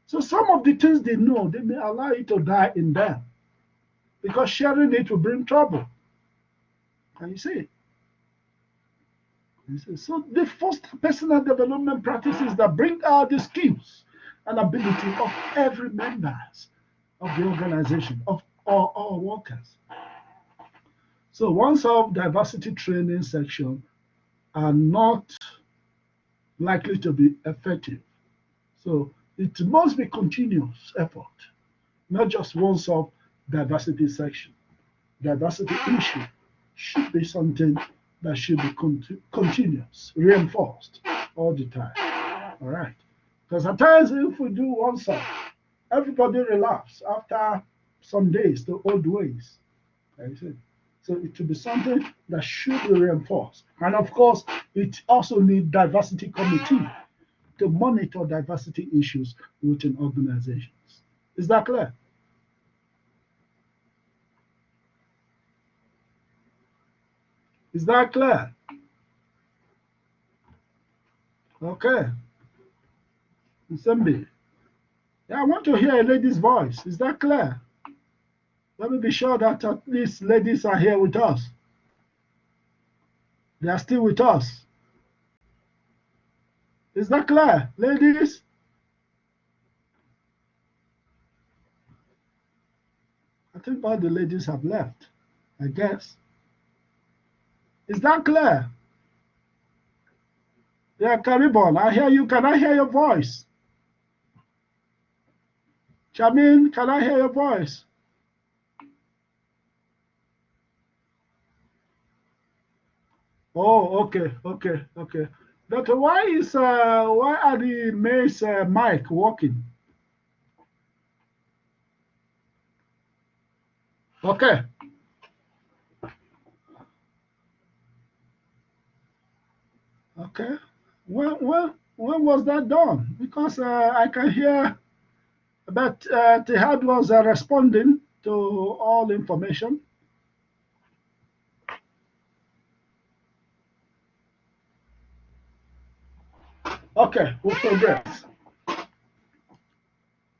So some of the things they know, they may allow it to die in them because sharing it will bring trouble. Can you see it? So they foster personal development practices that bring out the skills and ability of every members of the organization, of all workers. So once of diversity training section are not likely to be effective. So it must be continuous effort, not just once of diversity section. Diversity issue should be something that should be continuous, reinforced all the time. All right. Because at times, if we do once off, everybody relapse after some days to old ways. So it should be something that should be reinforced. And of course, it also needs diversity committee to monitor diversity issues within organizations. Is that clear? Is that clear? Okay. Nsembi. Yeah, I want to hear a lady's voice. Is that clear? Let me be sure that at least ladies are here with us. They are still with us. Is that clear, ladies? I think all the ladies have left, I guess. Is that clear? Yeah, Caribon, I hear you. Can I hear your voice? Chamin, can I hear your voice? Oh, okay. But why are the maids mic working? Okay. Okay. When was that done? Because I can hear that Tehad was responding to all information. Okay, we'll progress.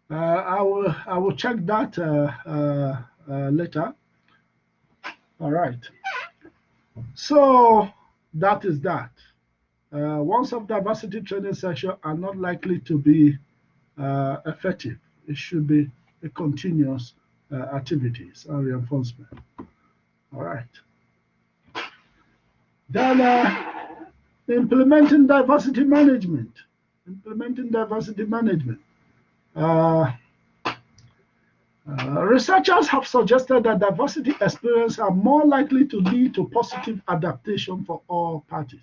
I will check that later. All right. So that is that. Once of diversity training session are not likely to be effective. It should be a continuous activities and reinforcement. All right. Then implementing diversity management. Researchers have suggested that diversity experiences are more likely to lead to positive adaptation for all parties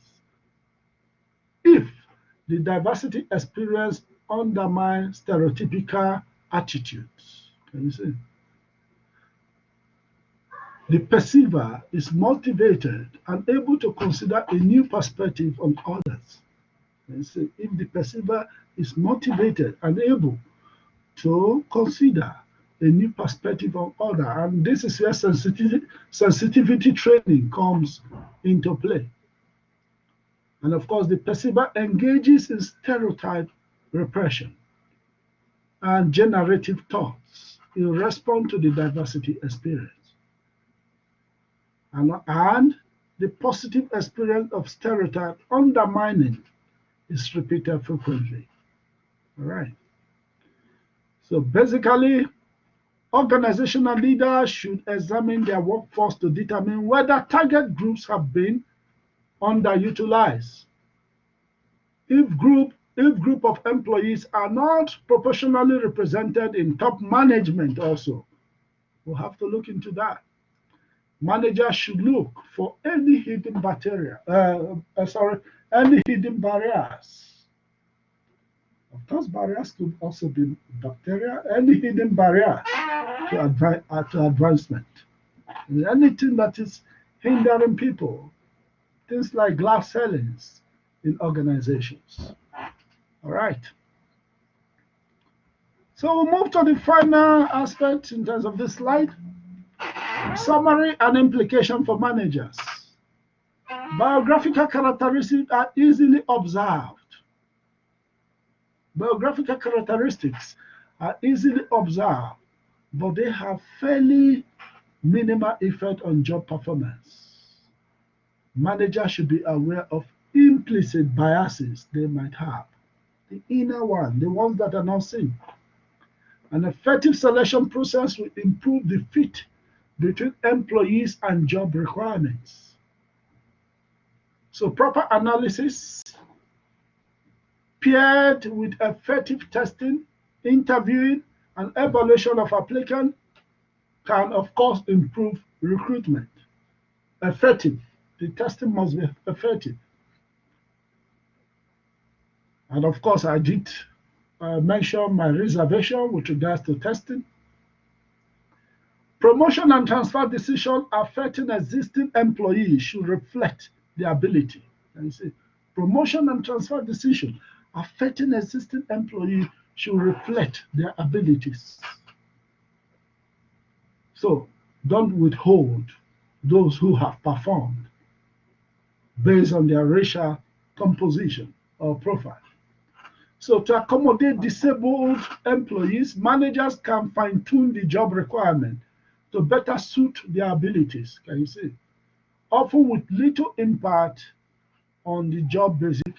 if the diversity experience undermines stereotypical attitudes. Can you see? The perceiver is motivated and able to consider a new perspective on others. Can you see? If the perceiver is motivated and able to consider a new perspective on others, and this is where sensitivity training comes into play. And of course, the perceiver engages in stereotype repression and generative thoughts in response to the diversity experience. And the positive experience of stereotype undermining is repeated frequently. All right. So basically, organizational leaders should examine their workforce to determine whether target groups have been underutilized. If group of employees are not proportionally represented in top management also, we'll have to look into that. Managers should look for any hidden any hidden barriers. Of course, barriers could also be bacteria, any hidden barrier to advancement. Anything that is hindering people, things like glass ceilings in organizations. All right. So we'll move to the final aspect in terms of this slide. Summary and implication for managers. Biographical characteristics are easily observed. Biographical characteristics are easily observed, but they have fairly minimal effect on job performance. Managers should be aware of implicit biases they might have, the inner one, the ones that are not seen. An effective selection process will improve the fit between employees and job requirements. So proper analysis paired with effective testing, interviewing, and evaluation of applicants can, of course, improve recruitment. Effective. The testing must be effective. And of course, I did mention my reservation with regards to testing. Promotion and transfer decisions affecting existing employees should reflect their ability. And you see, promotion and transfer decisions affecting existing employees should reflect their abilities. So don't withhold those who have performed based on their racial composition or profile. So to accommodate disabled employees, managers can fine-tune the job requirement to better suit their abilities, can you see? Often with little impact on the job basic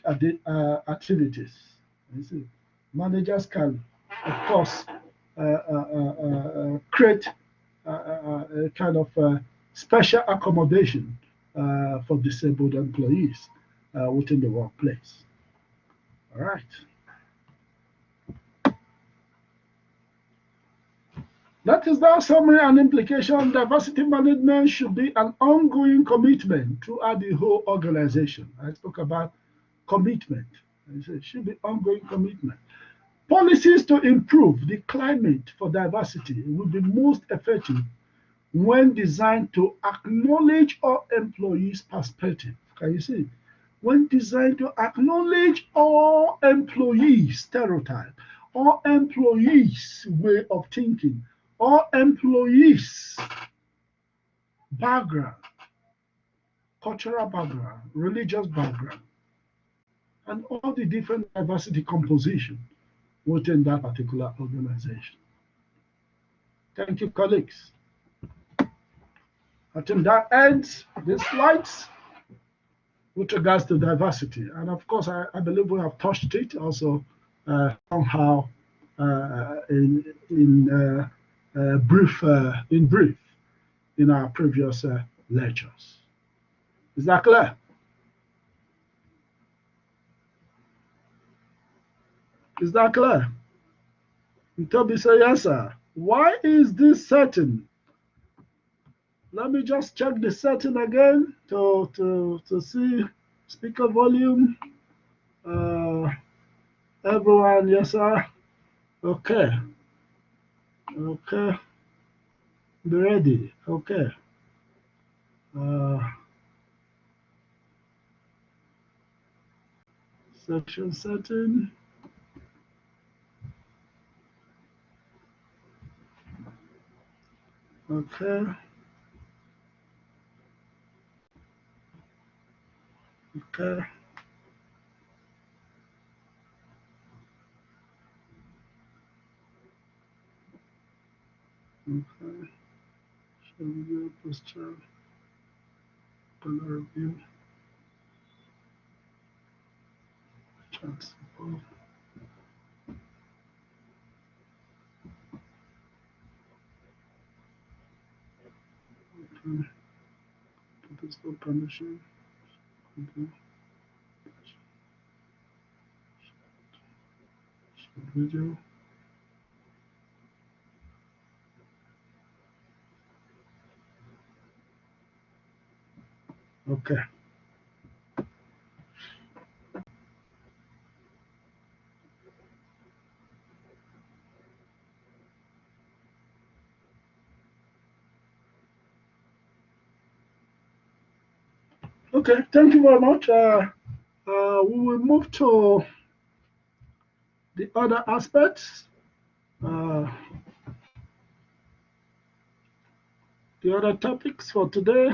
activities. You see? Managers can, of course, create a kind of special accommodation for disabled employees within the workplace. All right. That is the summary and implication. Diversity management should be an ongoing commitment throughout the whole organization. I spoke about commitment. It should be ongoing commitment. Policies to improve the climate for diversity will be most effective when designed to acknowledge all employees' perspective. Can you see? When designed to acknowledge all employees' stereotype, all employees' way of thinking, all employees' background, cultural background, religious background, and all the different diversity composition within that particular organization. Thank you, colleagues. I think that ends the slides with regards to diversity. And of course, I believe we have touched it also somehow in brief in our previous lectures. Is that clear? Is that clear? Toby say yes, sir. Why is this certain? Let me just check the setting again to see speaker volume. Uh, everyone, yes, sir. Okay, okay. Be ready. Okay. Uh, section setting. Okay. Okay. Okay. Show video, posture, color review, chat support. Okay. Physical permission. Okay. Video. Okay. Okay. Thank you very much. We will move to the other aspects. Uh, the other topics for today.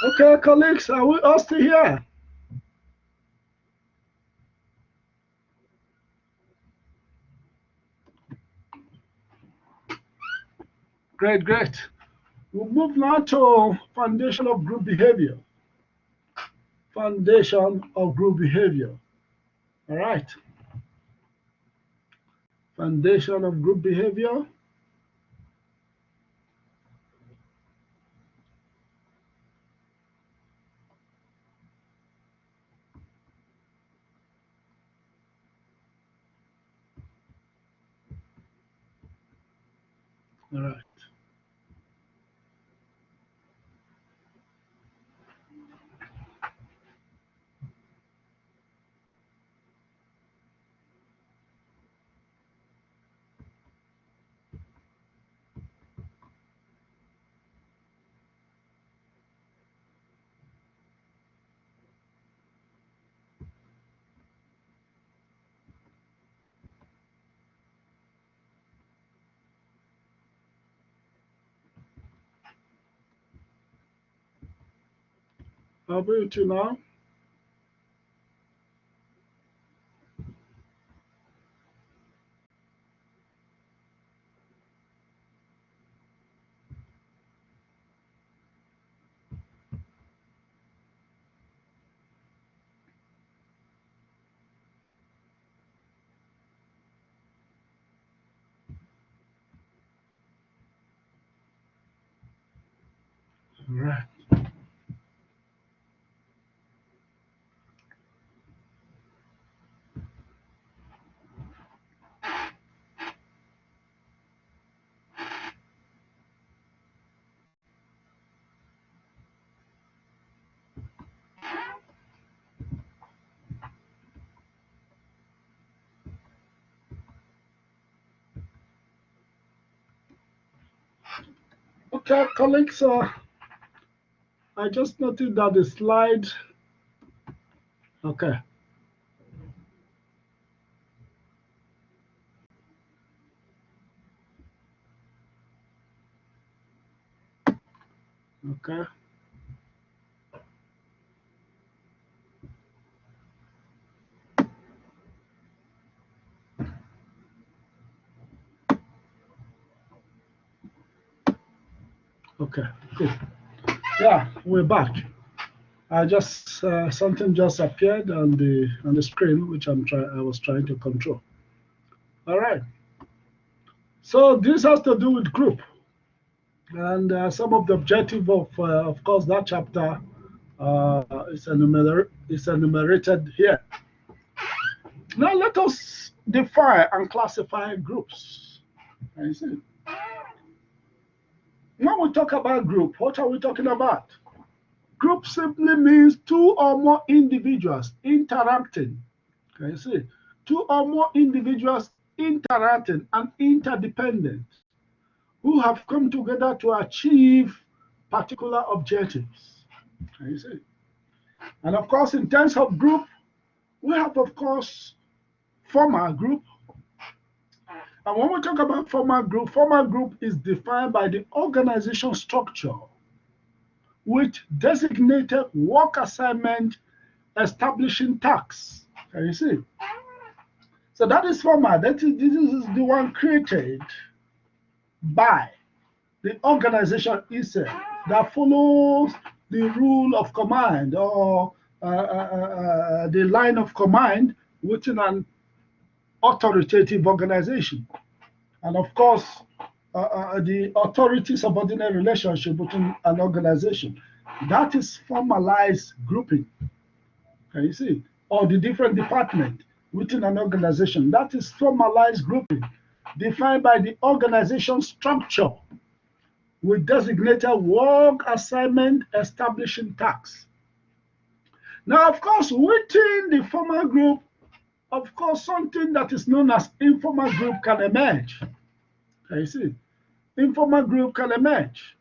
Okay, colleagues, are we all still here? Great, great. We'll move now to foundation of group behavior. Foundation of group behavior. All right. Foundation of group behavior. All right. I'll be with you now. All right. colleagues, I just noticed that the slide. Okay. Okay. Okay. Good. Yeah, we're back. I just something just appeared on the screen, which I was trying to control. All right. So this has to do with group, and some of the objective of course, that chapter is enumerated here. Now let us define and classify groups. You see, when we talk about group, what are we talking about? Group simply means two or more individuals interacting. Can you see? Two or more individuals interacting and interdependent who have come together to achieve particular objectives. Can you see? And of course, in terms of group, we have, of course, formal group. And when we talk about formal group is defined by the organization structure with designated work assignment establishing tasks. Can you see? So that is formal. This is the one created by the organization itself that follows the rule of command or the line of command within an authoritative organization. And of course, the authority-subordinate relationship between an organization. That is formalized grouping. Can you see? Or the different department within an organization. That is formalized grouping, defined by the organization structure with designated work assignment establishing tasks. Now, of course, within the formal group, of course, something that is known as informal group can emerge. Can you see? Informal group can emerge,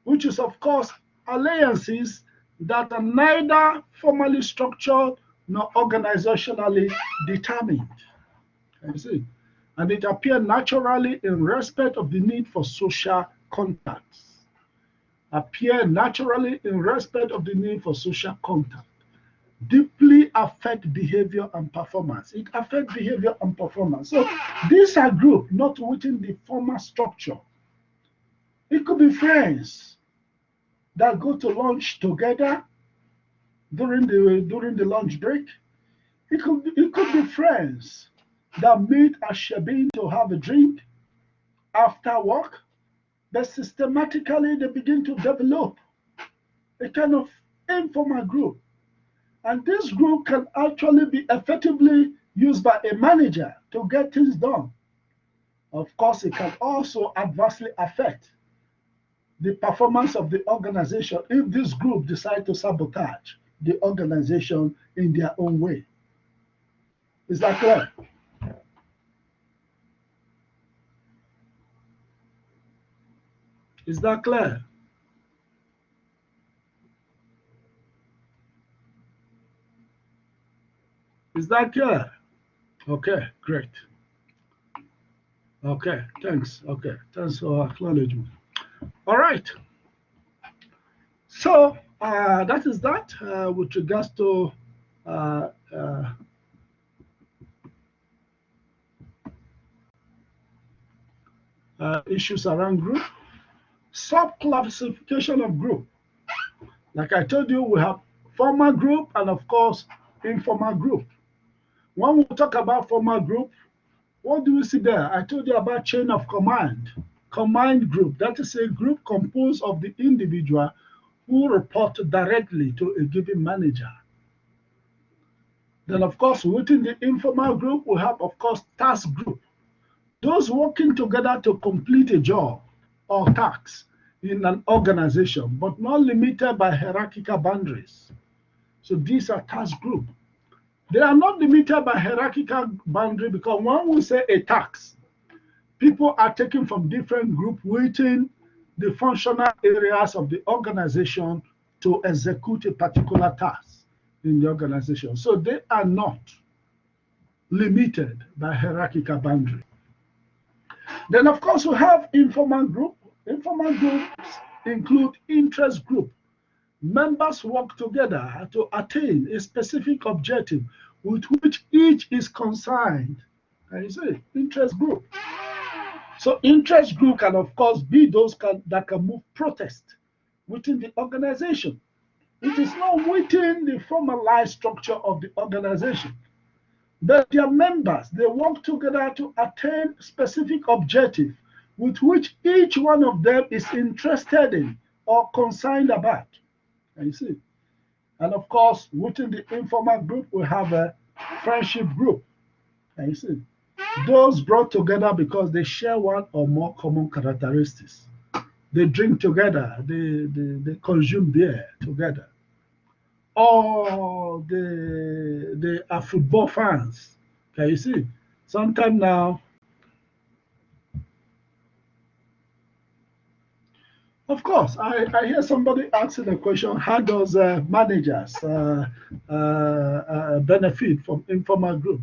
which is, of course, alliances that are neither formally structured nor organizationally determined. Can you see? And it appears naturally in respect of the need for social contacts. Appear naturally in respect of the need for social contact. Deeply affect behavior and performance. It affects behavior and performance. So these are groups not within the formal structure. It could be friends that go to lunch together during the lunch break. It could be friends that meet at Shebeen to have a drink after work, but systematically they begin to develop a kind of informal group. And this group can actually be effectively used by a manager to get things done. Of course, it can also adversely affect the performance of the organization if this group decide to sabotage the organization in their own way. Is that clear? Is that clear? Is that clear? Okay, great. Okay, thanks. Okay, thanks for acknowledgement. All right. So that is that with regards to issues around group. Sub-classification of group. Like I told you, we have formal group and of course informal group. When we talk about formal group, what do we see there? I told you about chain of command. Command group, that is a group composed of the individual who report directly to a given manager. Then of course, within the informal group, we have of course task group. Those working together to complete a job or task in an organization, but not limited by hierarchical boundaries. So these are task group. They are not limited by hierarchical boundary because when we say a task, people are taken from different groups within the functional areas of the organization to execute a particular task in the organization. So they are not limited by hierarchical boundary. Then, of course, we have informal group. Informal groups include interest group. Members work together to attain a specific objective with which each is concerned. Can you see? Interest group. So interest group can, of course, be those that can move protest within the organization. It is not within the formalized structure of the organization. But their members, they work together to attain specific objective with which each one of them is interested in or concerned about. And you see, and of course, within the informal group, we have a friendship group. And you see, those brought together because they share one or more common characteristics. They drink together, they consume beer together, or they are football fans. Can you see? Sometime now, of course, I hear somebody asking a question: how does managers benefit from informal group?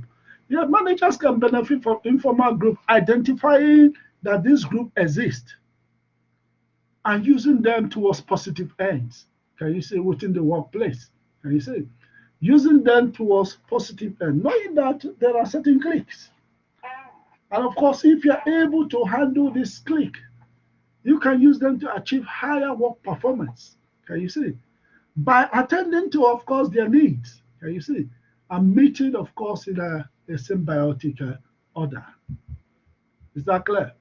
Yeah, managers can benefit from informal group, identifying that this group exists and using them towards positive ends. Can you see within the workplace? Can you see? Using them towards positive ends, knowing that there are certain cliques. And of course, if you're able to handle this clique, you can use them to achieve higher work performance. Can you see? By attending to, of course, their needs. Can you see? And meeting, of course, in a symbiotic order. Is that clear?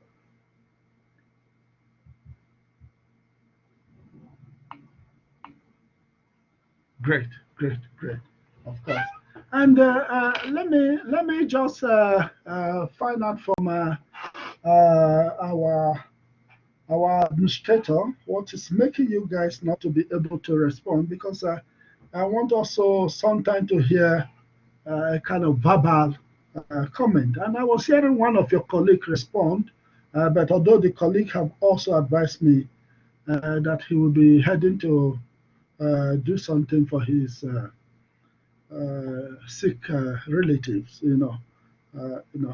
Great, great, great. Of course. And let me just find out from our administrator what is making you guys not to be able to respond, because I want also sometime to hear a kind of verbal comment. And I was hearing one of your colleagues respond, but although the colleague have also advised me that he will be heading to do something for his sick relatives,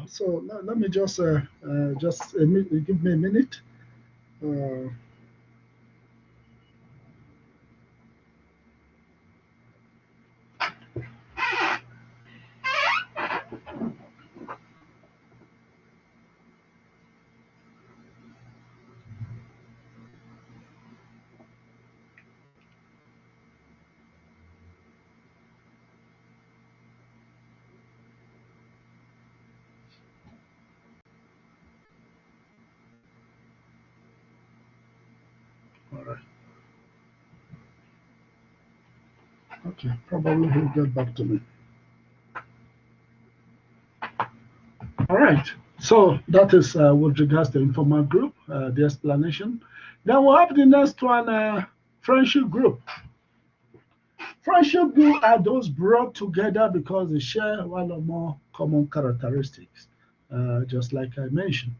So let me just give me a minute. All right. Okay, probably he'll get back to me. All right. So that is with regards to informal group, the explanation. Then we'll have the next one, friendship group. Friendship group are those brought together because they share one or more common characteristics, just like I mentioned.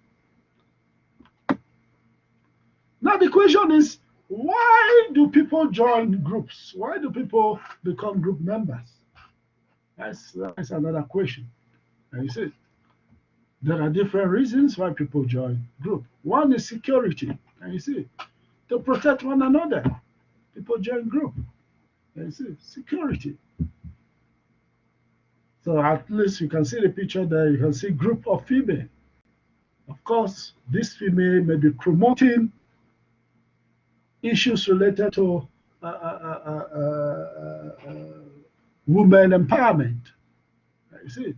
Now the question is, why do people join groups? Why do people become group members? That's another question. And you see, there are different reasons why people join group. One is security. And you see, to protect one another, people join group. And you see, security. So at least you can see the picture there. You can see group of female. Of course, this female may be promoting issues related to women empowerment. You see,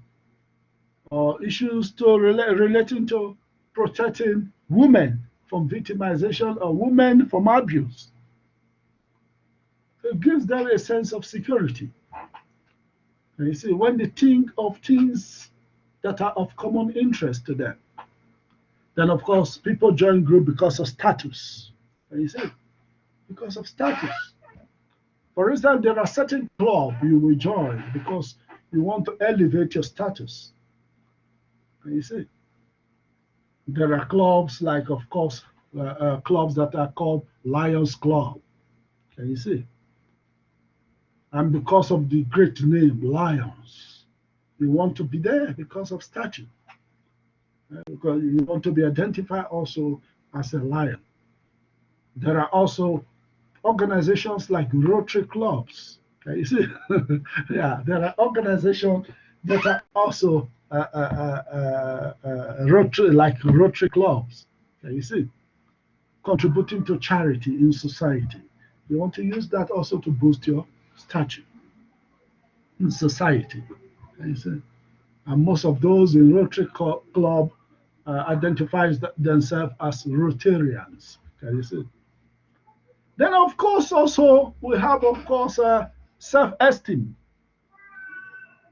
or issues relating to protecting women from victimization or women from abuse. It gives them a sense of security. And you see, when they think of things that are of common interest to them, then of course people join group because of status. And you see, because of status. For instance, there are certain clubs you will join because you want to elevate your status. And you see, there are clubs like, of course, clubs that are called Lions Club. Can you see? And because of the great name, Lions, you want to be there because of statue. Because you want to be identified also as a lion. There are also organizations like Rotary clubs. Can you see? Yeah, there are organizations that are also Rotary, like Rotary clubs. Can you see? Contributing to charity in society. You want to use that also to boost your stature in society. Can you see? And most of those in Rotary Club identifies themselves as Rotarians. Can you see? Then, of course, also we have, of course, self-esteem.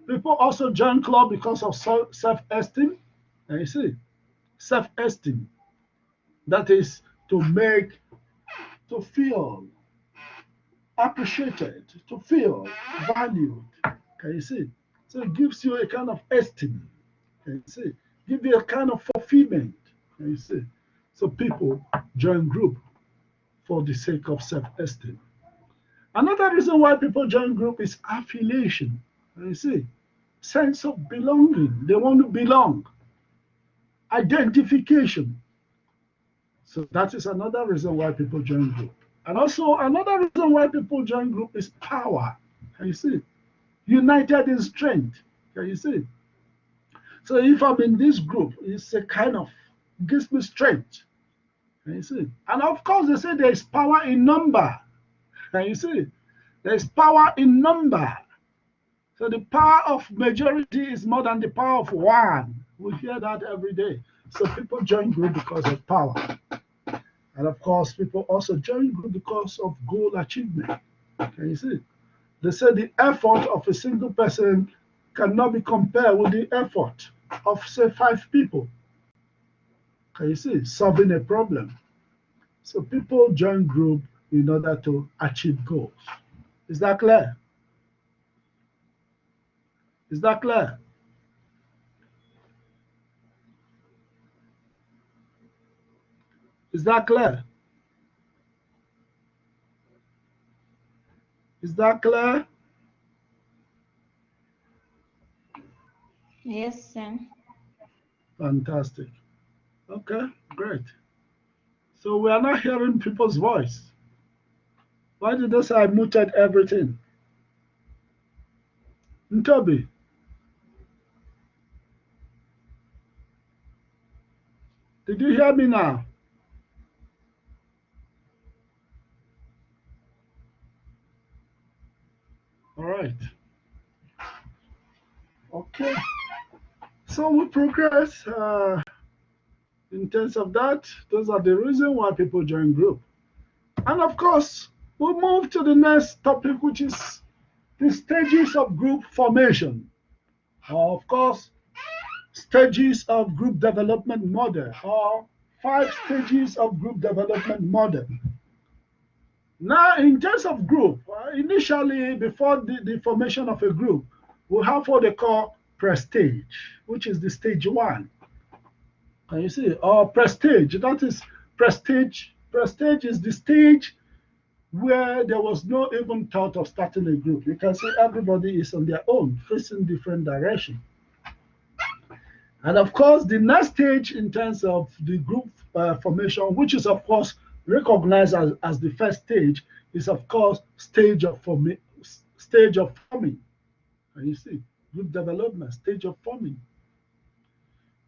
People also join club because of self-esteem. Can you see? Self-esteem. That is to feel appreciated, to feel valued. Can you see? So it gives you a kind of esteem. Can you see? Give you a kind of fulfillment. Can you see? So people join group for the sake of self-esteem. Another reason why people join group is affiliation. Can you see? Sense of belonging. They want to belong. Identification. So that is another reason why people join group. And also another reason why people join group is power. Can you see? United in strength. Can you see? So if I'm in this group, it's a kind of gives me strength. Can you see? And of course, they say there is power in number. Can you see? There is power in number. So the power of majority is more than the power of one. We hear that every day. So people join group because of power. And of course, people also join group because of goal achievement. Can you see? They say the effort of a single person cannot be compared with the effort of, say, 5 people. Can you see? Solving a problem. So people join group in order to achieve goals. Is that clear? Is that clear? Is that clear? Is that clear? Yes, sir. Fantastic. Okay, great. So we are not hearing people's voice. Why did they say I muted everything? Ntobi, did you hear me now? All right. Okay. So we progress in terms of that. Those are the reasons why people join group. And of course, we move to the next topic, which is the stages of group formation. Of course, stages of group development model, or 5 stages of group development model. Now, in terms of group, initially, before the formation of a group, we have what they call prestige, which is the stage 1. Can you see? Or prestige, that is prestige. Prestige is the stage where there was no even thought of starting a group. You can see everybody is on their own, facing different direction. And of course, the next stage in terms of the group formation, which is of course recognized as the first stage, is of course stage of forming. And you see, group development, stage of forming.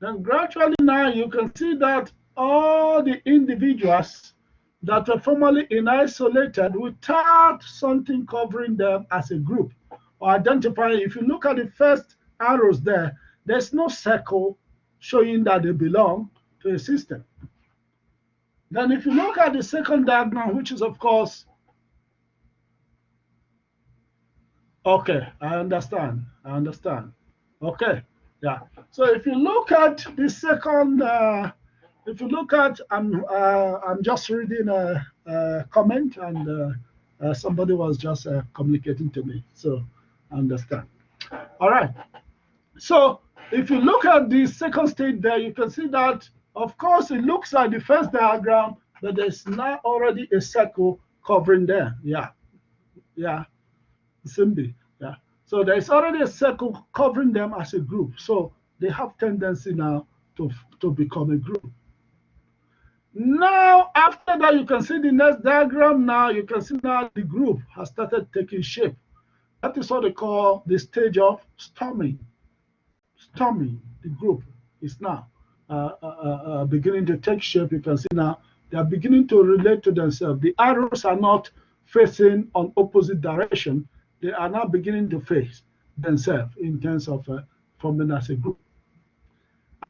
Then gradually now you can see that all the individuals that were formerly in isolated without something covering them as a group or identifying. If you look at the first arrows there, there's no circle showing that they belong to a system. Then if you look at the second diagram, which is of course, okay, I understand. Okay, yeah. So if you look at the second, if you look at, I'm just reading a comment, and somebody was just communicating to me, so I understand. All right. So if you look at the second stage there, you can see that Of course, it looks like the first diagram, but there's now already a circle covering there. Yeah, yeah, Simbi. Yeah. So there's already a circle covering them as a group. So they have tendency now to become a group. Now, after that, you can see the next diagram. Now you can see now the group has started taking shape. That is what they call the stage of storming. Storming, the group is now beginning to take shape. You can see now they are beginning to relate to themselves. The arrows are not facing on opposite direction. They are now beginning to face themselves in terms of forming as a group.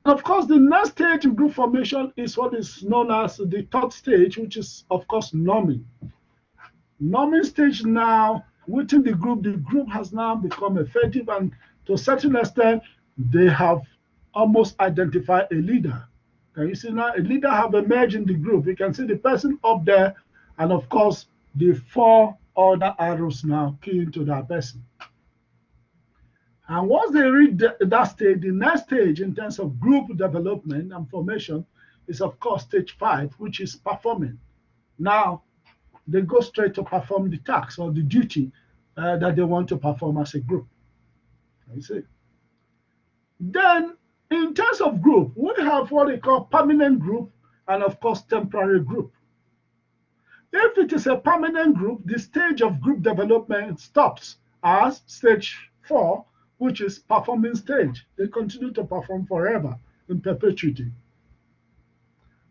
And of course, the next stage in group formation is what is known as the third stage, which is, of course, norming. Norming stage now, within the group has now become effective, and to a certain extent, they have almost identified a leader. Can you see now a leader have emerged in the group? You can see the person up there, and of course, the four other arrows now key into that person. And once they reach that stage, the next stage in terms of group development and formation is, of course, stage 5, which is performing. Now, they go straight to perform the task or the duty that they want to perform as a group. You see. Then, in terms of group, we have what they call permanent group and, of course, temporary group. If it is a permanent group, the stage of group development stops as stage 4, which is performing stage. They continue to perform forever in perpetuity.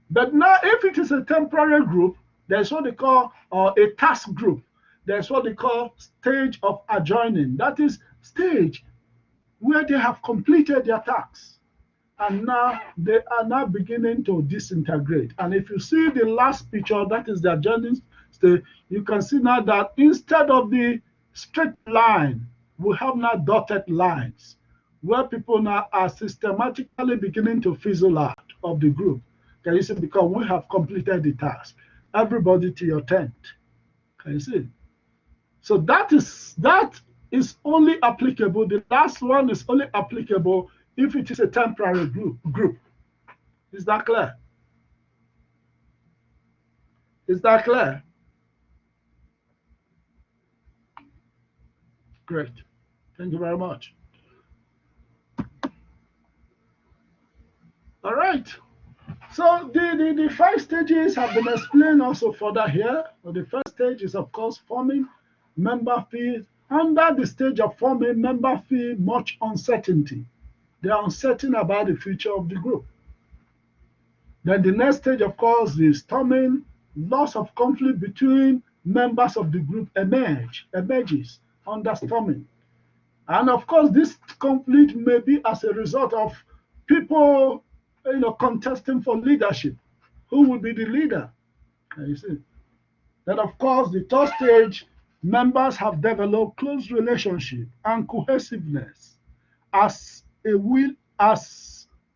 But now, if it is a temporary group, there's what they call a task group. There's what they call stage of adjoining. That is stage where they have completed their tasks. And now they are now beginning to disintegrate. And if you see the last picture, that is the adjoining stage, you can see now that instead of the straight line, we have now dotted lines where people now are systematically beginning to fizzle out of the group. Can you see? Because we have completed the task. Everybody to your tent. Can you see? So that is only applicable. The last one is only applicable if it is a temporary group. Is that clear? Is that clear? Great. Thank you very much. All right. So the 5 stages have been explained also further here. So the first stage is, of course, forming member feel. Under the stage of forming, member feel much uncertainty. They are uncertain about the future of the group. Then the next stage, of course, is storming. Loss of conflict between members of the group emerges under storming. And of course, this conflict may be as a result of people, contesting for leadership. Who will be the leader? Can you see? Then, of course, the third stage, members have developed close relationship and cohesiveness as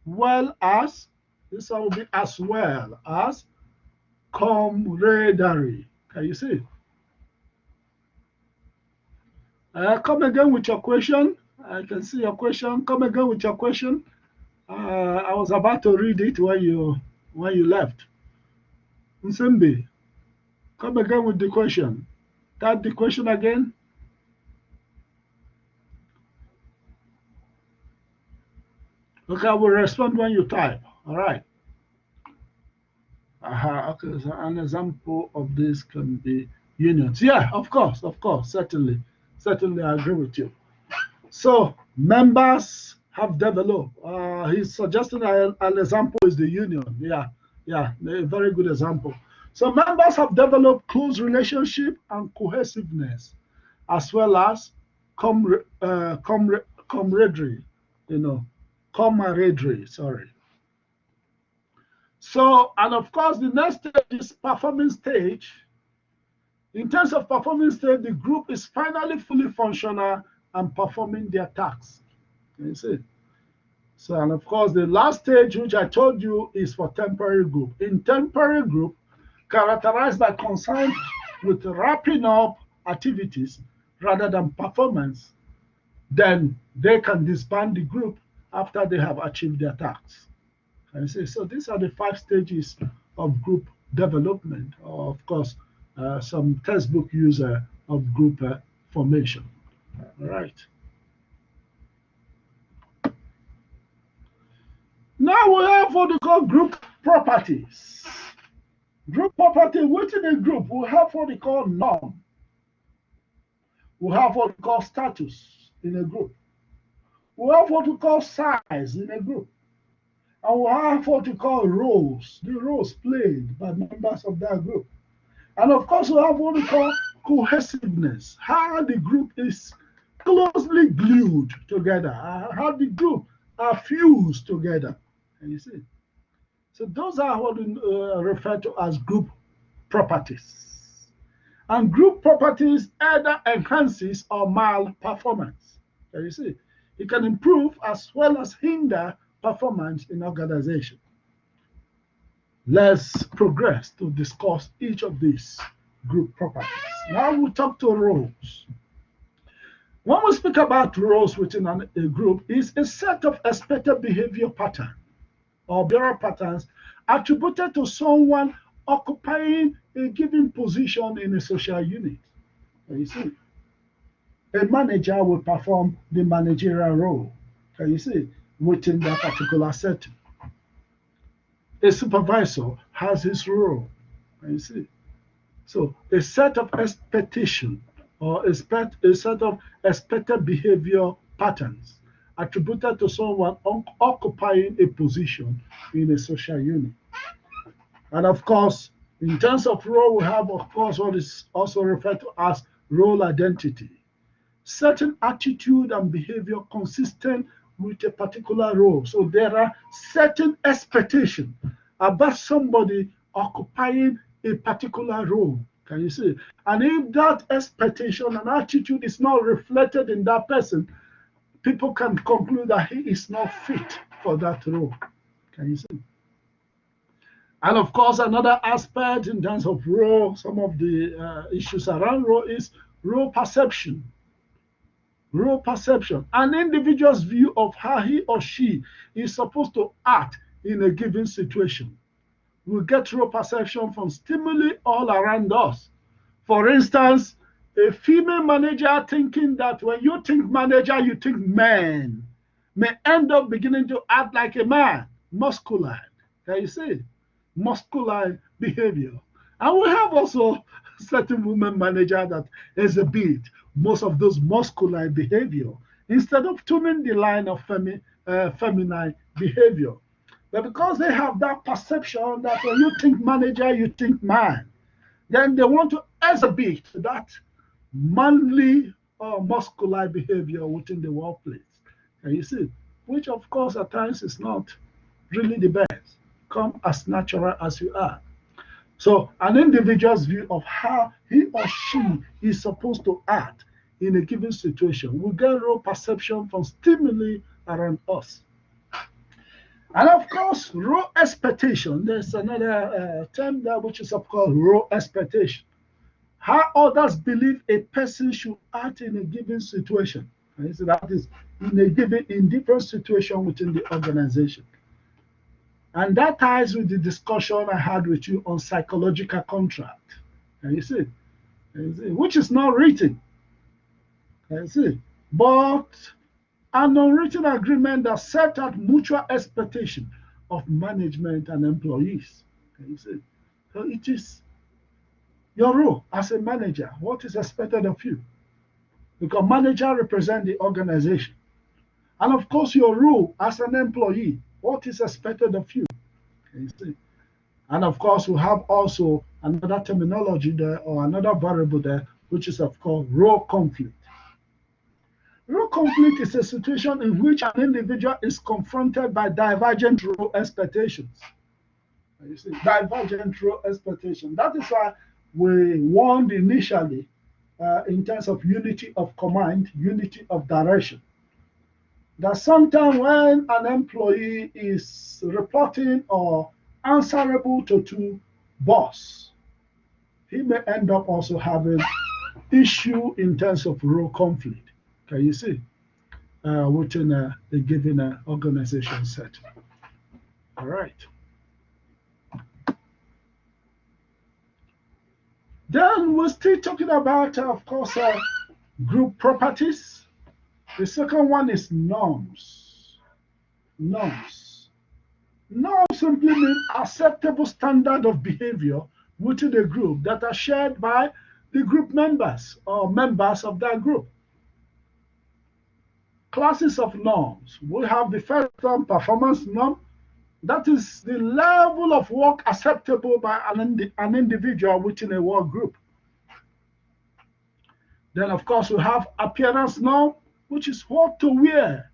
well as this will be as well as camaraderie. Can you see? Come again with your question. I can see your question. Come again with your question. I was about to read it when you left. Nsimbi, come again with the question. Type the question again. Okay, I will respond when you type. All right. Okay, so an example of this can be unions. Yeah, of course, certainly. Certainly, I agree with you. So, members have developed. He's suggesting an example is the union. Yeah, a very good example. So, members have developed close relationship and cohesiveness, as well as camaraderie, camaraderie, sorry. So, and of course, the next stage is performing stage. In terms of performing stage, the group is finally fully functional and performing their tasks. You see? So, and of course, the last stage, which I told you, is for temporary group. In temporary group, characterized by concern with wrapping up activities rather than performance, then they can disband the group after they have achieved their tasks. Can you see? So these are the 5 stages of group development, or of course, some textbook user of group formation. All right. Now we have what we call group properties. Group property within a group, we have what we call norm. We have what we call status in a group. We have what we call size in a group. And we have what we call roles, the roles played by members of that group. And of course, we have what we call cohesiveness, how the group is closely glued together, how the group are fused together. And you see, so those are what we refer to as group properties. And group properties either enhances or mal performance. Can you see? It can improve as well as hinder performance in organization. Let's progress to discuss each of these group properties. Now we'll talk to roles. When we speak about roles within a group, it's a set of expected behavior patterns or behavioral patterns attributed to someone occupying a given position in a social unit. Can you see? A manager will perform the managerial role. Can you see? Within that particular setting. A supervisor has his role. Can you see? So a set of expectation or a set of expected behavior patterns attributed to someone occupying a position in a social unit. And of course, in terms of role, we have, of course, what is also referred to as role identity. Certain attitude and behavior consistent with a particular role. So there are certain expectations about somebody occupying a particular role. Can you see? And if that expectation and attitude is not reflected in that person, people can conclude that he is not fit for that role. Can you see? And of course, another aspect in terms of role, some of the issues around role is role perception. Role perception, an individual's view of how he or she is supposed to act in a given situation. We get role perception from stimuli all around us. For instance, a female manager thinking that when you think manager, you think man, may end up beginning to act like a man, masculine. Can you see? Masculine behavior. And we have also certain women manager that exhibit most of those masculine behavior instead of tuning the line of feminine behavior. But because they have that perception that when you think manager, you think man, then they want to exhibit that manly or masculine behavior within the workplace. And you see, which of course at times is not really the best. Come as natural as you are. So an individual's view of how he or she is supposed to act in a given situation will get role perception from stimuli around us. And of course, role expectation. There's another term there which is of course role expectation. How others believe a person should act in a given situation. And so that is in different situation within the organization. And that ties with the discussion I had with you on psychological contract. Can you see? Which is not written. Can you see? But an unwritten agreement that set out mutual expectation of management and employees. Can you see? So it is your role as a manager. What is expected of you? Because manager represents the organization. And of course, your role as an employee, what is expected of you? Can you see? And of course, we have also another terminology there or another variable there, which is of course role conflict. Role conflict is a situation in which an individual is confronted by divergent role expectations. You see, divergent role expectation. That is why we warned initially in terms of unity of command, unity of direction. That sometimes when an employee is reporting or answerable to two boss, he may end up also having issue in terms of role conflict. Can you see? Within a given organization setting. All right. Then we're still talking about, of course, group properties. The second one is norms. Norms. Norms simply mean acceptable standard of behavior within a group that are shared by the group members or members of that group. Classes of norms. We have the first norm, performance norm. That is the level of work acceptable by an individual within a work group. Then, of course, we have appearance norm, which is what to wear.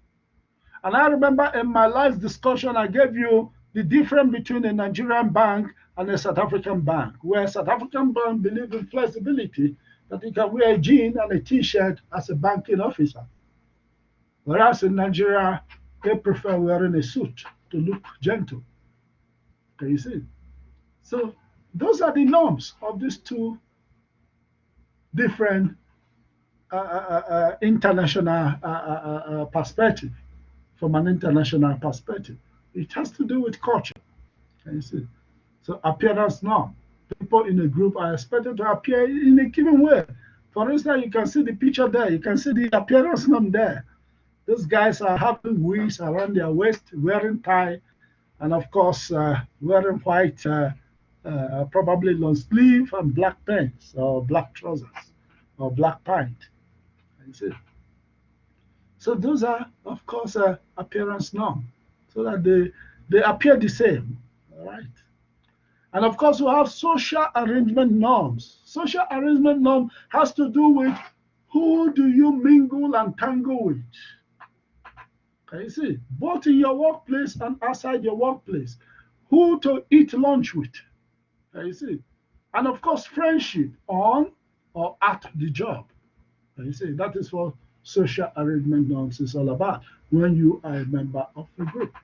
And I remember in my last discussion, I gave you the difference between a Nigerian bank and a South African bank, where a South African bank believes in flexibility, that you can wear a jean and a t-shirt as a banking officer. Whereas in Nigeria, they prefer wearing a suit to look gentle. Can you see? So those are the norms of these two different international perspective. From an international perspective, it has to do with culture. Can you see? So appearance norm. People in a group are expected to appear in a given way. For instance, you can see the picture there. You can see the appearance norm there. Those guys are having wigs around their waist, wearing tie, and of course wearing white, probably long sleeve and black pants or black trousers or black pant. You see. So those are, of course, appearance norm, so that they appear the same. All right. And of course, we have social arrangement norms. Social arrangement norm has to do with who do you mingle and tangle with. Can you see? Both in your workplace and outside your workplace. Who to eat lunch with. Can you see? And of course, friendship on or at the job. Can you see? That is what social arrangement norms is all about when you are a member of a group.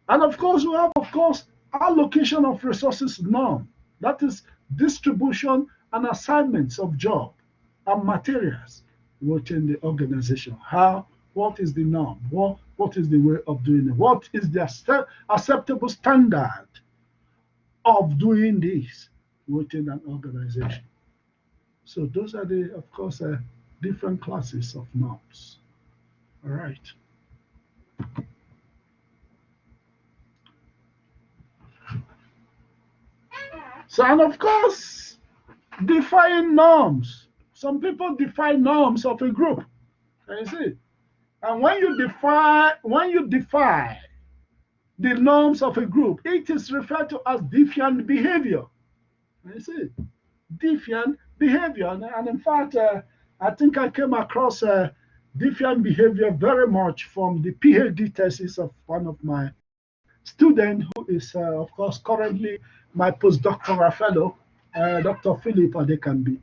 And of course, we have, of course, allocation of resources norm. That is distribution and assignments of job and materials within the organization. What is the norm? What is the way of doing it? What is the acceptable standard of doing this within an organization? So those are the, of course, different classes of norms. All right. So, and of course, define norms. Some people define norms of a group. Can you see? And when you defy the norms of a group, it is referred to as defiant behavior. Can you see? Defiant behavior. And in fact, I think I came across defiant behavior very much from the PhD thesis of one of my students, who is, of course, currently my postdoctoral fellow, Dr. Philip Adekambi,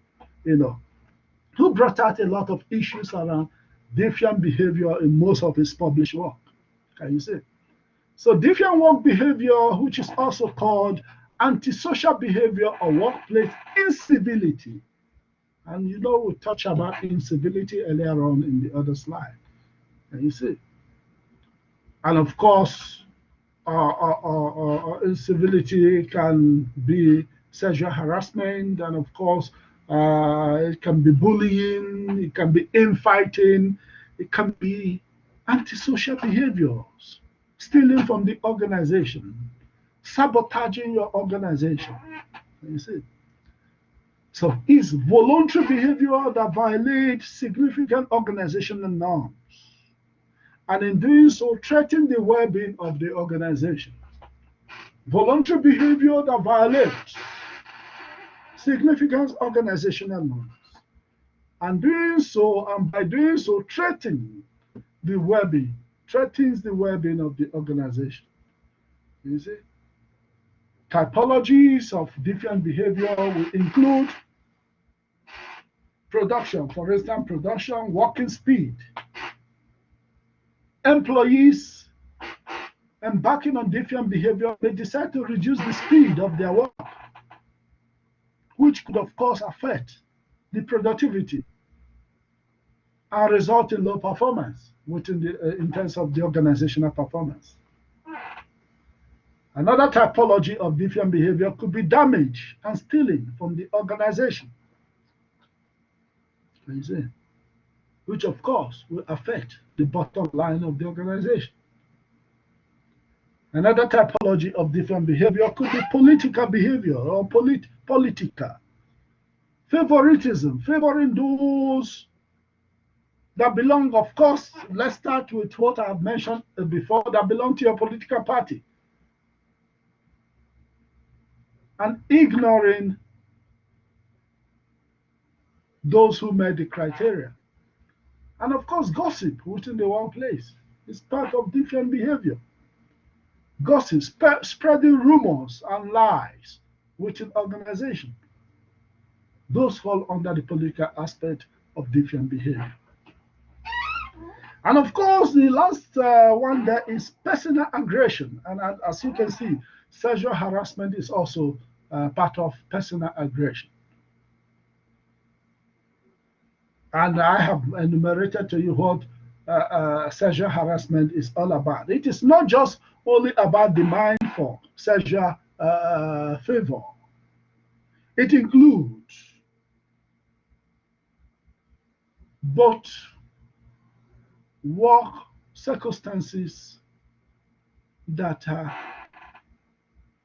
who brought out a lot of issues around defiant behavior in most of his published work. Can you see? So defiant work behavior, which is also called antisocial behavior or workplace incivility. And we touched about incivility earlier on in the other slide. Can you see? And of course, incivility can be sexual harassment, and of course, it can be bullying, it can be infighting, it can be antisocial behaviors, stealing from the organization, sabotaging your organization. You see? So it's voluntary behavior that violates significant organizational norms, and in doing so, threaten the well-being of the organization. Voluntary behavior that violates significant organizational norms, and by doing so, threatens the well-being of the organization. You see? Typologies of different behavior will include production, for instance, production, working speed. Employees embarking on different behavior may decide to reduce the speed of their work, which could, of course, affect the productivity and result in low performance in terms of the organizational performance. Another typology of defiant behavior could be damage and stealing from the organization. You see, which of course will affect the bottom line of the organization. Another typology of defiant behavior could be political behavior or politica. Favoritism, favoring those that belong, of course, let's start with what I've mentioned before, that belong to your political party. And ignoring those who met the criteria. And of course, gossip within the workplace is part of defiant behavior. Gossip, spreading rumors and lies within organization. Those fall under the political aspect of defiant behavior. And of course, the last one there is personal aggression. And as you can see, sexual harassment is also part of personal aggression. And I have enumerated to you what sexual harassment is all about. It is not just only about demand for sexual favor. It includes both work circumstances that are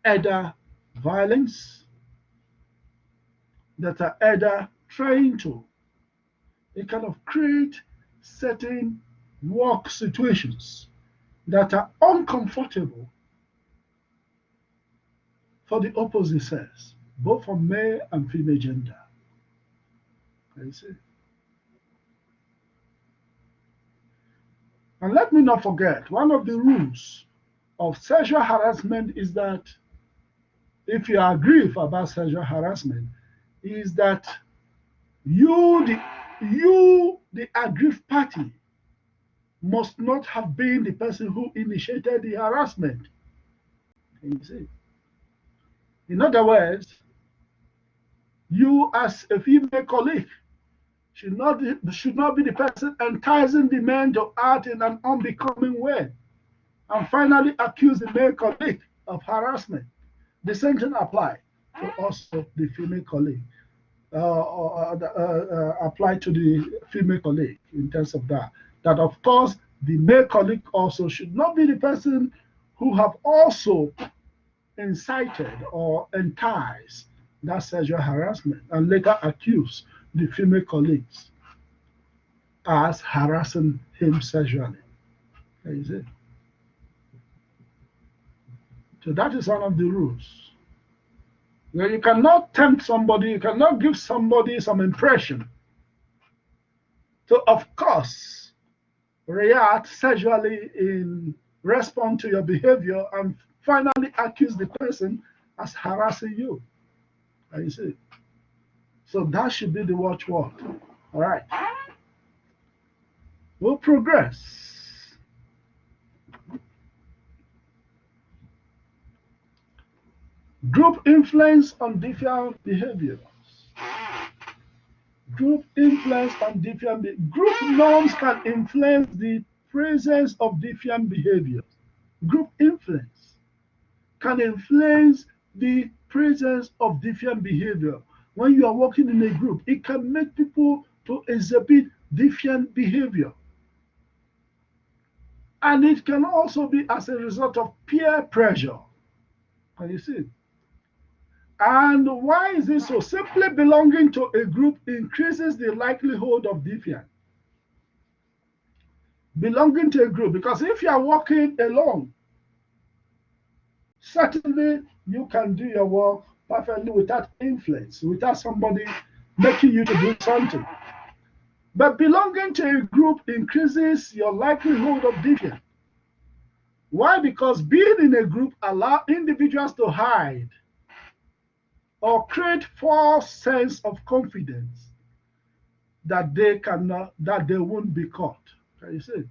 either violence, that are either trying to kind of create certain work situations that are uncomfortable for the opposite sex, both for male and female gender. You see? And let me not forget, one of the rules of sexual harassment is that, if you agree about sexual harassment, is that you, the aggrieved party, must not have been the person who initiated the harassment. You see? In other words, you as a female colleague should not be the person enticing the men to act in an unbecoming way and finally accuse the male colleague of harassment. The same thing applies to also the female colleague, apply to the female colleague in terms of that. That of course the male colleague also should not be the person who have also incited or enticed that sexual harassment and later accuse the female colleagues as harassing him sexually. You see? So that is one of the rules. You cannot tempt somebody, you cannot give somebody some impression to, of course, react sexually in response to your behavior and finally accuse the person as harassing you. You see? So that should be the watchword. All right. We'll progress. Group influence on defiant behaviors. Group influence on defiant behavior. Group norms can influence the presence of defiant behaviors. Group influence can influence the presence of defiant behavior. When you are working in a group, it can make people to exhibit defiant behavior. And it can also be as a result of peer pressure. Can you see? And why is this so? Simply belonging to a group increases the likelihood of defiance. Belonging to a group, because if you are working alone, certainly you can do your work perfectly without influence, without somebody making you to do something. But belonging to a group increases your likelihood of defiance. Why? Because being in a group allows individuals to hide or create false sense of confidence that they won't be caught. Can you see?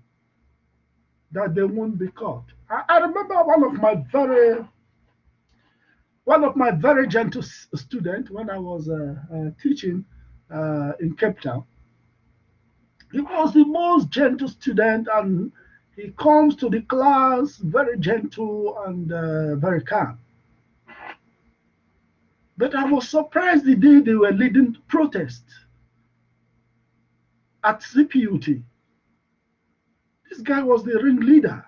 That they won't be caught. I remember one of my very gentle students when I was teaching in Cape Town. He was the most gentle student, and He comes to the class very gentle and very calm. But I was surprised the day they were leading protest at CPUT. This guy was the ringleader,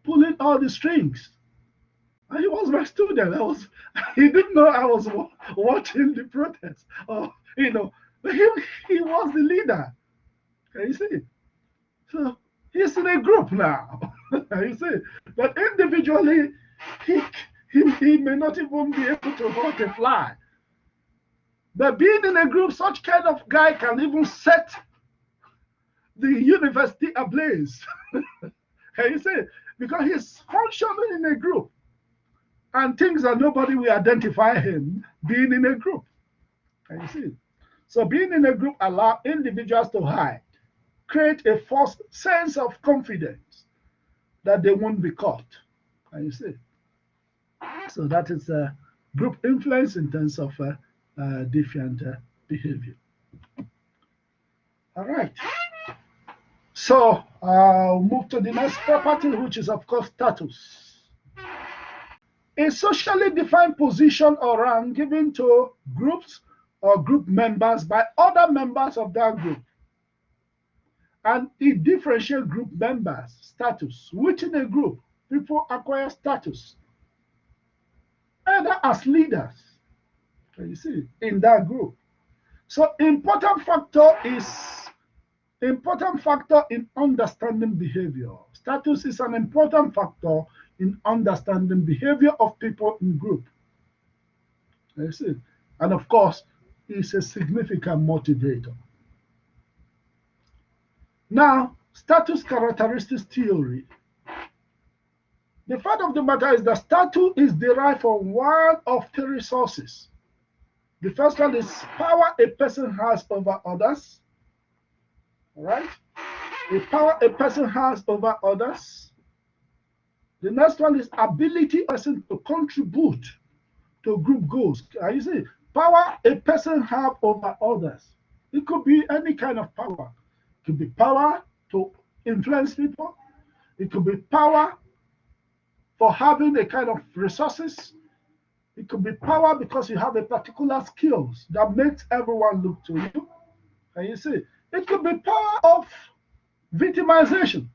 pulling all the strings. And he was my student. He didn't know I was watching the protest. But he was the leader. Can you see? So he's in a group now. You see? But individually, he may not even be able to hold a fly. But being in a group, such kind of guy can even set the university ablaze. Can you see? Because he's functioning in a group. And things that nobody will identify him being in a group. Can you see? So being in a group allows individuals to hide, create a false sense of confidence that they won't be caught. Can you see? So that is group influence in terms of defiant behavior. All right. So I'll move to the next property, which is, of course, status. A socially defined position or rank given to groups or group members by other members of that group. And it differentiates group members' status. Within a group, people acquire status, either as leaders, can you see, in that group. So important factor in understanding behavior. Status is an important factor in understanding behavior of people in group. You see? And of course, it's a significant motivator. Now, status characteristics theory. The fact of the matter is that status is derived from one of three sources. The first one is power a person has over others. All right? The power a person has over others. The next one is ability of a person to contribute to group goals. You see, power a person has over others. It could be any kind of power. It could be power to influence people. It could be power for having a kind of resources. It could be power because you have a particular skills that makes everyone look to you. And you see, it could be power of victimization,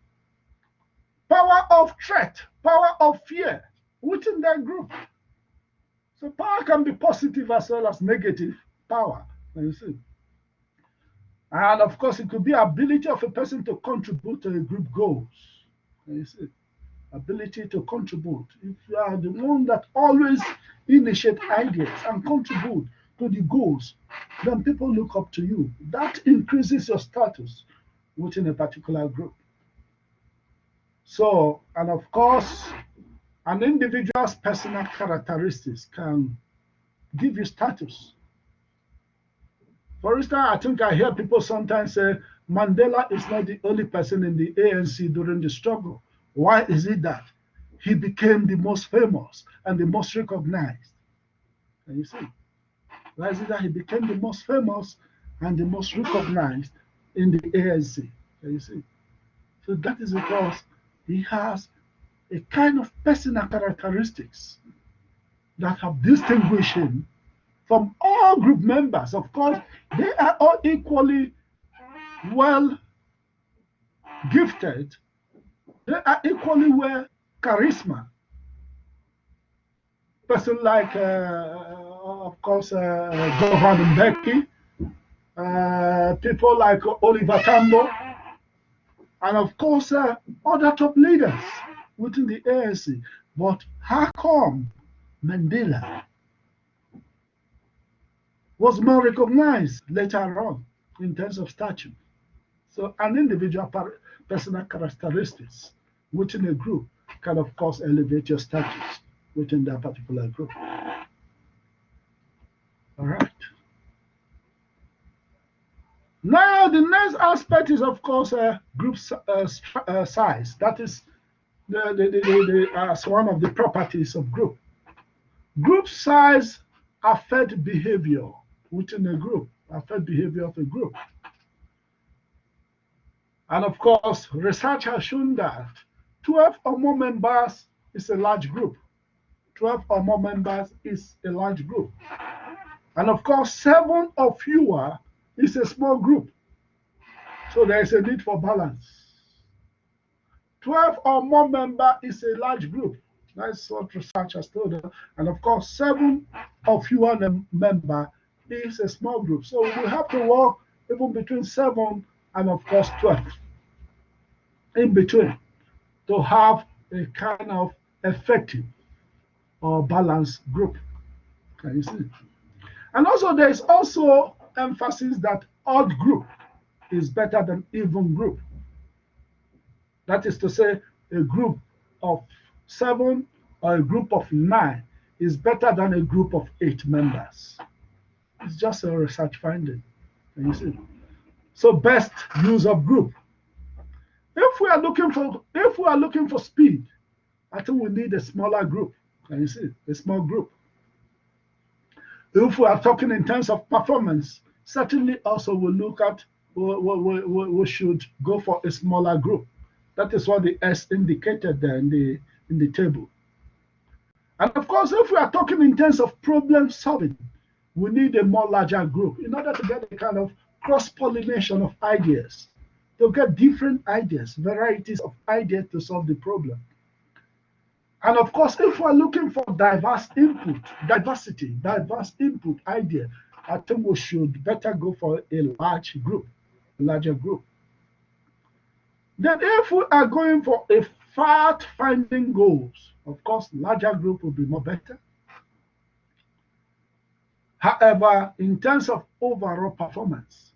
power of threat, power of fear within that group. So power can be positive as well as negative power. You see. And of course, it could be ability of a person to contribute to a group goals. You see. Ability to contribute. If you are the one that always initiate ideas and contribute to the goals, then people look up to you. That increases your status within a particular group. So, and of course, an individual's personal characteristics can give you status. For instance, I think I hear people sometimes say Mandela is not the only person in the ANC during the struggle. Why is it that he became the most famous and the most recognized? Can you see? Why is it that he became the most famous and the most recognized in the ANC? Can you see? So that is because he has a kind of personal characteristics that have distinguished him from all group members. Of course, they are all equally well gifted. They are equally well charisma. Person like, of course, Governor Mbeki, people like Oliver Tambo, and of course, other top leaders within the ANC. But how come Mandela was more recognized later on in terms of stature? So an individual personal characteristics within a group can, of course, elevate your status within that particular group. All right. Now, the next aspect is, of course, group size. That is one of the properties of group. Group size affects behavior within a group, affect behavior of a group. And of course, research has shown that 12 or more members is a large group. 12 or more members is a large group. And of course, 7 or fewer is a small group. So there is a need for balance. 12 or more member is a large group. That's what research has told us. And of course, 7 or fewer member is a small group. So we have to work even between 7 and of course 12 in between to have a kind of effective or balanced group. Can you see? And also there is also emphasis that odd group is better than even group. That is to say, a group of 7 or a group of 9 is better than a group of 8 members. It's just a research finding. Can you see? So best use of group. If we are looking for speed, I think we need a smaller group. Can you see? A small group. If we are talking in terms of performance, certainly also we should go for a smaller group. That is what the S indicated there in the table. And of course, if we are talking in terms of problem solving, we need a more larger group in order to get a kind of cross-pollination of ideas, to get different ideas, varieties of ideas to solve the problem. And of course, if we're looking for diverse input idea, I think we should better go for a larger group. Then if we are going for a fact-finding goals, of course, larger group will be more better. However, in terms of overall performance,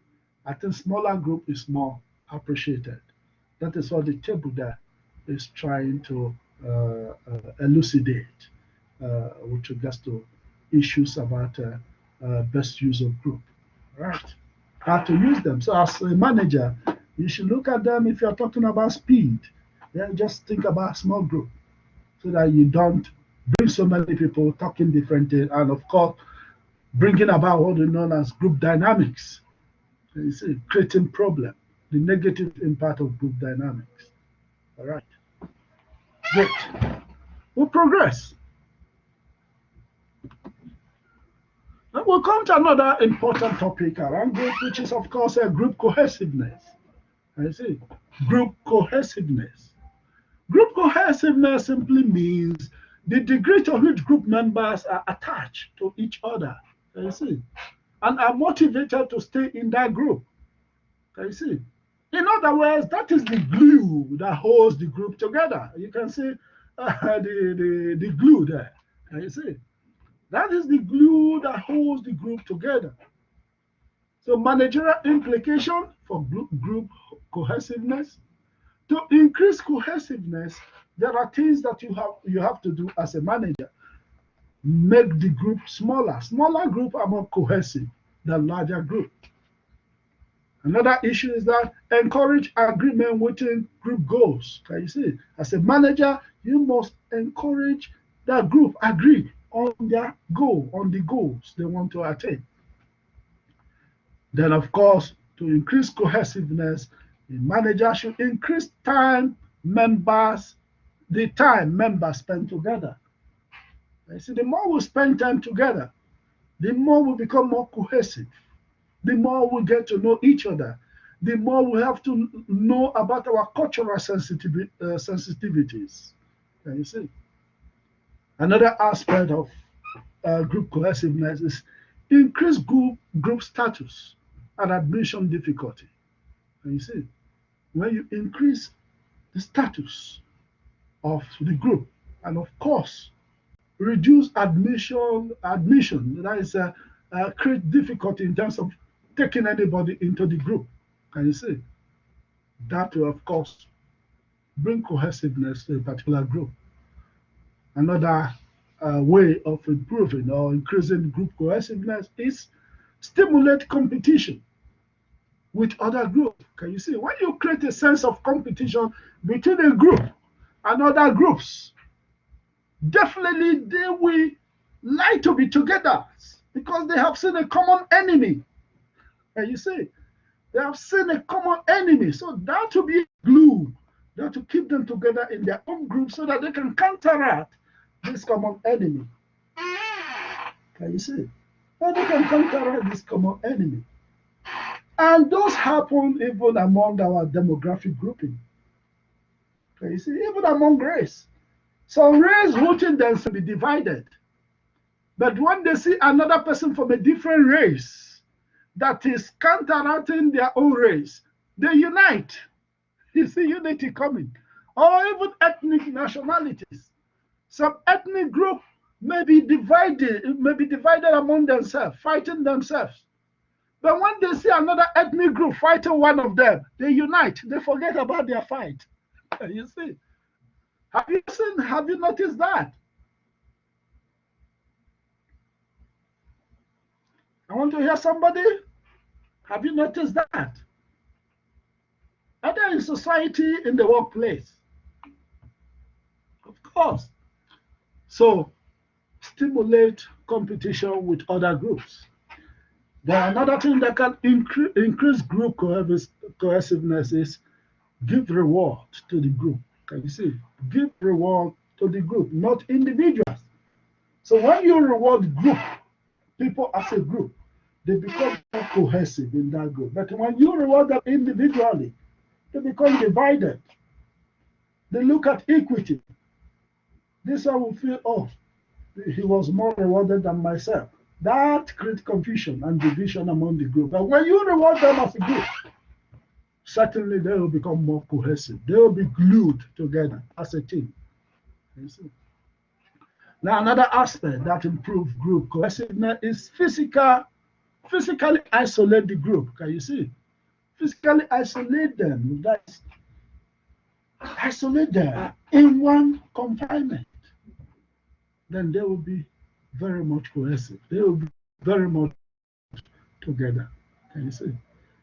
I think smaller group is more appreciated. That is what the table there is trying to elucidate with regards to issues about best use of group. Right? How to use them. So as a manager, you should look at them if you're talking about speed. Then just think about small group so that you don't bring so many people talking different things, and of course bringing about what is known as group dynamics. You see, creating problem, the negative impact of group dynamics. All right. Great. We'll progress. Now we'll come to another important topic around group, which is, of course, group cohesiveness. I see. Group cohesiveness. Group cohesiveness simply means the degree to which group members are attached to each other. Can you see? And are motivated to stay in that group. Can you see? In other words, that is the glue that holds the group together. You can see the glue there. Can you see? That is the glue that holds the group together. So managerial implication for group cohesiveness. To increase cohesiveness, there are things that you have to do as a manager. Make the group smaller. Smaller group are more cohesive than larger group. Another issue is that encourage agreement within group goals. Can you see? As a manager, you must encourage that group agree on their goal, on the goals they want to attain. Then, of course, to increase cohesiveness, the manager should increase the time members spend together. You see, the more we spend time together, the more we become more cohesive. The more we get to know each other, the more we have to know about our cultural sensitivities. Can you see? Another aspect of group cohesiveness is increase group status and admission difficulty. Can you see? When you increase the status of the group, and of course, reduce admission, that is create difficulty in terms of taking anybody into the group. Can you see? That will, of course, bring cohesiveness to a particular group. Another way of improving or increasing group cohesiveness is stimulate competition with other groups. Can you see? When you create a sense of competition between a group and other groups, definitely they will like to be together because they have seen a common enemy. And you see, They have seen a common enemy. So that will be glue, that to keep them together in their own group so that they can counteract this common enemy. Can you see? So they can counteract this common enemy. And those happen even among our demographic grouping. Can you see? Even among race. Some race voting then to be divided. But when they see another person from a different race that is counteracting their own race, they unite. You see unity coming. Or even ethnic nationalities. Some ethnic group may be divided among themselves, fighting themselves. But when they see another ethnic group fighting one of them, they unite. They forget about their fight. You see? Have you noticed that? I want to hear somebody. Have you noticed that? Either in society, in the workplace. Of course. So, stimulate competition with other groups. Then another thing that can increase group cohesiveness is give reward to the group. Can you see? Give reward to the group, not individuals. So when you reward group, people as a group, they become more cohesive in that group. But when you reward them individually, they become divided. They look at equity. This one will feel, oh, he was more rewarded than myself. That creates confusion and division among the group. But when you reward them as a group, certainly they will become more cohesive. They will be glued together as a team. You see? Now, another aspect that improves group cohesiveness is physically isolate the group. Can you see? Physically isolate them. That's isolate them in one confinement. Then they will be very much cohesive. They will be very much together. Can you see?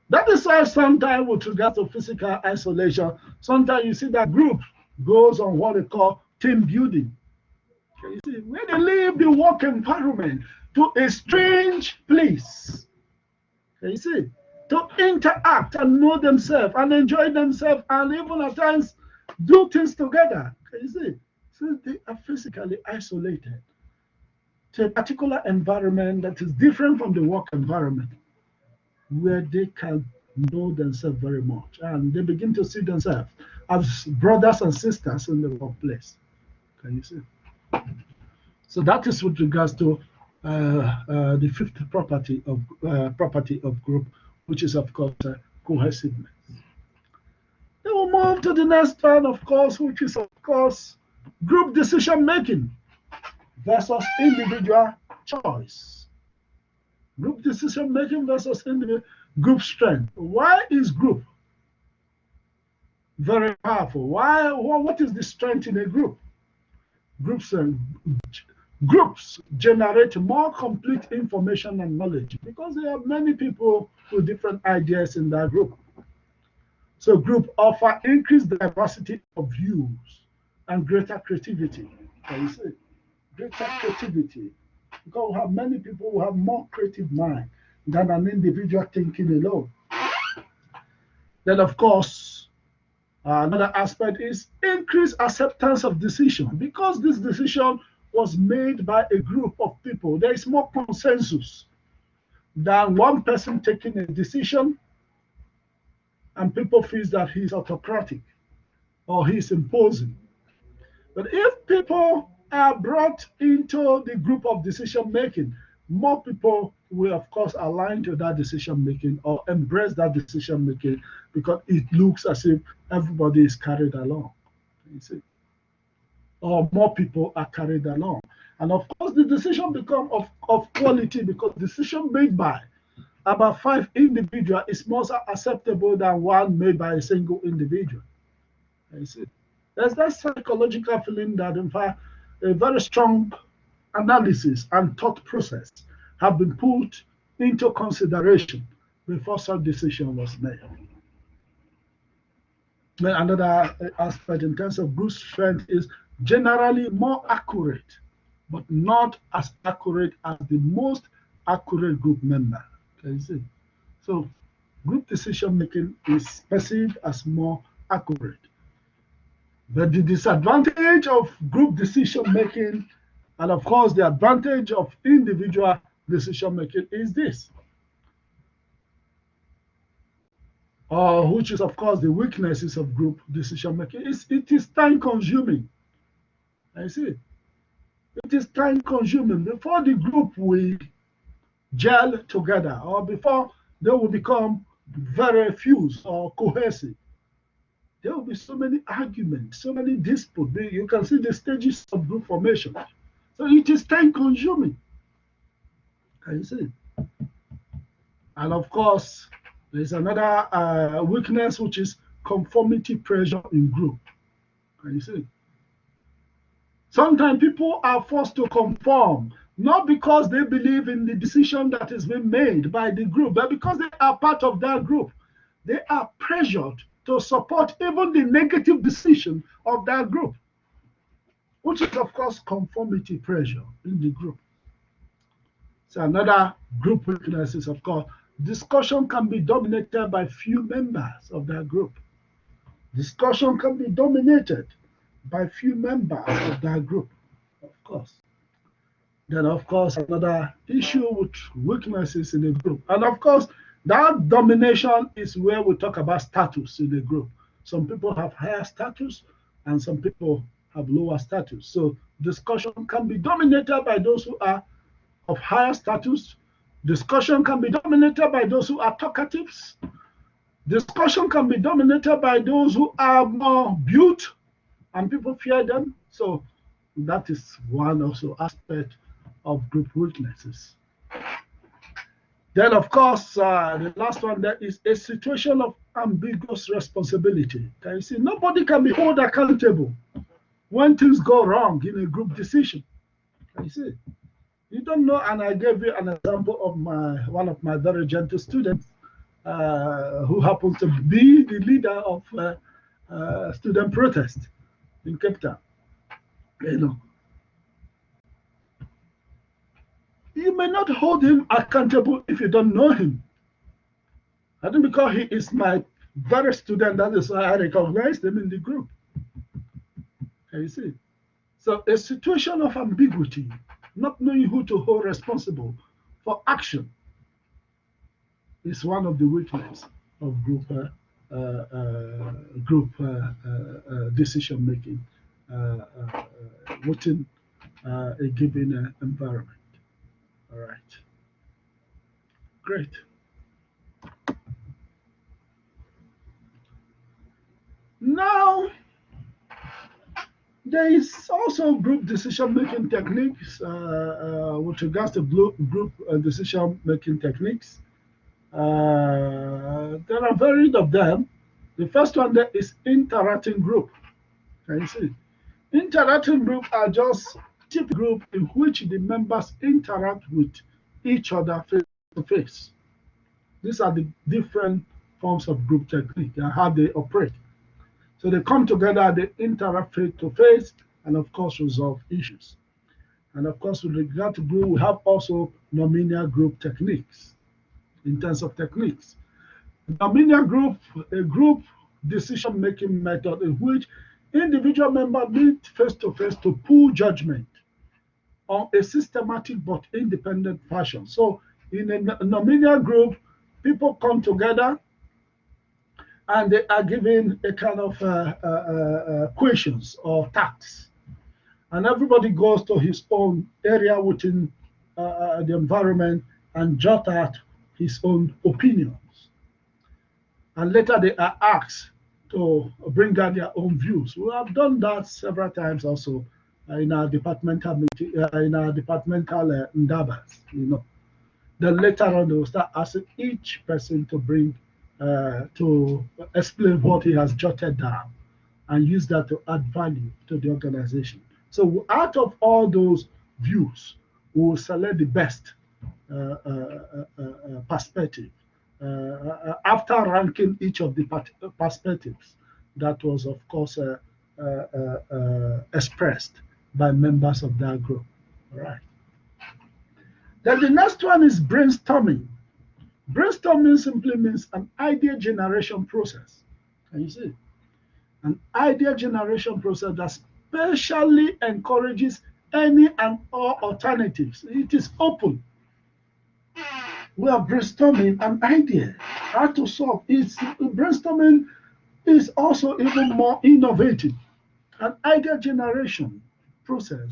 That is why sometimes with regard to physical isolation, sometimes you see that group goes on what they call team building. Can you see? When they leave the work environment to a strange place. Can you see? To interact and know themselves and enjoy themselves and even at times do things together. Can you see? So they are physically isolated to a particular environment that is different from the work environment, where they can know themselves very much and they begin to see themselves as brothers and sisters in the workplace. Can you see? So that is with regards to the fifth property of group, which is of course cohesiveness. Then we'll move to the next one, of course, which is of course group decision making versus individual choice. Group decision making versus individual group strength. Why is group very powerful? Why? What is the strength in a group? Groups groups generate more complete information and knowledge because there are many people with different ideas in that group. So group offer increased diversity of views and greater creativity. Can you see? Greater creativity. Because we have many people who have more creative mind than an individual thinking alone. Then of course, another aspect is increased acceptance of decision. Because this decision was made by a group of people, there is more consensus than one person taking a decision and people feel that he's autocratic or he's imposing. But if people are brought into the group of decision making, more people will, of course, align to that decision making or embrace that decision making because it looks as if everybody is carried along. You see? Or more people are carried along. And of course, the decision becomes of quality because decision made by about 5 individuals is more acceptable than one made by a single individual. You see? There's that psychological feeling that, in fact, a very strong analysis and thought process have been put into consideration before such decision was made. Then another aspect in terms of group strength is generally more accurate, but not as accurate as the most accurate group member. Can you see? So group decision making is perceived as more accurate. But the disadvantage of group decision making, and of course the advantage of individual decision making, is this, which is of course the weaknesses of group decision making. It is time consuming. I see. It is time consuming. Before the group will gel together, or before they will become very fused or cohesive, there will be so many arguments, so many disputes. You can see the stages of group formation. So it is time consuming. Can you see? And of course, there's another weakness, which is conformity pressure in group. Can you see? Sometimes people are forced to conform, not because they believe in the decision that is being made by the group, but because they are part of that group. They are pressured to support even the negative decision of that group, which is, of course, conformity pressure in the group. So another group weakness is, of course, discussion can be dominated by few members of that group. Discussion can be dominated by few members of that group, of course. Then, of course, another issue with weaknesses in the group. And of course, that domination is where we talk about status in the group. Some people have higher status and some people have lower status. So discussion can be dominated by those who are of higher status. Discussion can be dominated by those who are talkatives. Discussion can be dominated by those who are more built and people fear them. So that is one also aspect of group weaknesses. Then, of course, the last one, there is a situation of ambiguous responsibility. Can you see? Nobody can be held accountable when things go wrong in a group decision. Can you see? You don't know, and I gave you an example of one of my very gentle students who happens to be the leader of student protest in Cape Town. You know, you may not hold him accountable if you don't know him. I think because he is my very student, that is why I recognized him in the group. Can you see? So a situation of ambiguity, not knowing who to hold responsible for action, is one of the weaknesses of group decision making within a given environment. All right. Great. Now, there is also group decision-making techniques with regards to group decision-making techniques. There are varied of them. The first one there is interacting group. Can you see? Interacting group are just typical group in which the members interact with each other face to face. These are the different forms of group technique and how they operate. So they come together, they interact face to face, and of course resolve issues. And of course, with regard to group, we have also nominal group techniques in terms of techniques. Nominal group, a group decision-making method in which individual members meet face to face to pool judgment on a systematic but independent fashion. So in a nominal group, people come together and they are given a kind of questions or tasks. And everybody goes to his own area within the environment and jot out his own opinions. And later they are asked to bring out their own views. We have done that several times also in our departmental endeavors, you know. Then later on they will start asking each person to bring to explain what he has jotted down and use that to add value to the organization. So out of all those views, we will select the best perspective after ranking each of the perspectives that was, of course, expressed by members of that group. All right. Then the next one is brainstorming. Brainstorming simply means an idea generation process. Can you see? An idea generation process that specially encourages any and all alternatives. It is open. We are brainstorming an idea, how to solve. Brainstorming is also even more innovative. An idea generation process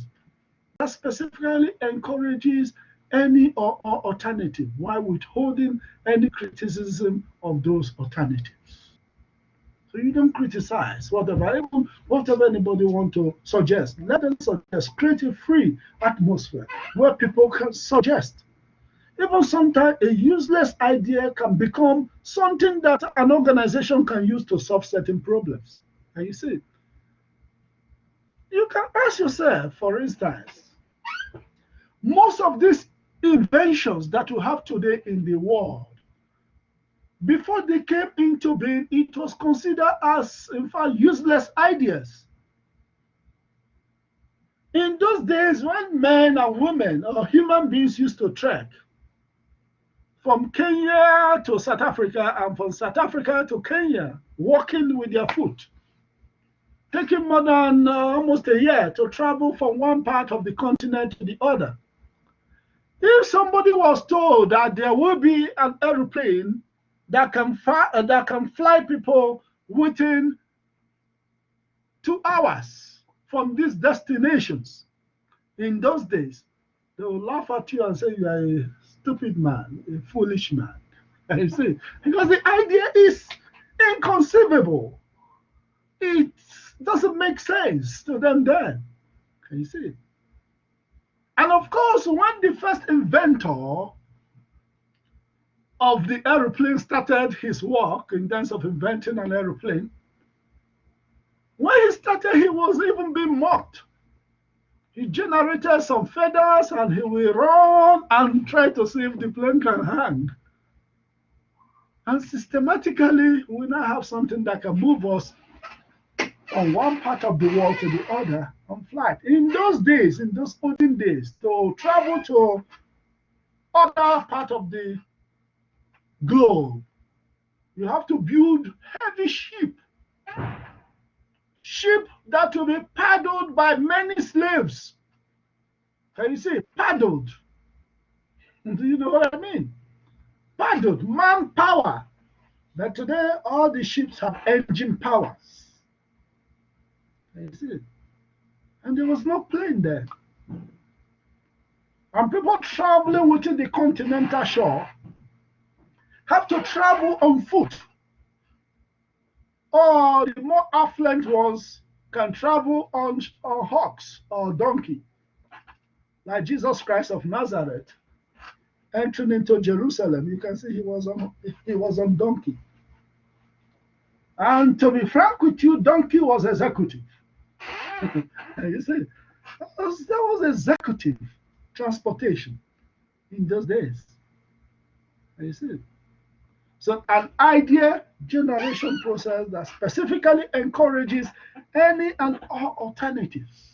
that specifically encourages any or all alternative while withholding any criticism of those alternatives. So you don't criticize whatever, even whatever anybody want to suggest. Let them suggest. Create a free atmosphere where people can suggest. Even sometimes a useless idea can become something that an organization can use to solve certain problems. And you see, you can ask yourself, for instance, most of these inventions that we have today in the world, before they came into being, it was considered as, in fact, useless ideas. In those days, when men and women or human beings used to trek from Kenya to South Africa and from South Africa to Kenya, walking with their foot, taking more than almost a year to travel from one part of the continent to the other. If somebody was told that there will be an aeroplane that can fly people within 2 hours from these destinations, in those days, they will laugh at you and say you are a stupid man, a foolish man. And you see, because the idea is inconceivable. It doesn't make sense to them then. Can you see? And of course, when the first inventor of the aeroplane started his work in terms of inventing an aeroplane, when he started, he was even being mocked. He generated some feathers and he will run and try to see if the plane can hang. And systematically, we now have something that can move us from one part of the world to the other on flight. In those days, in those olden days, to travel to other part of the globe, you have to build heavy ship that will be paddled by many slaves. Can you see? Paddled. Do you know what I mean? Paddled, manpower. But today, all the ships have engine powers. Can you see? And there was no plane there. And people traveling within the continental shore have to travel on foot. Or the more affluent ones can travel on ox or donkey, like Jesus Christ of Nazareth entering into Jerusalem. You can see he was on donkey. And to be frank with you, donkey was executive. You see, that was executive transportation in those days. You see. So an idea generation process that specifically encourages any and all alternatives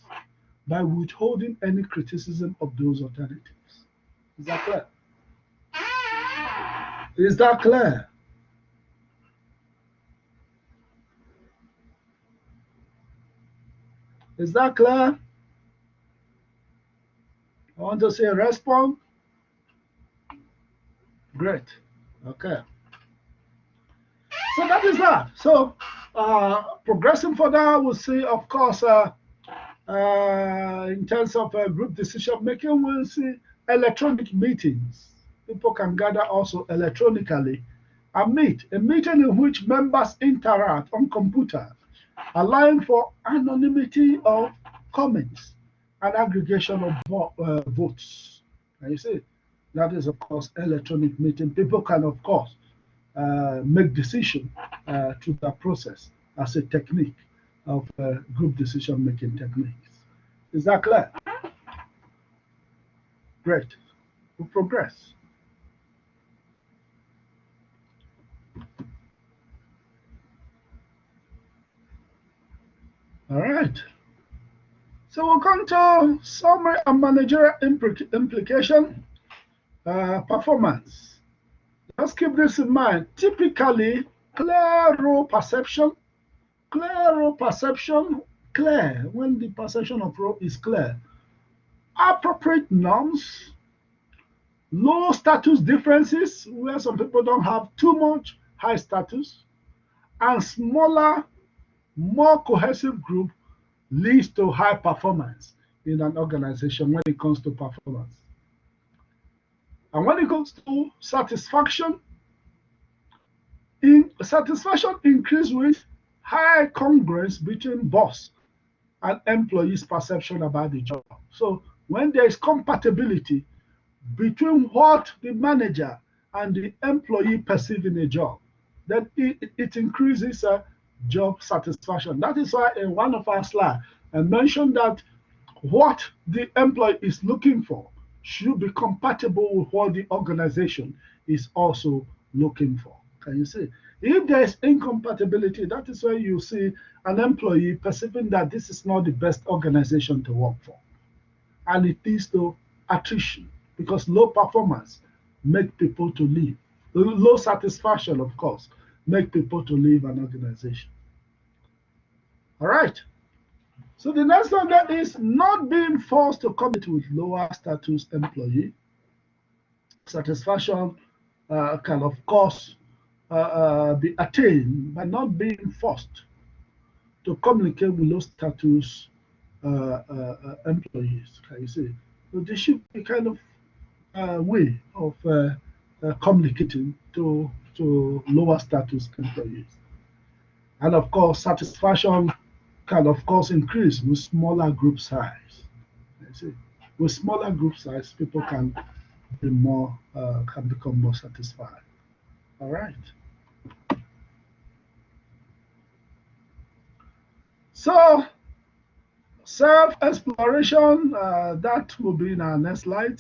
by withholding any criticism of those alternatives. Is that clear? Is that clear? Is that clear? I want to say respond. Great. Okay. So that is that. So progressing further, we'll see, of course, in terms of group decision making, we'll see electronic meetings. People can gather also electronically and meet. A meeting in which members interact on computer, allowing for anonymity of comments and aggregation of votes. And you see, that is, of course, electronic meeting. People can, of course, make decision through that process as a technique of group decision-making techniques. Is that clear? Great. We'll progress. All right. So we'll come to summary and managerial implication, performance. Just keep this in mind. Typically, clear role perception, clear, when the perception of role is clear, appropriate norms, low status differences, where some people don't have too much high status, and smaller, more cohesive group leads to high performance in an organization when it comes to performance. And when it comes to satisfaction, satisfaction increase with high congruence between boss and employees' perception about the job. So when there is compatibility between what the manager and the employee perceive in a job, then it increases job satisfaction. That is why in one of our slides, I mentioned that what the employee is looking for should be compatible with what the organization is also looking for. Can you see? If there is incompatibility, that is where you see an employee perceiving that this is not the best organization to work for. And it leads to attrition because low performance make people to leave. Low satisfaction, of course, make people to leave an organization. All right. So the next one that is not being forced to compete with lower status employee. Satisfaction can, of course, be attained by not being forced to communicate with low status employees. Can you see? So there should be kind of way of communicating to lower status employees. And of course, satisfaction can of course increase with smaller group size. You see, with smaller group size, people can be more can become more satisfied. All right. So self-exploration, that will be in our next slide.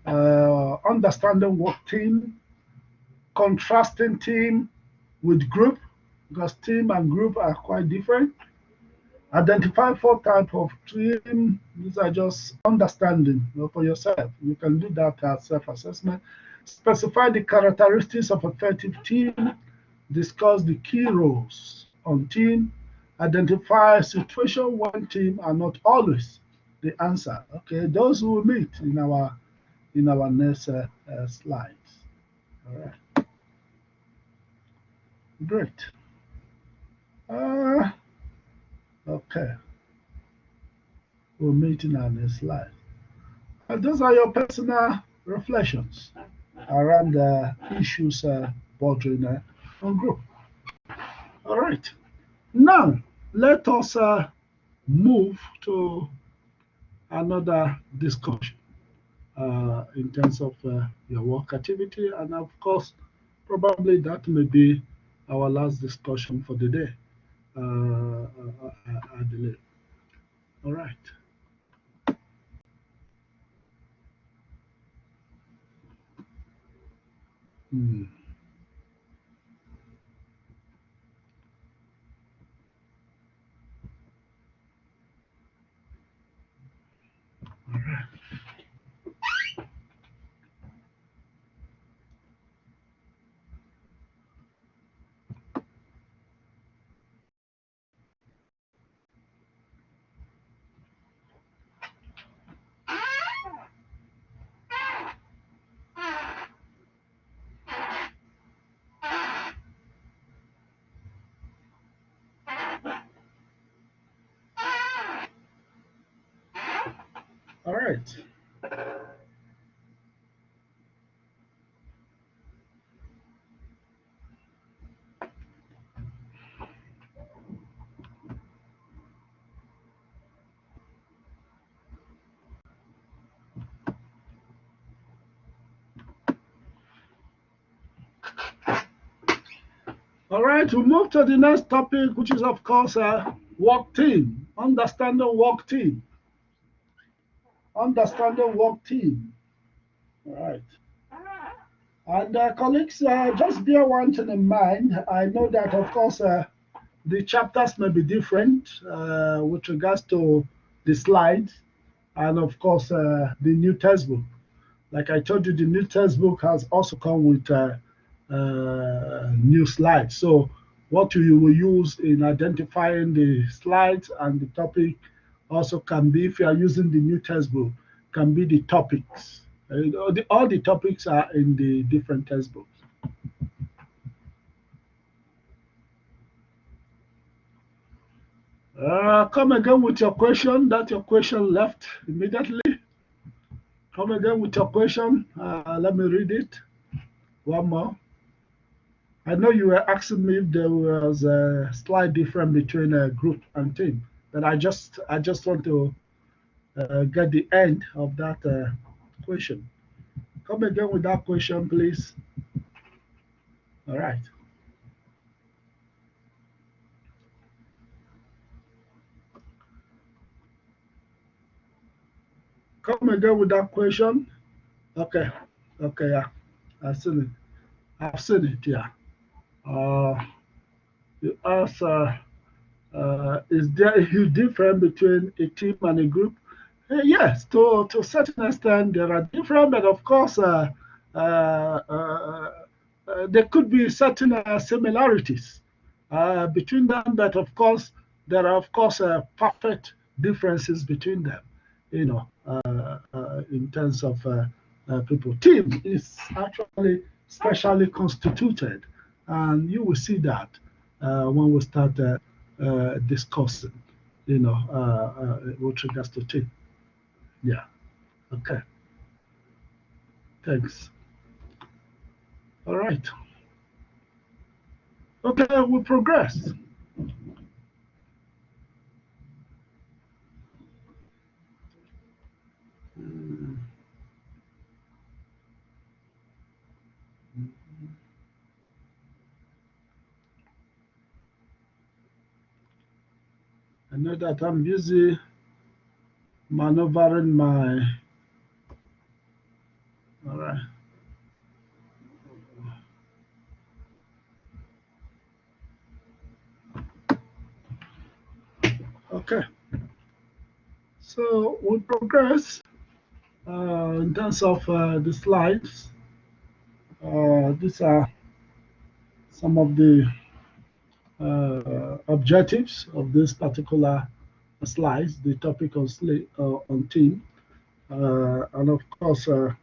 Understanding work team, contrasting team with group, because team and group are quite different. Identify four types of team. These are just understanding, for yourself. You can do that as self-assessment. Specify the characteristics of effective team. Discuss the key roles on team. Identify situation when team are not always the answer. Okay, those will meet in our next slides. All right, great. Uh, okay, we'll meet in our next slide. And those are your personal reflections around the issues bordering on group. All right, now let us move to another discussion in terms of your work activity. And of course, probably that may be our last discussion for the day, I believe. All right. Hmm. All right. All right, we move to the next topic, which is, of course, work team. Understanding work team. Understanding work team. All right. And colleagues, just bear one thing in mind. I know that, of course, the chapters may be different with regards to the slides and, of course, the new textbook Like I told you, the new textbook has also come with new slides. So what you will use in identifying the slides and the topic also can be, if you are using the new textbook, can be the topics. All the topics are in the different textbooks. Come again with your question. That your question left immediately. Come again with your question. Let me read it. One more. I know you were asking me if there was a slight difference between a group and team, but I just want to get the end of that question. Come again with that question, please. All right. Come again with that question. Okay. Okay. Yeah. I've seen it. I've seen it. Yeah. Uh, you ask, is there a huge difference between a team and a group? Yes, to a certain extent, there are different, but of course, uh, uh, there could be certain similarities between them, but of course, there are, of course, perfect differences between them, in terms of people. Team is actually specially constituted, and you will see that when we start discussing, with regards to team. Yeah. Okay. Thanks. All right. Okay, we progress. Mm, I know that I'm busy maneuvering my. All right. Okay. So we progress in terms of the slides. These are some of the objectives of this particular slides, the topic on team, and of course, uh,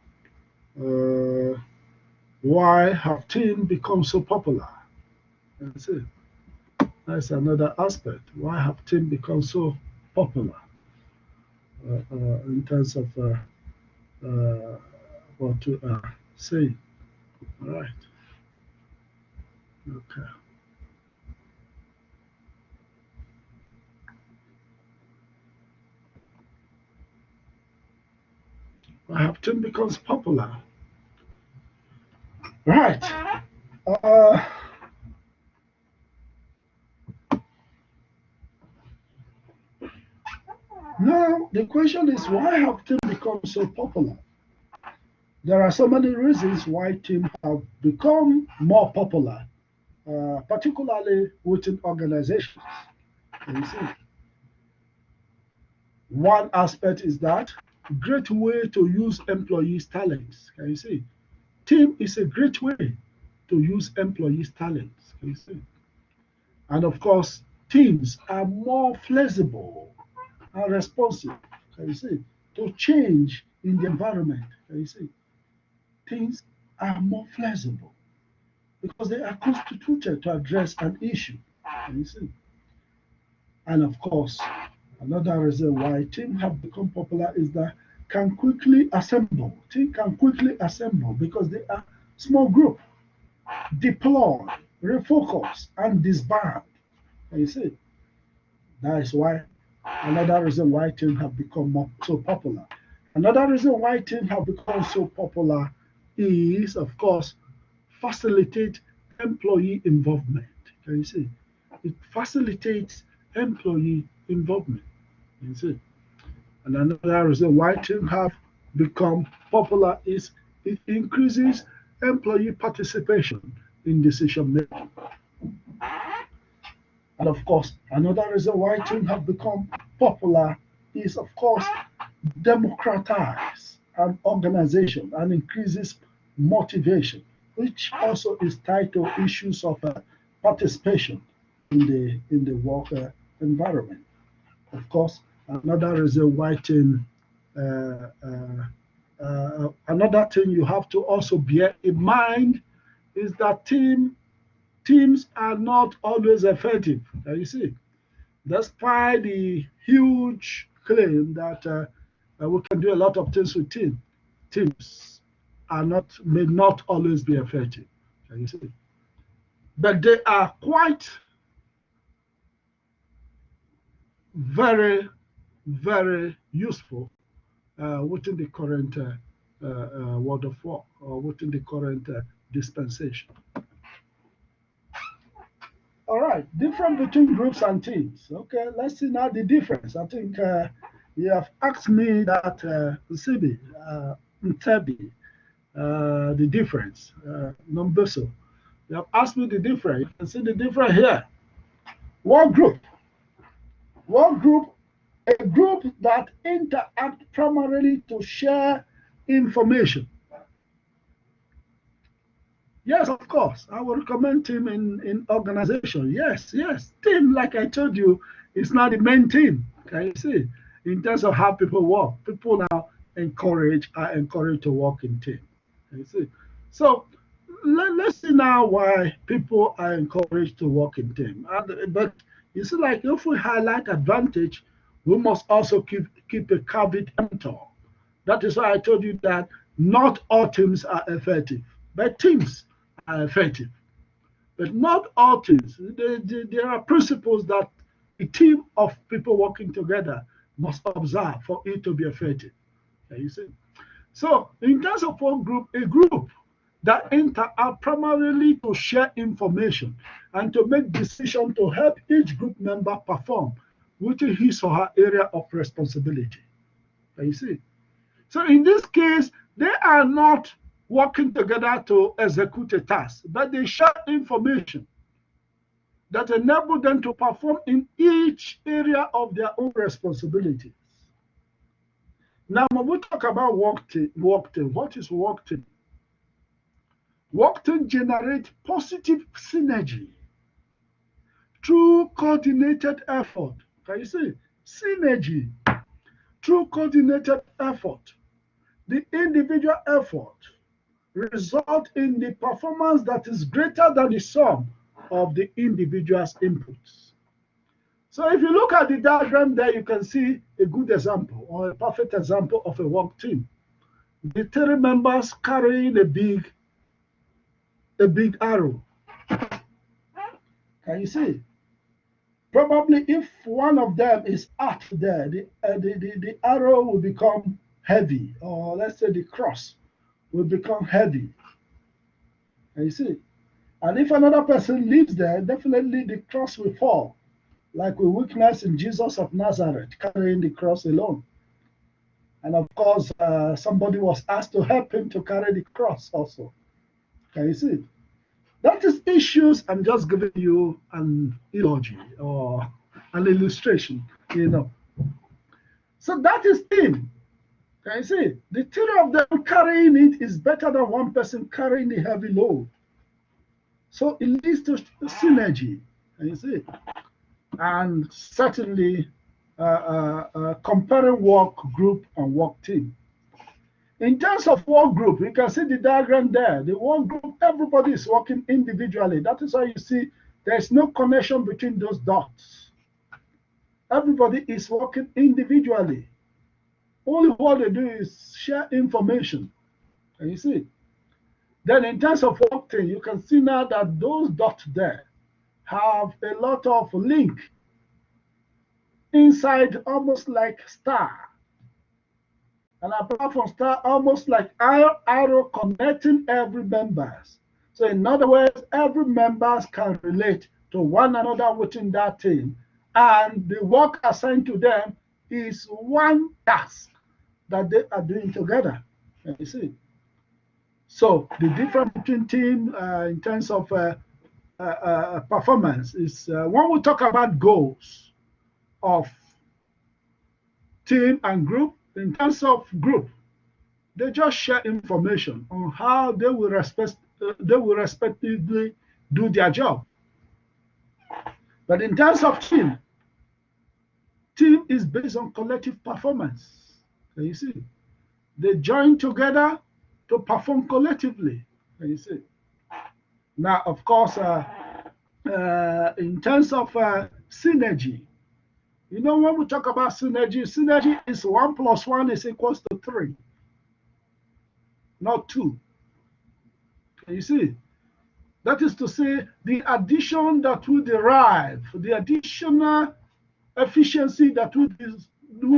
why have team become so popular? That's it. That's another aspect. Why have team become so popular in terms of what to say? All right. Okay. Why have team becomes popular? Right. Uh, Now the question is, why have team become so popular? There are so many reasons why team have become more popular, particularly within organizations. You see, one aspect is that great way to use employees' talents. Can you see? Team is a great way to use employees' talents. Can you see? And of course, teams are more flexible and responsive. Can you see? To change in the environment. Can you see? Teams are more flexible because they are constituted to address an issue. Can you see? And of course, another reason why teams have become popular is that can quickly assemble. Team can quickly assemble because they are small group, deploy, refocus, and disband. You see, that is why another reason why teams have become so popular. Another reason why teams have become so popular is, of course, facilitate employee involvement. Can you see? It facilitates employee involvement. You see? And another reason why teams have become popular is it increases employee participation in decision making. And of course, another reason why teams have become popular is, of course, democratize. and organization and increases motivation, which also is tied to issues of participation in the work environment. Of course, another reason why another thing you have to also bear in mind is that teams are not always effective. You see, despite the huge claim that we can do a lot of things with teams may not always be effective. You see, but they are quite very, very useful within the current world of work or within the current dispensation. All right, difference between groups and teams. Okay, let's see now the difference. I think you have asked me that, Sibi, Ntebi, the difference. Numbeso, you have asked me the difference. You can see the difference here. One group. One group, a group that interact primarily to share information. Yes, of course. I will recommend team in organization. Yes, yes. Team, like I told you, is not the main team. Can you see? In terms of how people work, people now are encouraged to work in team. Can you see? So let's see now why people are encouraged to work in team. But you see, like if we highlight advantage, we must also keep a caveat emptor. That is why I told you that not all teams are effective, but teams are effective. But not all teams. There are principles that a team of people working together must observe for it to be effective. You see? So, in terms of one group, a group that interact primarily to share information and to make decisions to help each group member perform within his or her area of responsibility. You see? So in this case, they are not working together to execute a task, but they share information that enable them to perform in each area of their own responsibilities. Now, when we talk about work team, what is work team? Work team generates positive synergy through coordinated effort. Can you see? Synergy through coordinated effort. The individual effort result in the performance that is greater than the sum of the individual's inputs. So if you look at the diagram there, you can see a good example or a perfect example of a work team. The three members carrying a big arrow. Can you see? Probably if one of them is out there, the arrow will become heavy, or let's say the cross will become heavy. And you see, and if another person lives there, definitely the cross will fall, like we witnessed in Jesus of Nazareth carrying the cross alone. And of course, somebody was asked to help him to carry the cross also. Can you see? That is issues. I'm just giving you an eulogy or an illustration, So that is team. Can you see? The three of them carrying it is better than one person carrying the heavy load. So it leads to synergy. Can you see? And certainly comparing work group and work team. In terms of work group, you can see the diagram there. The work group, everybody is working individually. That is why you see there's no connection between those dots. Everybody is working individually. Only what they do is share information. Can you see? Then in terms of work team, you can see now that those dots there have a lot of link inside, almost like star. And apart from star, almost like arrow connecting every members. So in other words, every members can relate to one another within that team. And the work assigned to them is one task that they are doing together. You see? So the difference between team in terms of performance is when we talk about goals of team and group. In terms of group, They just share information on how they will respectively do their job. But in terms of team is based on collective performance. Can you see? They join together to perform collectively. Can you see? Now, of course, in terms of synergy, you know, when we talk about synergy is 1 + 1 is equals to 3, not 2. Can you see? That is to say, the addition that we derive, the additional efficiency that we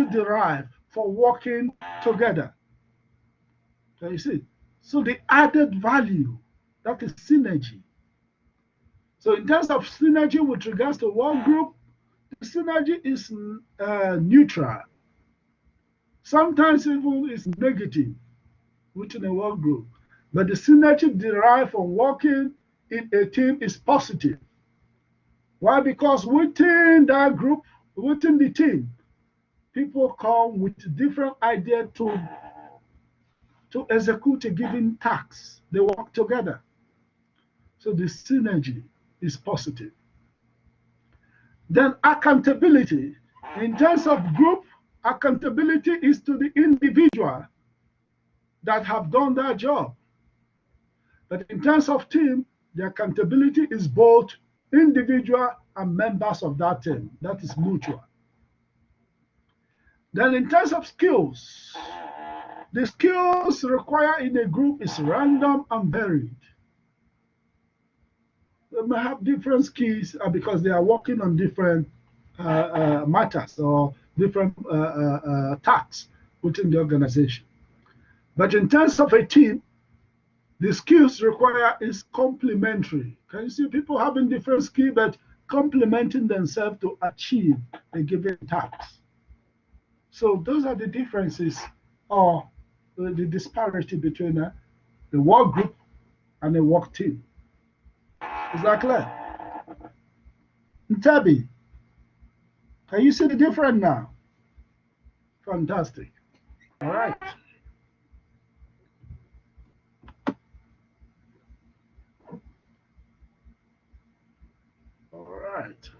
derive for working together. Can you see? So the added value, that is synergy. So in terms of synergy with regards to one group, the synergy is neutral. Sometimes even it's negative within a work group. But the synergy derived from working in a team is positive. Why? Because within that group, within the team, people come with different ideas to execute a given task. They work together. So the synergy is positive. Then accountability. In terms of group, accountability is to the individual that have done their job. But in terms of team, the accountability is both individual and members of that team. That is mutual. Then in terms of skills, the skills required in a group is random and varied. They may have different skills because they are working on different matters or different tasks within the organization. But in terms of a team, the skills required is complementary. Can you see people having different skills but complementing themselves to achieve a given task? So those are the differences or the disparity between the work group and the work team. Is that clear? Ntabi, can you see the difference now? Fantastic. All right. All right.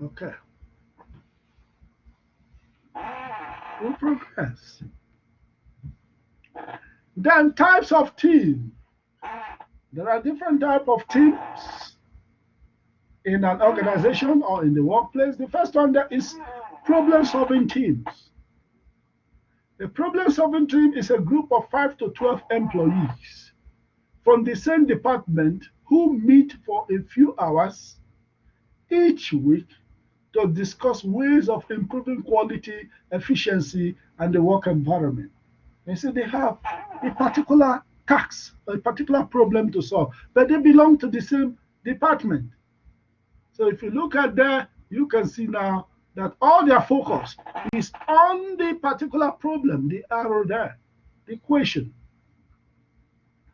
Okay. We'll progress. Then types of team. There are different types of teams in an organization or in the workplace. The first one there is problem-solving teams. A problem-solving team is a group of 5 to 12 employees from the same department who meet for a few hours each week to discuss ways of improving quality, efficiency, and the work environment. You see, they have a particular task, a particular problem to solve, but they belong to the same department. So if you look at there, you can see now that all their focus is on the particular problem, the arrow there, the question.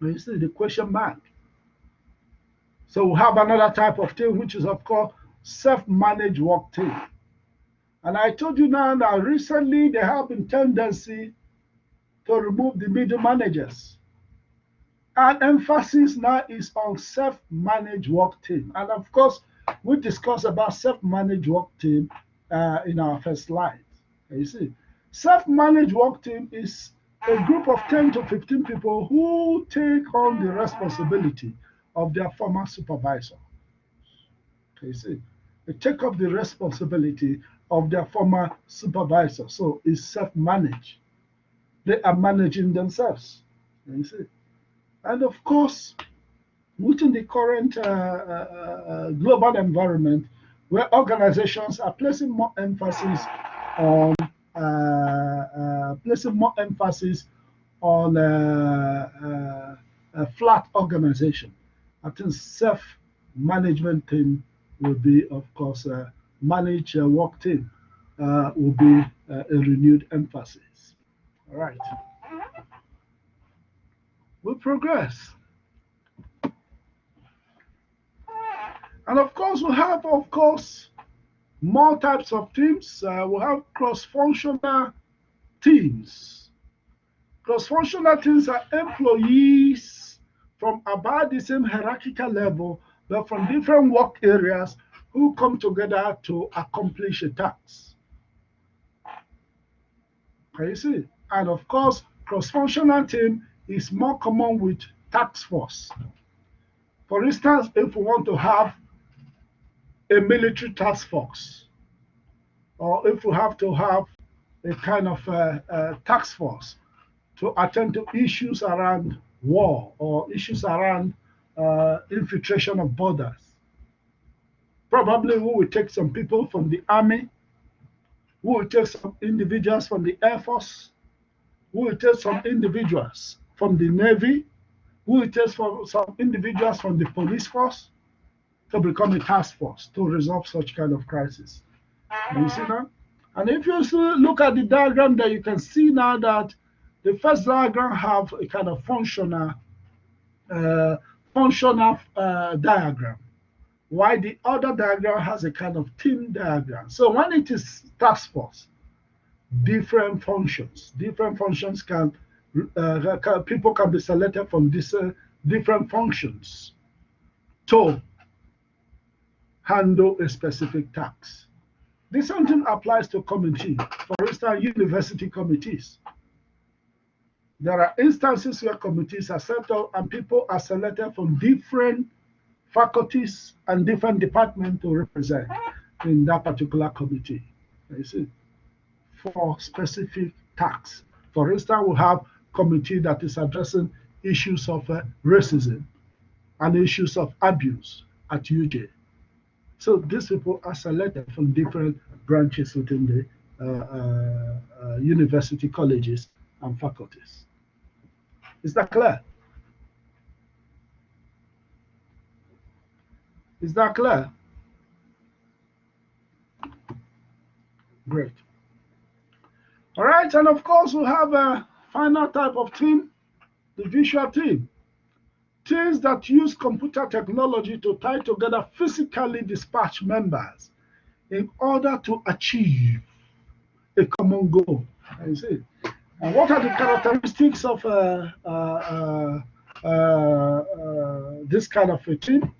You see the question mark. So we have another type of team, which is, of course, self-managed work team. And I told you now that recently there have been tendency to remove the middle managers. And emphasis now is on self-managed work team. And of course, we discussed about self-managed work team in our first slide. You see, self-managed work team is a group of 10 to 15 people who take on the responsibility of their former supervisor. You see, they take up the responsibility of their former supervisor. So it's self-managed. They are managing themselves. You see, and of course, within the current global environment, where organizations are placing more emphasis on a flat organization, I think self-management team will be, of course, managed work team will be a renewed emphasis. All right. We progress. And of course, we have, of course, more types of teams. We have cross-functional teams. Cross-functional teams are employees from about the same hierarchical level, but from different work areas who come together to accomplish a task. Can you see? And of course, cross-functional team is more common with task force. For instance, if we want to have a military task force, or if we have to have a kind of task force to attend to issues around war or issues around infiltration of borders. Probably we will take some people from the army, we will take some individuals from the Air Force, we will take some individuals from the Navy, we will take some individuals from the police force to become a task force to resolve such kind of crisis. You see now? And if you look at the diagram there, you can see now that the first diagram have a kind of functional diagram, while the other diagram has a kind of team diagram. So when it is task force, different functions can people can be selected from these different functions to handle a specific task. The same thing applies to committees. For instance, university committees. There are instances where committees are set up and people are selected from different faculties and different departments to represent in that particular committee. You see, for specific tasks. For instance, we have committee that is addressing issues of racism and issues of abuse at UJ. So these people are selected from different branches within the university colleges and faculties. Is that clear? Is that clear? Great. All right, and of course we have a final type of team, the visual team. Teams that use computer technology to tie together physically dispatched members in order to achieve a common goal. You see. And what are the characteristics of this kind of a team?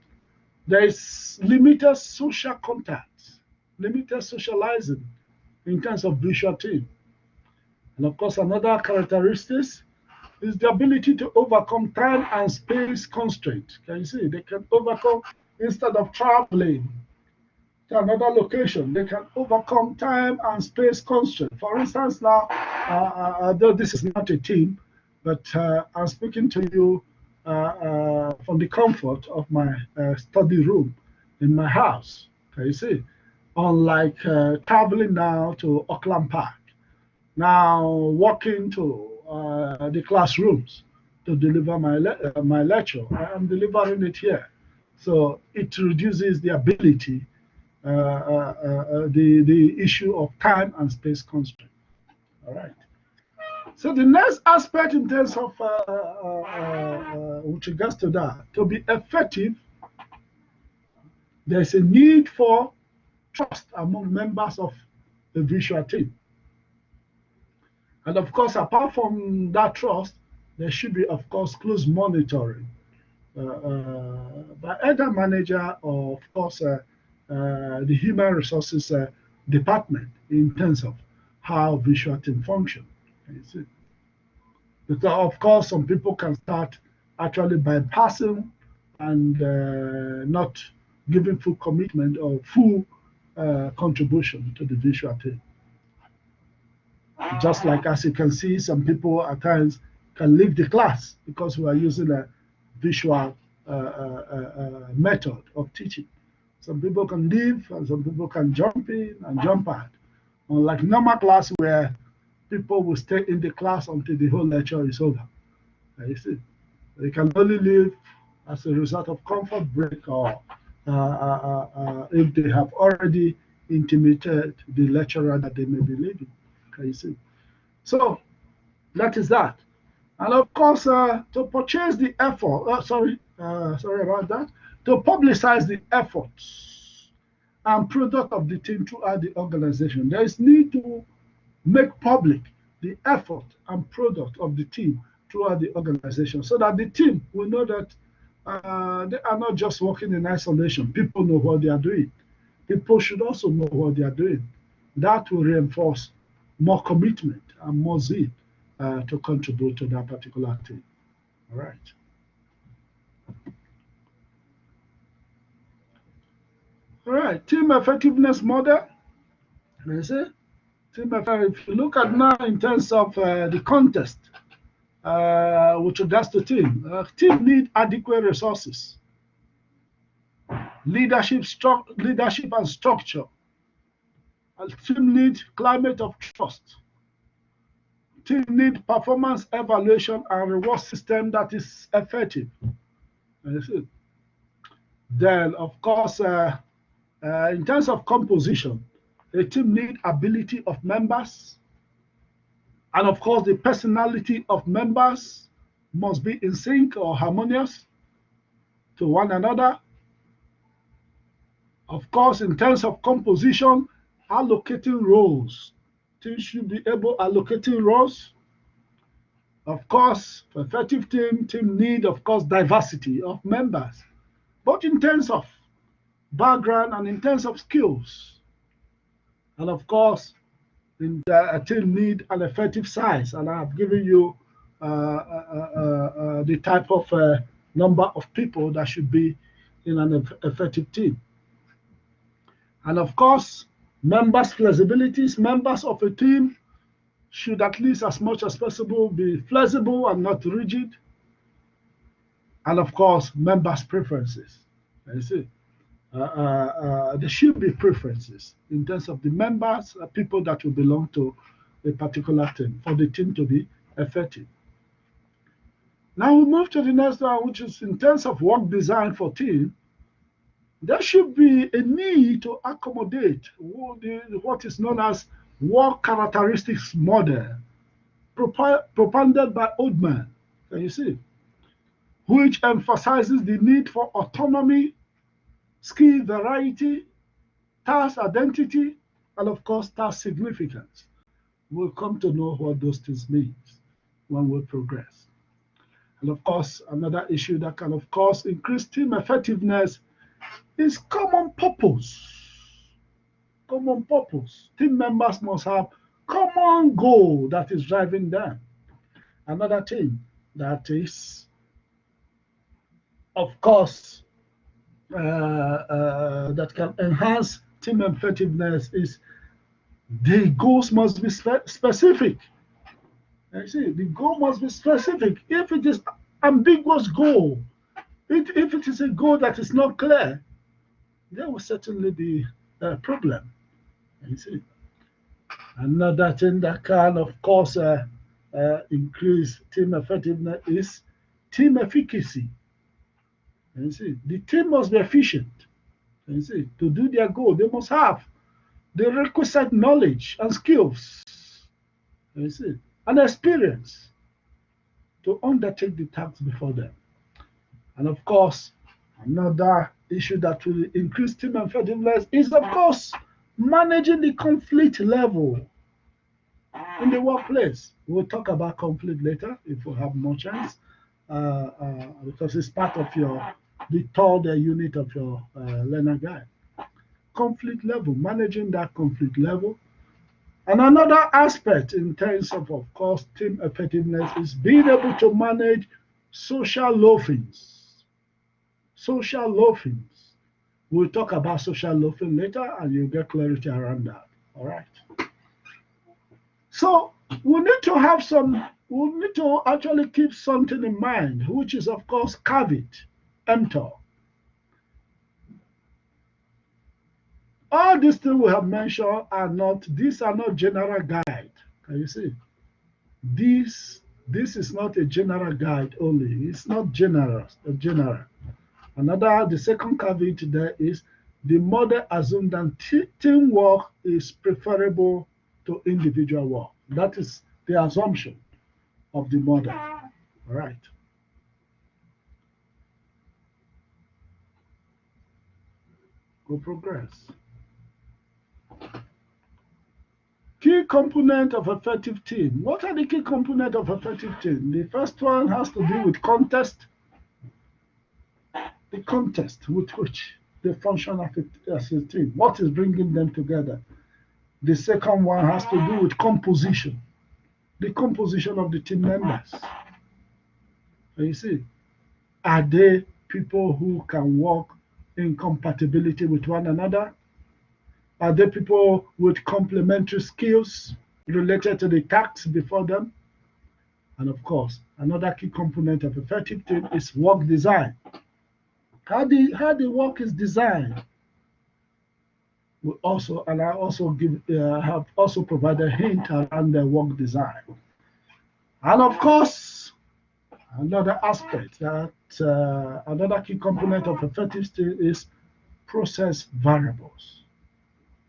There is limited social contact, limited socializing in terms of visual team. And of course, another characteristic is the ability to overcome time and space constraints. Can you see? They can overcome, instead of traveling to another location, they can overcome time and space constraints. For instance, now, though this is not a team, but I'm speaking to you from the comfort of my study room in my house. Can you see? Unlike traveling now to Auckland Park, now walking to the classrooms to deliver my lecture. I am delivering it here. So it reduces the ability, the issue of time and space constraint. All right. So the next aspect in terms of, with regards to that, to be effective, there's a need for trust among members of the visual team. And of course, apart from that trust, there should be, of course, close monitoring by either manager or, of course, the human resources department in terms of how visual team function. You see? Because, of course, some people can start actually bypassing and not giving full commitment or full contribution to the visual team. Just like, as you can see, some people at times can leave the class because we are using a visual method of teaching. Some people can leave and some people can jump in and jump out. Unlike normal class where people will stay in the class until the whole lecture is over. You see, they can only leave as a result of comfort break or if they have already intimated the lecturer that they may be leaving. Can you see? So that is that. And of course, to purchase the effort, sorry about that, to publicize the efforts and product of the team throughout the organization, there is need to make public the effort and product of the team throughout the organization so that the team will know that they are not just working in isolation. People know what they are doing. People should also know what they are doing. That will reinforce more commitment and more zeal to contribute to that particular team. All right. All right. Team effectiveness model. You see, if you look at now in terms of the contest, with regards to team need adequate resources, leadership and structure. A team need climate of trust. Team need performance evaluation and reward system that is effective. Then, of course, in terms of composition, a team need ability of members, and of course, the personality of members must be in sync or harmonious to one another. Of course, in terms of composition, allocating roles. Teams should be able allocating roles. Of course, for effective team need, of course, diversity of members, both in terms of background and in terms of skills. And of course, a team need an effective size. And I have given you the type of number of people that should be in an effective team. And of course, members' flexibilities. Members of a team should at least as much as possible be flexible and not rigid. And of course, members' preferences. You see, there should be preferences in terms of the members, people that will belong to a particular team for the team to be effective. Now we move to the next one, which is in terms of work design for team. There should be a need to accommodate what is known as work characteristics model, propounded by Oldman. Can you see? Which emphasizes the need for autonomy, skill variety, task identity, and of course, task significance. We'll come to know what those things mean when we progress. And of course, another issue that can, of course, increase team effectiveness is common purpose. Common purpose. Team members must have common goal that is driving them. Another thing that is, of course, that can enhance team effectiveness is the goals must be specific. You see, the goal must be specific. If it is ambiguous goal, if it is a goal that is not clear, there will certainly be a problem. You see, another thing that can, of course, increase team effectiveness is team efficacy. You see, the team must be efficient. You see, to do their goal, they must have the requisite knowledge and skills. You see, and experience to undertake the tasks before them. And of course, another issue that will increase team effectiveness is, of course, managing the conflict level in the workplace. We'll talk about conflict later if we have more chance, because it's part of the third unit of your learner guide. Conflict level, managing that conflict level. And another aspect in terms of course, team effectiveness is being able to manage social loafings. Social loafings. We'll talk about social loafing later and you'll get clarity around that. All right. So we need to actually keep something in mind, which is, of course, CAVIT, MTOR. All these things we have mentioned these are not general guide. Can you see? This is not a general guide only. It's not general. The second caveat there is the model assumes that teamwork is preferable to individual work. That is the assumption of the model. All right. Go progress. Key component of effective team. What are the key components of effective team? The first one has to do with context. The context with which they function as a team. What is bringing them together? The second one has to do with composition. The composition of the team members. You see, are they people who can work in compatibility with one another? Are they people with complementary skills related to the tasks before them? And of course, another key component of effective team is work design. How the work is designed. I have also provided a hint around the work design. And of course, another aspect another key component of effective team is process variables.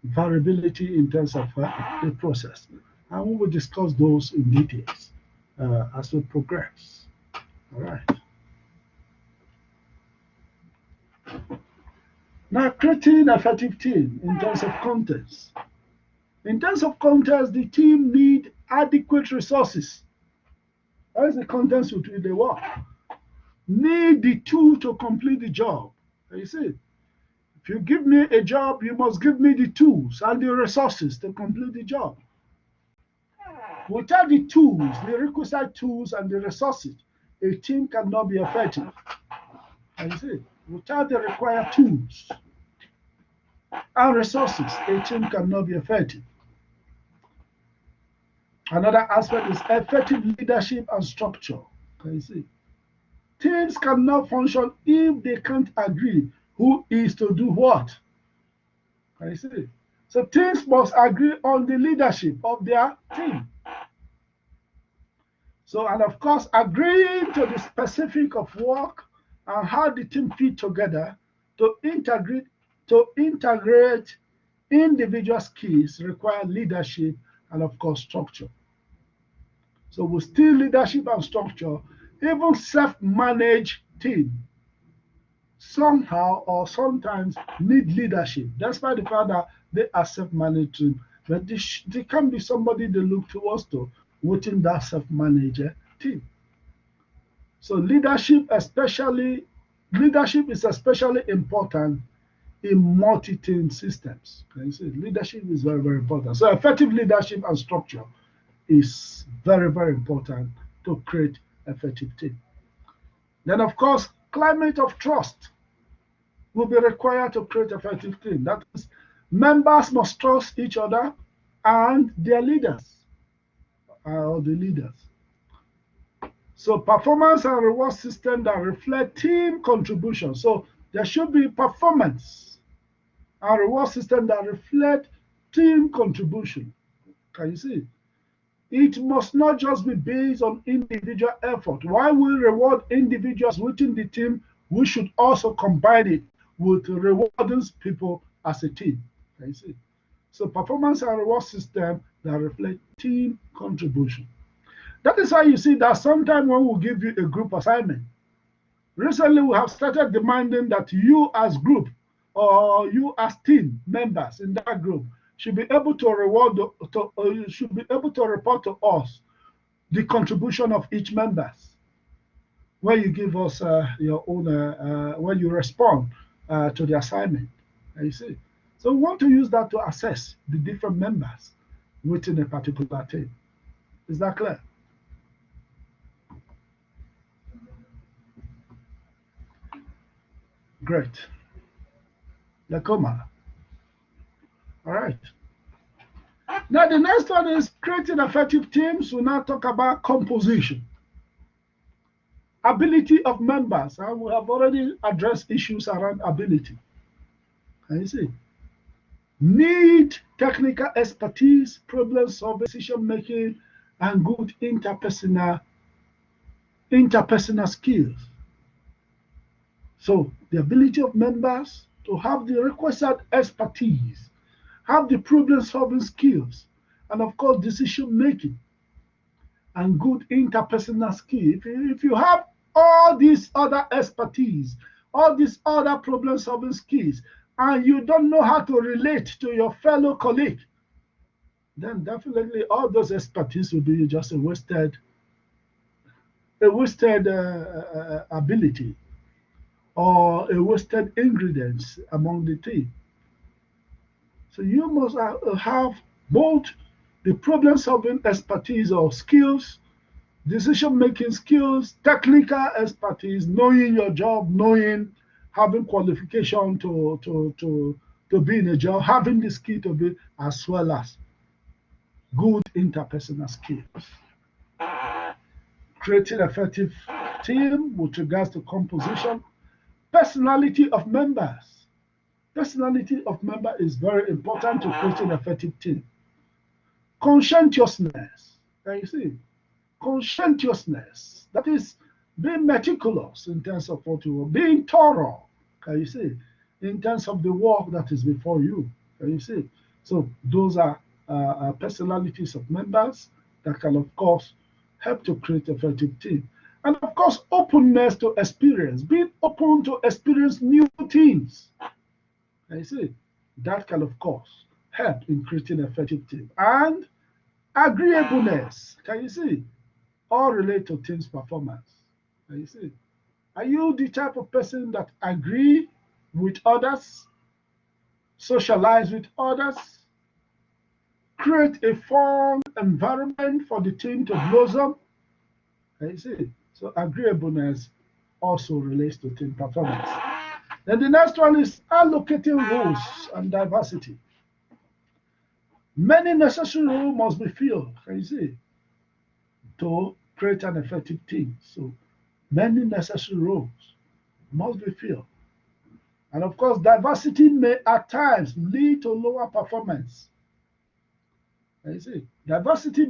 Variability in terms of the process. And we will discuss those in details as we progress. All right. Now, creating an effective team in terms of contents. In terms of contents, the team need adequate resources. That's the contents with which they work. Need the tool to complete the job. You see, if you give me a job, you must give me the tools and the resources to complete the job. Without the tools, the requisite tools and the resources, a team cannot be effective. You see, without the required tools and resources, a team cannot be effective. Another aspect is effective leadership and structure. Can you see? Teams cannot function if they can't agree who is to do what. Can you see? So teams must agree on the leadership of their team. So, and of course, agreeing to the specific of work and how the team fit together to integrate individual skills require leadership and of course structure. So with still leadership and structure, even self-managed team somehow or sometimes need leadership, despite the fact that they are self-managed team. But they can be somebody they look towards to within that self-managed team. So leadership is especially important in multi-team systems. Can you see? Leadership is very, very important. So effective leadership and structure is very, very important to create effective team. Then, of course, climate of trust will be required to create effective team. That is, members must trust each other and their leaders, or the leaders. So performance and reward system that reflect team contribution. So there should be performance and reward system that reflect team contribution. Can you see? It must not just be based on individual effort. While we reward individuals within the team, we should also combine it with rewarding people as a team. Can you see? So performance and reward system that reflect team contribution. That is why you see that sometimes when we give you a group assignment, recently we have started demanding that you as group or you as team members in that group should be able to should be able to report to us the contribution of each members when you give us your own when you respond to the assignment. You see, so we want to use that to assess the different members within a particular team. Is that clear? Great. Lakoma. All right. Now the next one is creating effective teams. We'll now talk about composition. Ability of members. And we have already addressed issues around ability. Can you see? Need technical expertise, problem solving, decision making, and good interpersonal skills. So the ability of members to have the requisite expertise, have the problem-solving skills, and of course decision-making and good interpersonal skills. If you have all these other expertise, all these other problem-solving skills, and you don't know how to relate to your fellow colleague, then definitely all those expertise will be just a wasted ability or a wasted ingredients among the team. So you must have both the problem solving expertise or skills, decision making skills, technical expertise, knowing your job, knowing having qualification to be in a job, having the skill to be, as well as good interpersonal skills. Creating effective team with regards to composition, personality of members. Personality of member is very important to creating effective team. Conscientiousness. Can you see? Conscientiousness. That is being meticulous in terms of what you are, being thorough. Can you see? In terms of the work that is before you. Can you see? So those are personalities of members that can, of course, help to create effective team. And of course, openness to experience, being open to experience new things. Can you see? That can, of course, help in creating effective team. And agreeableness. Can you see? All relate to team's performance. Can you see? Are you the type of person that agree with others, socialize with others, create a fun environment for the team to blossom? Can you see? So agreeableness also relates to team performance. Then the next one is allocating roles and diversity. Many necessary roles must be filled. Can you see? To create an effective team. So many necessary roles must be filled. And of course, diversity may at times lead to lower performance. You see, diversity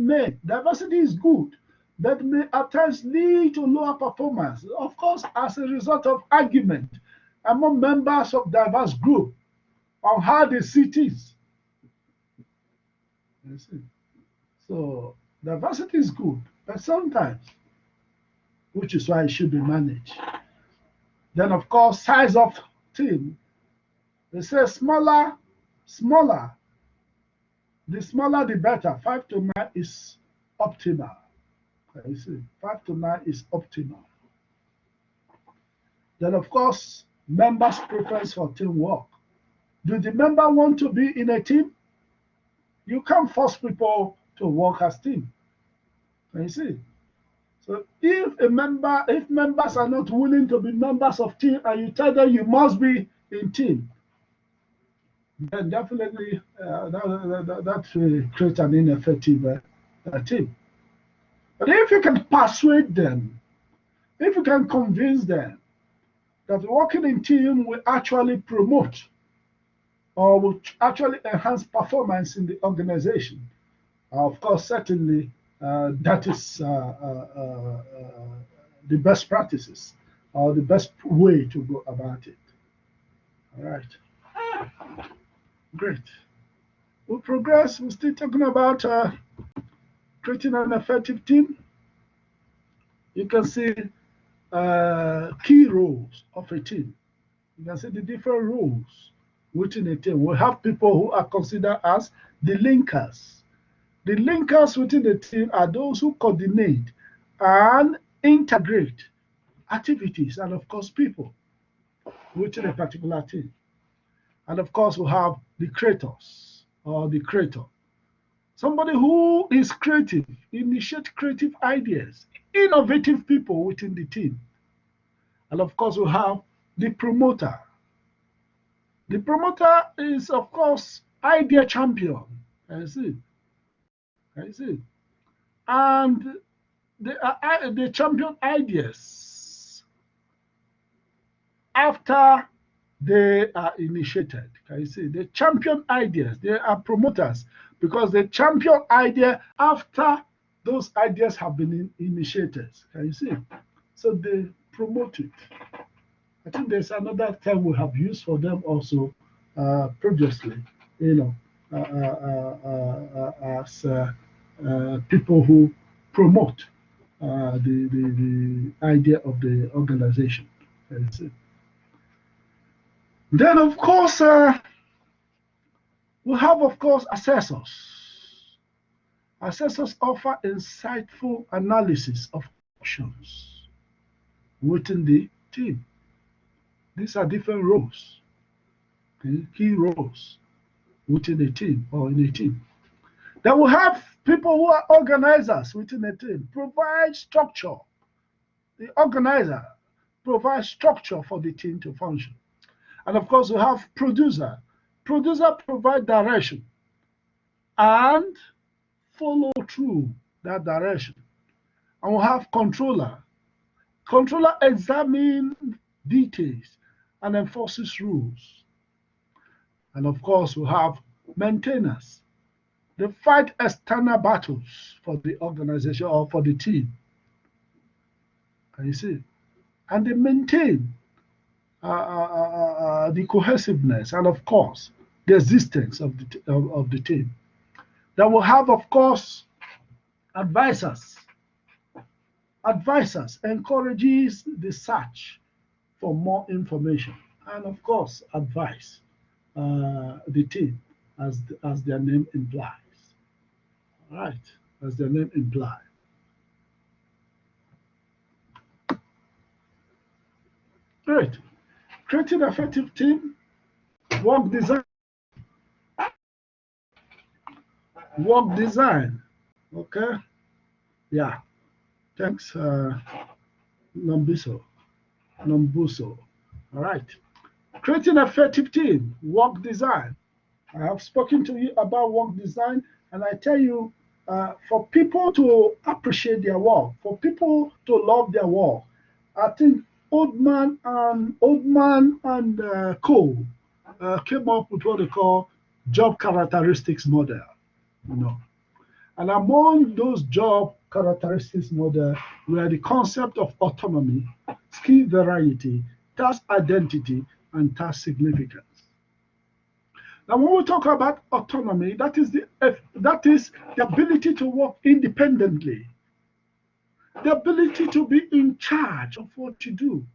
is good, but may at times lead to lower performance. Of course, as a result of argument among members of diverse group on how they see things. You see, so diversity is good, but sometimes, which is why it should be managed. Then, of course, size of team. They say smaller. The smaller, the better. 5 to 9 is optimal. You see, 5 to 9 is optimal. Then, of course, members' preference for teamwork. Do the member want to be in a team? You can't force people to work as team. You see. So if members are not willing to be members of team, and you tell them you must be in team, then definitely that will create an ineffective team. But if you can persuade them, if you can convince them that working in team will actually promote or will actually enhance performance in the organization, of course, certainly that is the best practices or the best way to go about it. All right. Great. We'll progress. We're still talking about creating an effective team. You can see key roles of a team. You can see the different roles within a team. We have people who are considered as the linkers. The linkers within the team are those who coordinate and integrate activities and, of course, people within a particular team. And, of course, we have the creators or the creator. Somebody who is creative, initiate creative ideas, innovative people within the team. And, of course, we have the promoter. The promoter is, of course, idea champion. I see. I see. And the champion ideas after they are initiated. Can you see? The champion ideas, they are promoters because they champion idea after those ideas have been initiated. Can you see? So they promote it. I think there's another term we have used for them also previously, as people who promote the idea of the organization. Then, of course, we have, of course, assessors. Assessors offer insightful analysis of options within the team. These are different roles, okay, key roles within a team or in a team. Then we have people who are organizers within a team, provide structure. The organizer provides structure for the team to function. And of course, we have producer. Producer provide direction and follow through that direction. And we have controller. Controller examines details and enforces rules. And of course, we have maintainers. They fight external battles for the organization or for the team. Can you see? And they maintain the cohesiveness and, of course, the existence of the team. Then we'll have, of course, advisors. Advisors encourages the search for more information and, of course, advise the team as their name implies. All right, as their name implies. Great. Creating effective team, work design. Work design. Okay. Yeah. Thanks, Nombuso. All right. Creating effective team, work design. I have spoken to you about work design, and I tell you, for people to appreciate their work, for people to love their work, I think Oldman and Co. Came up with what they call job characteristics model. You know, and among those job characteristics model were the concept of autonomy, skill variety, task identity, and task significance. Now, when we talk about autonomy, that is the ability to work independently, the ability to be in charge of what you do.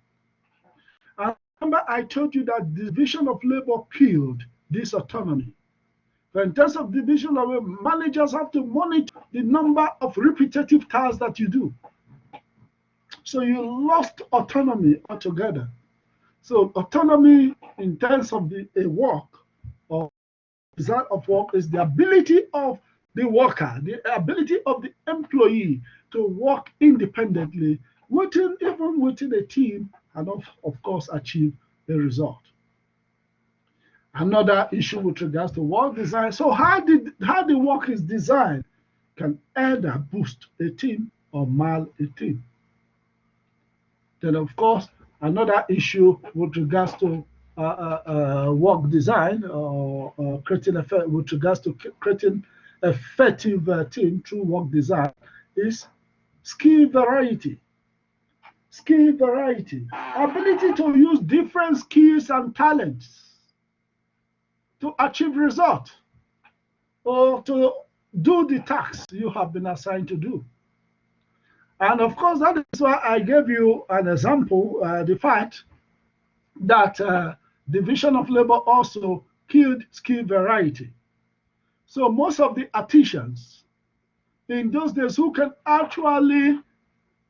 And remember, I told you that division of labor killed this autonomy. But in terms of division of labor, managers have to monitor the number of repetitive tasks that you do. So you lost autonomy altogether. So autonomy in terms of a work or design of work is the ability of the worker, the ability of the employee to work independently even within a team and of course achieve a result. Another issue with regards to work design. So how the work is designed can either boost a team or mar a team. Then of course another issue with regards to work design or creating with regards to creating effective team through work design is skill variety. Skill variety, ability to use different skills and talents to achieve result or to do the tasks you have been assigned to do. And of course, that is why I gave you an example, the fact that division of labor also killed skill variety. So most of the artisans in those days who can actually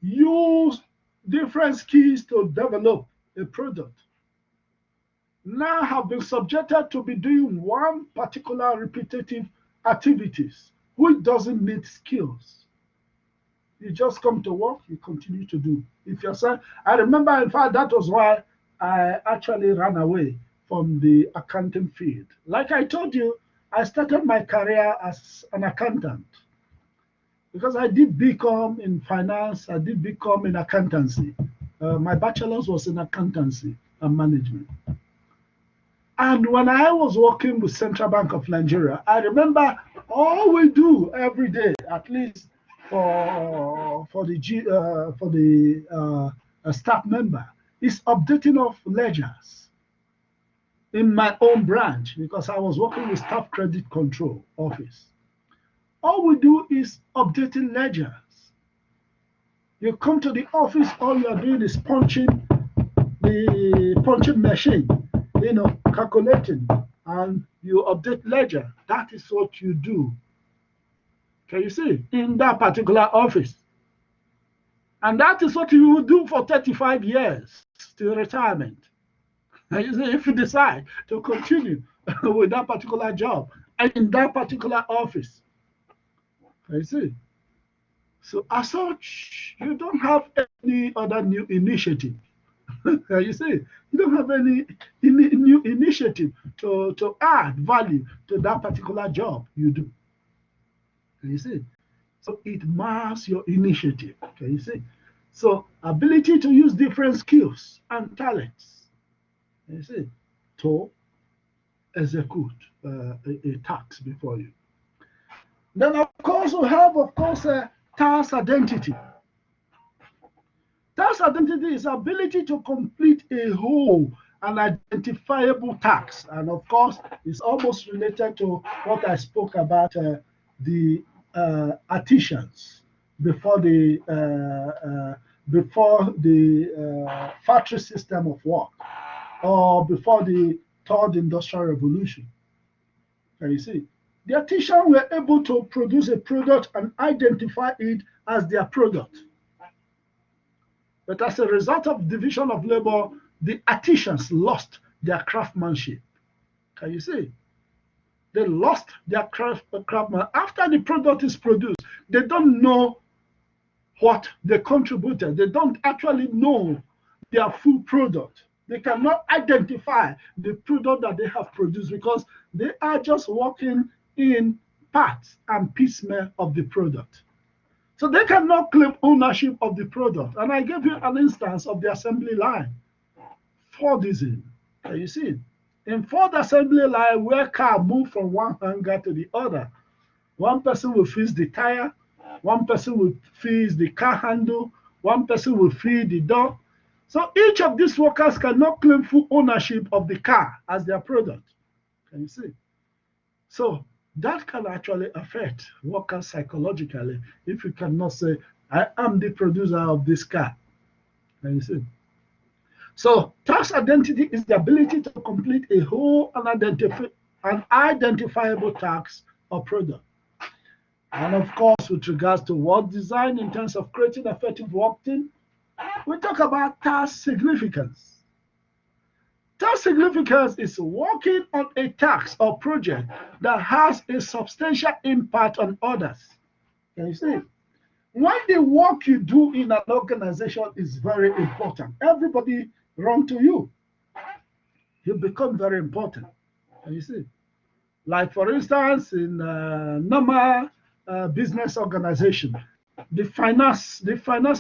use different skills to develop a product now have been subjected to be doing one particular repetitive activities which doesn't need skills. You just come to work, you continue to do. If you're saying, I remember, in fact, that was why I actually ran away from the accounting field. Like I told you, I started my career as an accountant because I did BCom in finance, I did BCom in accountancy. My bachelor's was in accountancy and management. And when I was working with Central Bank of Nigeria, I remember all we do every day, at least for the staff member, is updating of ledgers in my own branch because I was working with Staff Credit Control Office. All we do is updating ledgers. You come to the office, all you are doing is punching the punching machine, calculating, and you update ledger. That is what you do. Can you see? In that particular office. And that is what you will do for 35 years till retirement. And you see, if you decide to continue with that particular job and in that particular office. Can you see? So as such, you don't have any other new initiative. You see, you don't have any new initiative to add value to that particular job you do. Can you see? So it marks your initiative. Can you see? So ability to use different skills and talents. Can you see? To execute a task before you. Then of course we have task identity. Task identity is ability to complete a whole and identifiable task. And of course, it's almost related to what I spoke about the artisans before the factory system of work, or before the third industrial revolution. Can you see? The artisans were able to produce a product and identify it as their product. But as a result of division of labor, the artisans lost their craftsmanship. Can you see? They lost their craftsmanship. After the product is produced, they don't know what they contributed. They don't actually know their full product. They cannot identify the product that they have produced because they are just working in parts and piecemeal of the product. So they cannot claim ownership of the product. And I gave you an instance of the assembly line. Fordism. Can you see? In Ford assembly line, where car move from one hangar to the other, one person will fix the tire, one person will fix the car handle, one person will fix the door. So each of these workers cannot claim full ownership of the car as their product. Can you see? So that can actually affect workers psychologically if you cannot say, I am the producer of this car. Can you see? So task identity is the ability to complete a whole and identifiable task or product. And of course, with regards to work design in terms of creating effective work team, we talk about task significance. Task significance is working on a task or project that has a substantial impact on others. Can you see? When the work you do in an organization is very important, everybody run to you. You become very important. Can you see? Like for instance, in normal business organization, the finance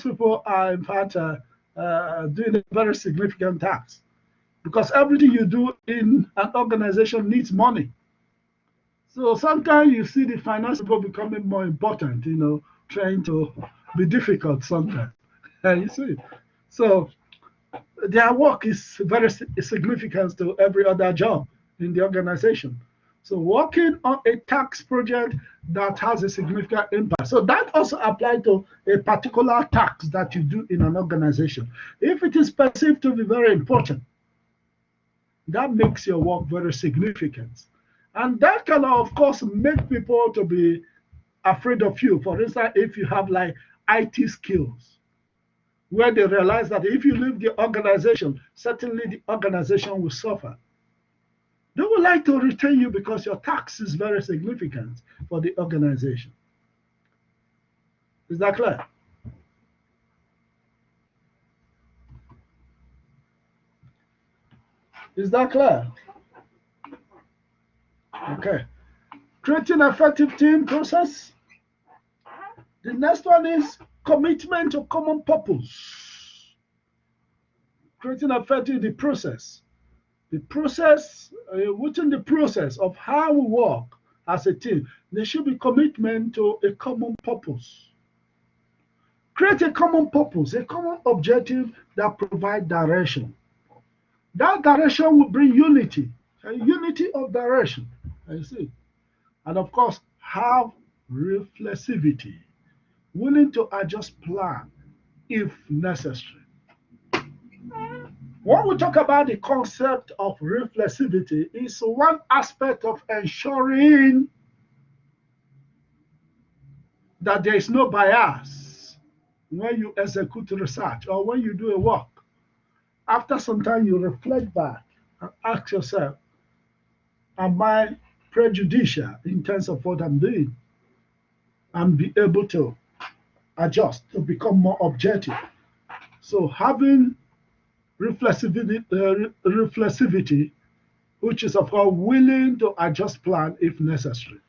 people are in fact doing a very significant task. Because everything you do in an organization needs money. So sometimes you see the finance people becoming more important, trying to be difficult sometimes. You see. So their work is very significant to every other job in the organization. So working on a tax project that has a significant impact. So that also applies to a particular tax that you do in an organization. If it is perceived to be very important, that makes your work very significant. And that can, of course, make people to be afraid of you. For instance, if you have like IT skills, where they realize that if you leave the organization, certainly the organization will suffer. They would like to retain you because your tax is very significant for the organization. Is that clear? Is that clear? Okay. Creating effective team process. The next one is commitment to common purpose. Creating effective the process. The process, within the process of how we work as a team, there should be commitment to a common purpose. Create a common purpose, a common objective that provides direction. That direction will bring unity, a unity of direction. You see. And of course, have reflexivity, willing to adjust plan if necessary. When we talk about the concept of reflexivity, it's one aspect of ensuring that there is no bias when you execute research or when you do a work. After some time, you reflect back and ask yourself, am I prejudicial in terms of what I'm doing? And be able to adjust to become more objective. So having reflexivity, which is of course willing to adjust plan if necessary.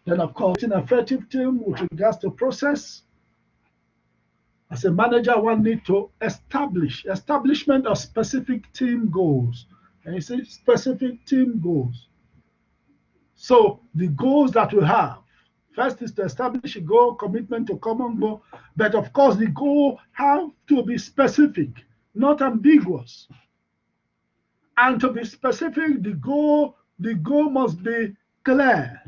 Then of course, an effective team with regards to process. As a manager, one need to establishment of specific team goals. And you see, specific team goals. So the goals that we have, first is to establish a goal, commitment to common goal. But of course, the goal have to be specific, not ambiguous. And to be specific, the goal must be clear.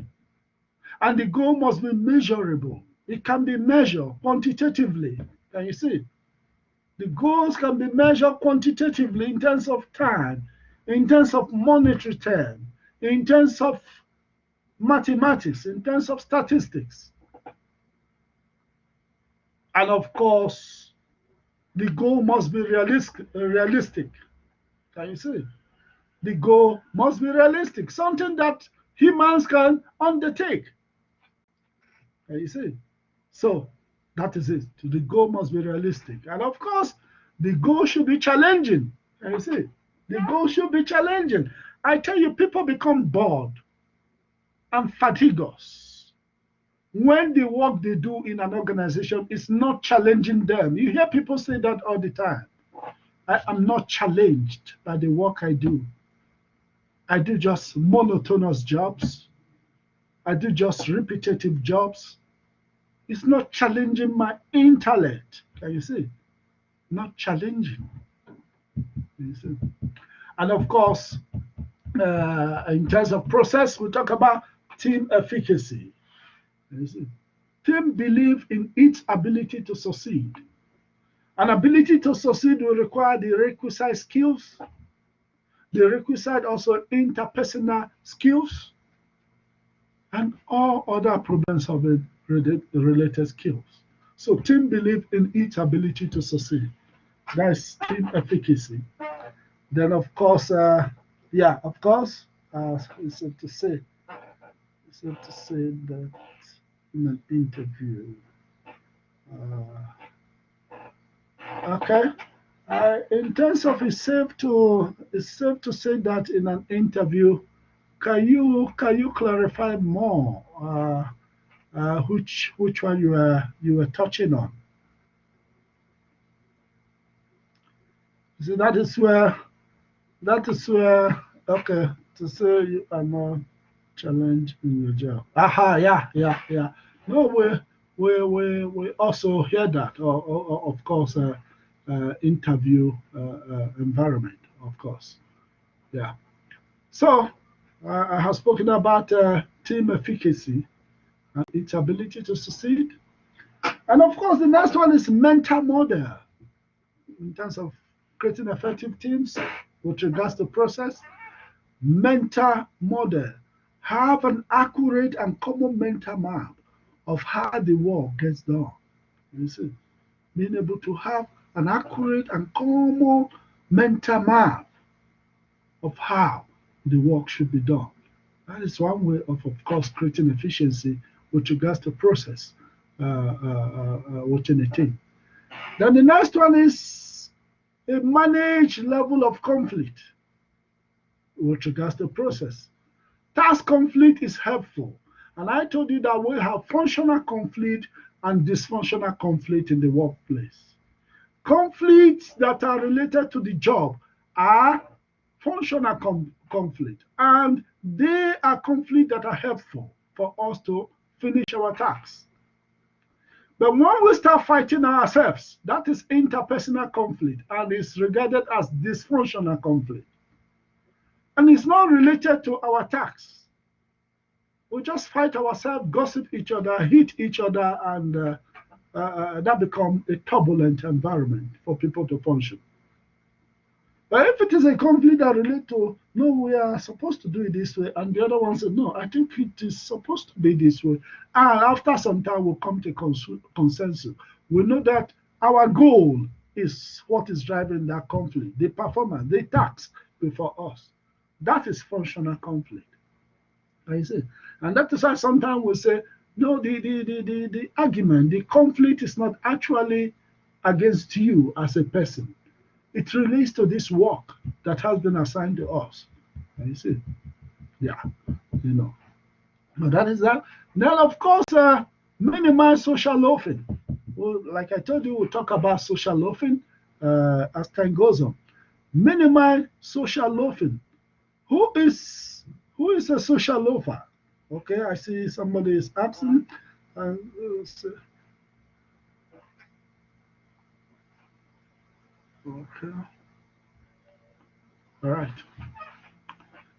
And the goal must be measurable. It can be measured quantitatively. Can you see? The goals can be measured quantitatively in terms of time, in terms of monetary term, in terms of mathematics, in terms of statistics. And of course, the goal must be realistic. Can you see? The goal must be realistic, something that humans can undertake. Can you see? So that is it. The goal must be realistic. And of course, the goal should be challenging. Can you see? The goal should be challenging. I tell you, people become bored and fatiguous when the work they do in an organization is not challenging them. You hear people say that all the time. I am not challenged by the work I do. I do just monotonous jobs. I do just repetitive jobs. It's not challenging my intellect. Can you see? Not challenging. You see? And of course, in terms of process, we talk about team efficacy. You see? Team believe in its ability to succeed. An ability to succeed will require the requisite skills, the requisite also interpersonal skills, and all other problem-solving related skills. So team believe in its ability to succeed. That's team efficacy. Then of course, it's safe to say that in an interview. Okay. In terms of it's safe to say that in an interview. Can you clarify more which one you were touching on? See, that is where okay, to say you are not challenged in your job. Aha, yeah. No, we also hear that, or of course, interview environment, of course, yeah. So I have spoken about team efficacy and its ability to succeed. And of course, the next one is mental model in terms of creating effective teams with regards to process. Mental model. Have an accurate and common mental map of how the work gets done. You see, being able to have an accurate and common mental map of how the work should be done. That is one way of course, creating efficiency with regards to process within a team. Then the next one is a managed level of conflict with regards to process. Task conflict is helpful. And I told you that we have functional conflict and dysfunctional conflict in the workplace. Conflicts that are related to the job are functional conflict, and they are conflicts that are helpful for us to finish our tasks. But when we start fighting ourselves, that is interpersonal conflict and is regarded as dysfunctional conflict. And it's not related to our tasks. We just fight ourselves, gossip each other, hit each other, and that becomes a turbulent environment for people to function. But if it is a conflict that relates to, no, we are supposed to do it this way, and the other one said, no, I think it is supposed to be this way. And after some time, we'll come to consensus. We know that our goal is what is driving that conflict, the performance, the task before us. That is functional conflict. I see. And that is why sometimes we say, no, the argument, the conflict is not actually against you as a person. It relates to this work that has been assigned to us. You see? Yeah, you know. But that is that. Then, of course, minimize social loafing. Well, like I told you, we'll talk about social loafing as time goes on. Minimize social loafing. Who is a social loafer? Okay, I see somebody is absent. Uh, okay, all right.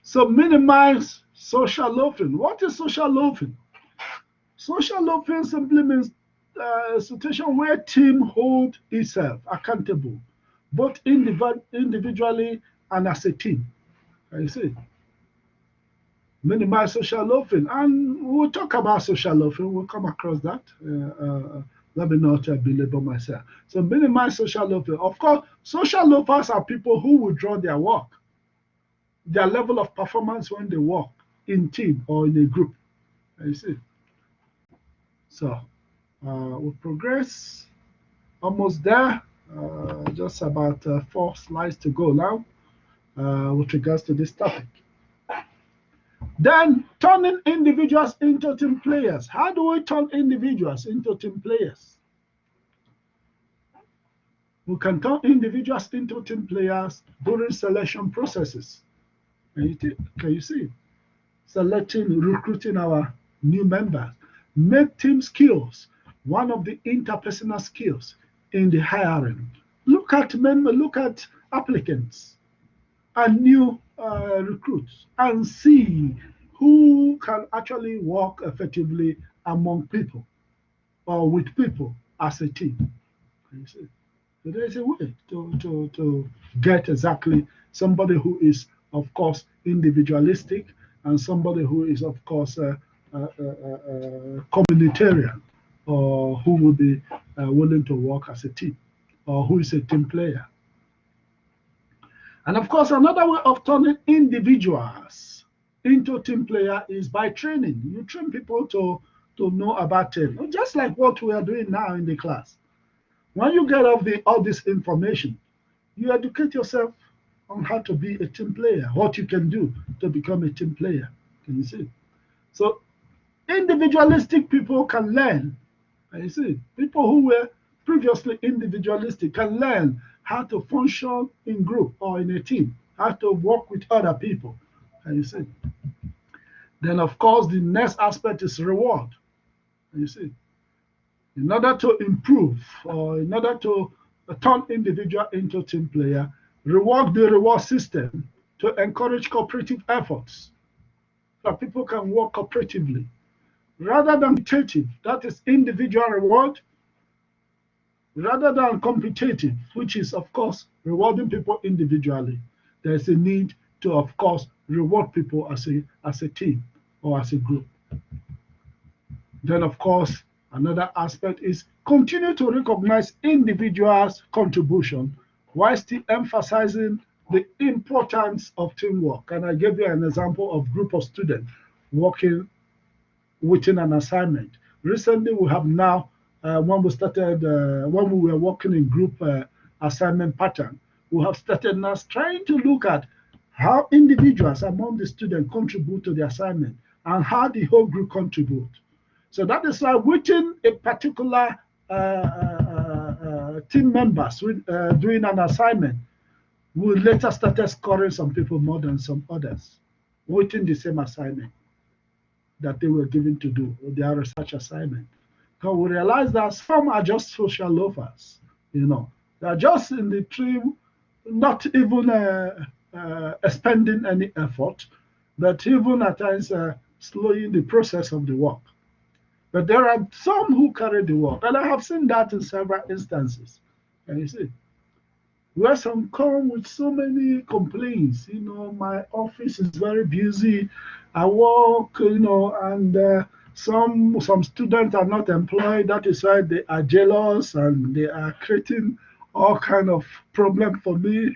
So minimize social loafing. What is social loafing? Social loafing simply means a situation where team hold itself accountable, both individually and as a team. You see, minimize social loafing, and we'll talk about social loafing. We'll come across that. Let me not belabor myself. So minimize social loafing. Of course, social loafers are people who withdraw their work, their level of performance when they work in team or in a group. You see. So we'll progress. Almost there. Just about 4 slides to go now with regards to this topic. Then turning individuals into team players. How do we turn individuals into team players? We can turn individuals into team players during selection processes. Can you see? Selecting, recruiting our new members. Make team skills one of the interpersonal skills in the hiring. Look at applicants and new recruits and see who can actually work effectively among people or with people as a team. You see? So there's a way to get exactly somebody who is, of course, individualistic and somebody who is, of course, communitarian or who will be willing to work as a team or who is a team player. And of course, another way of turning individuals into team player is by training. You train people to know about team, just like what we are doing now in the class. When you get all this information, you educate yourself on how to be a team player, what you can do to become a team player. Can you see? So individualistic people can learn. You see, people who were previously individualistic can learn how to function in group or in a team, how to work with other people. You see. Then, of course, the next aspect is reward. You see, in order to improve or in order to turn individual into team player, reward the reward system to encourage cooperative efforts so people can work cooperatively rather than competitive, that is individual reward, rather than competitive, which is, of course, rewarding people individually. There's a need to, of course, reward people as a team or as a group. Then, of course, another aspect is continue to recognize individuals' contribution while still emphasizing the importance of teamwork. And I gave you an example of group of students working within an assignment. Recently, we have now, when we were working in group assignment pattern, we have started now trying to look at how individuals among the students contribute to the assignment and how the whole group contribute. So that is why within a particular team members doing an assignment, we later started scoring some people more than some others within the same assignment that they were given to do, their research assignment. So we realized that some are just social loafers, they are just in the team, not even expending any effort, but even at times slowing the process of the work. But there are some who carry the work, and I have seen that in several instances. And you see, where some come with so many complaints. My office is very busy. I work, and some students are not employed. That is why they are jealous and they are creating all kind of problem for me.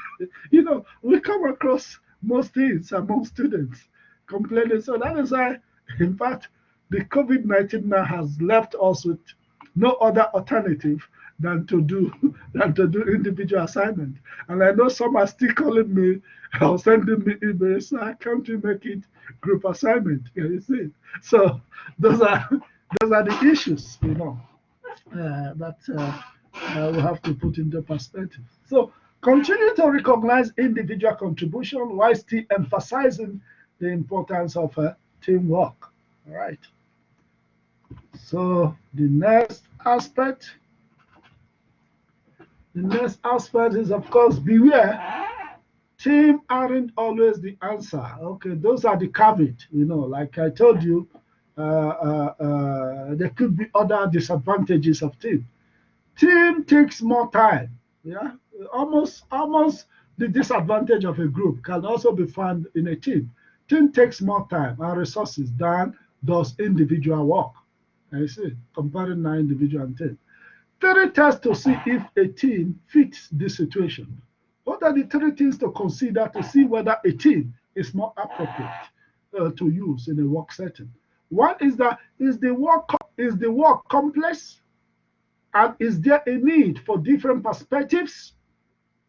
We come across most things among students complaining. So that is why, in fact, the COVID-19 now has left us with no other alternative than to do individual assignment. And I know some are still calling me or sending me emails. "I can't you make it group assignment?" Can you see? So those are the issues, that we have to put into perspective. So continue to recognize individual contribution while still emphasizing the importance of teamwork. All right. So the next aspect is, of course, beware. Team aren't always the answer. Okay, those are the caveat. Like I told you, there could be other disadvantages of team. Team takes more time. Yeah, almost the disadvantage of a group can also be found in a team. Team takes more time and resources than does individual work. I see, comparing now individual and team. Three tests to see if a team fits the situation. What are the three things to consider to see whether a team is more appropriate to use in a work setting? One is that is the work complex, and is there a need for different perspectives?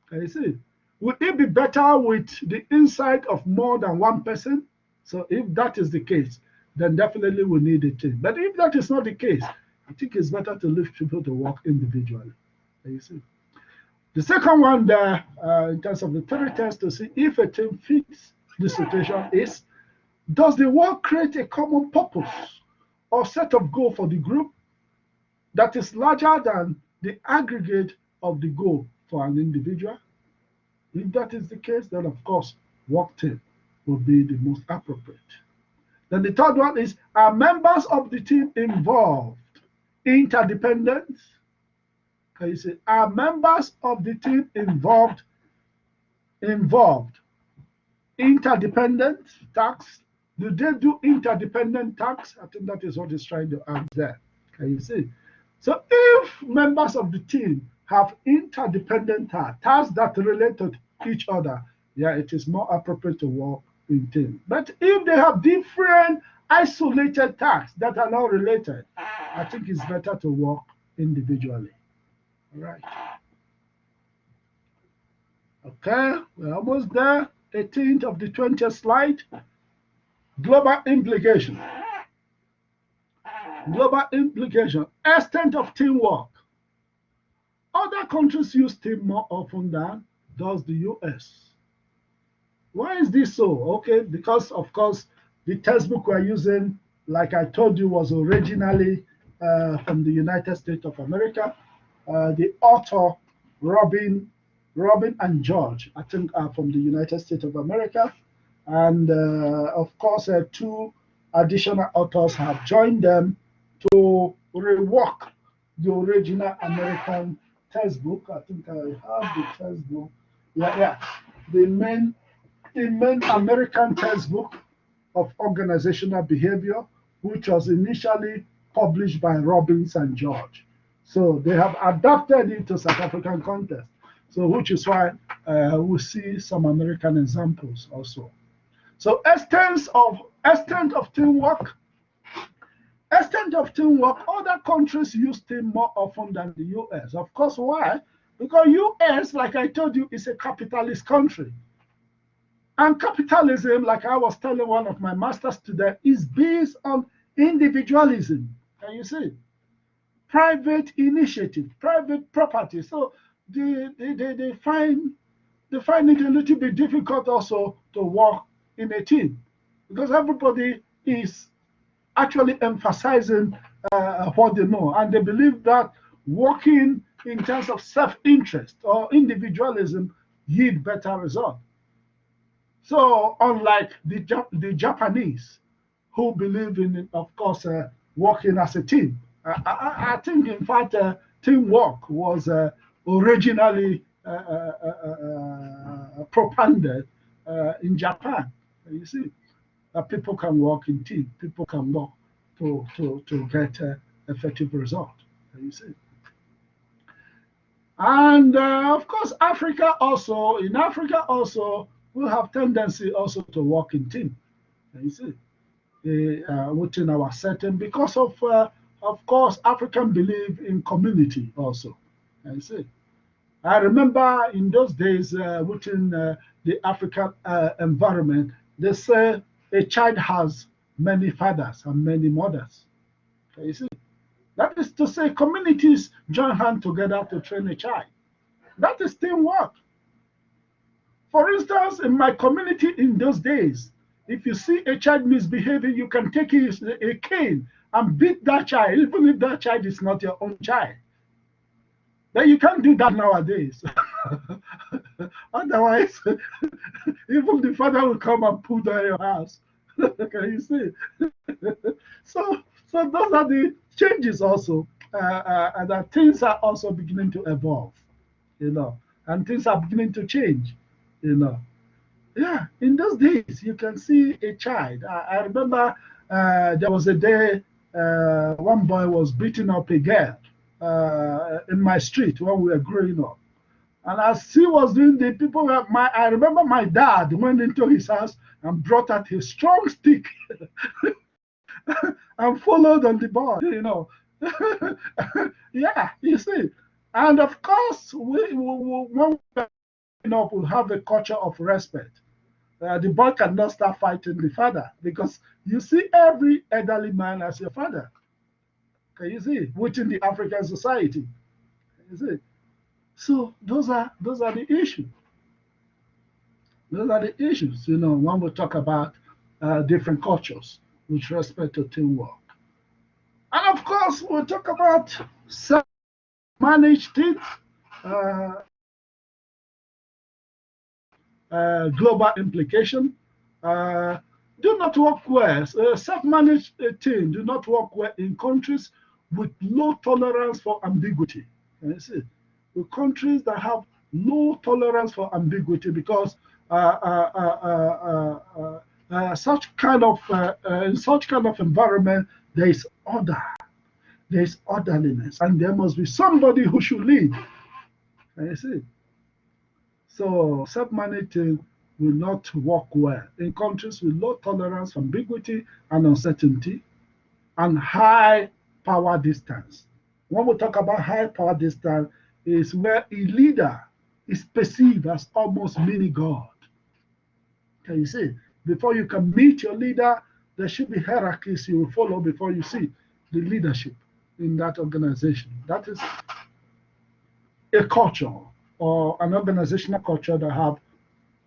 Can you see? Would it be better with the insight of more than one person? So if that is the case, then definitely we need a team. But if that is not the case, I think it's better to leave people to work individually. Can you see? The second one there, in terms of the third test to see if a team fits the situation is, does the work create a common purpose or set of goal for the group that is larger than the aggregate of the goal for an individual? If that is the case, then of course, work team will be the most appropriate. Then the third one is, are members of the team involved? Interdependent? Can you say, are members of the team involved? Involved. Interdependent tasks? Do they do interdependent tasks? I think that is what he's trying to ask there. Can you see? So if members of the team have interdependent tasks that relate to each other, yeah, it is more appropriate to work in team. But if they have different isolated tasks that are not related, I think it's better to work individually. All right. Okay, we're almost there. 18th of the 20th slide. Global implication. Global implication. Extent of teamwork. Other countries use team more often than does the US. Why is this so? Okay, because of course the textbook we're using, like I told you, was originally from the United States of America. The author Robin and George, I think, are from the United States of America, and of course, two additional authors have joined them to rework the original American textbook. I think I have the textbook. Yeah. The main American textbook of organizational behavior, which was initially published by Robbins and George. So they have adapted it to South African context. So which is why we see some American examples also. So extent of teamwork. Extent of teamwork, other countries use team more often than the US. Of course, why? Because US, like I told you, is a capitalist country. And capitalism, like I was telling one of my master students, is based on individualism. Can you see? Private initiative, private property. So they find it a little bit difficult also to work in a team because everybody is actually emphasizing what they know, and they believe that working in terms of self-interest or individualism yield better results. So unlike the Japanese, who believe in, of course, working as a team, I think, in fact, teamwork was originally propanded in Japan. You see, people can work in team. People can work to get effective result. You see. And of course, Africa also, in Africa also, we have tendency also to work in team. You see, within our setting because of course, African believe in community also. You see, I remember in those days within the African environment, they say a child has many fathers and many mothers. You see, that is to say, communities join hands together to train a child. That is teamwork. For instance, in my community in those days, if you see a child misbehaving, you can take a cane and beat that child, even if that child is not your own child. Then you can't do that nowadays. Otherwise, even the father will come and pull down your house. Can you see? so, so those are the changes also, and that things are also beginning to evolve, and things are beginning to change, you know. Yeah, in those days, you can see a child. I remember there was a day one boy was beating up a girl in my street when we were growing up. And as he was doing the people were I remember my dad went into his house and brought out his strong stick and followed on the boy. Yeah, you see. And of course, when we growing up, we have a culture of respect. The boy cannot start fighting the father because you see every elderly man as your father. Can you see? Within the African society. You see? So those are the issues. Those are the issues, when we talk about different cultures with respect to teamwork. And of course, we'll talk about self-managed teams, uh, global implication. Uh, do not work well. Self-managed team do not work well in countries with low tolerance for ambiguity. You see, with countries that have low tolerance for ambiguity, because such kind of in such kind of environment, there is order, there is orderliness, and there must be somebody who should lead. You see, so self-managing will not work well in countries with low tolerance for ambiguity and uncertainty and high power distance. When we talk about high power distance, is where a leader is perceived as almost mini God. Can you see? Before you can meet your leader, there should be hierarchies you will follow before you see the leadership in that organization. That is a culture or an organizational culture that have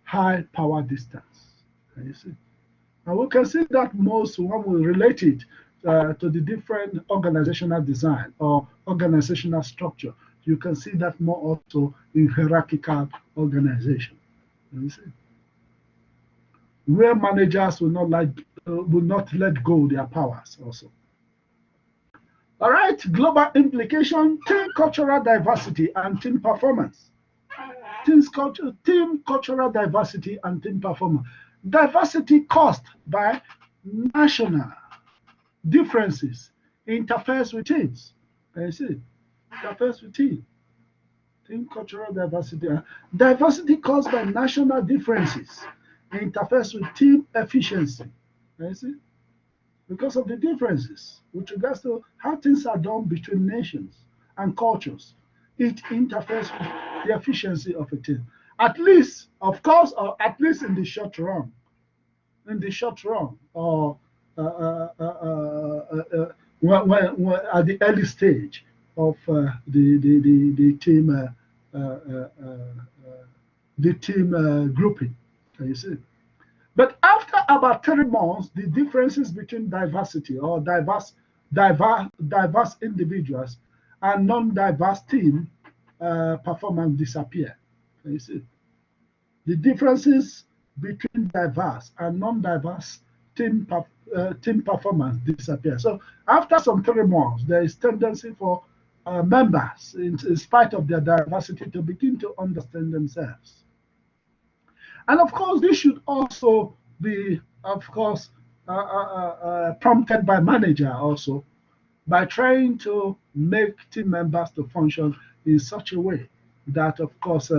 high power distance. Can you see? And we can see that most when we relate it to the different organizational design or organizational structure. You can see that more also in hierarchical organization. You see? Where managers will not let go their powers also. All right, global implication, team cultural diversity and team performance. Team cultural diversity and team performance. Diversity caused by national differences interferes with teams. Can you see? Interferes with team. Team cultural diversity. Diversity caused by national differences interferes with team efficiency. Can you see? Because of the differences with regards to how things are done between nations and cultures. It interferes with the efficiency of a team. At least, of course, or at least in the short run. In the short run, or at the early stage of the team grouping. Can you see? But after about 3 months, the differences between diversity or diverse individuals and non-diverse team performance disappear. Can you see? The differences between diverse and non-diverse team performance disappear. So after some 3 months, there is tendency for members, in spite of their diversity, to begin to understand themselves. And of course, this should also be, of course, prompted by manager also, by trying to make team members to function in such a way that, of course,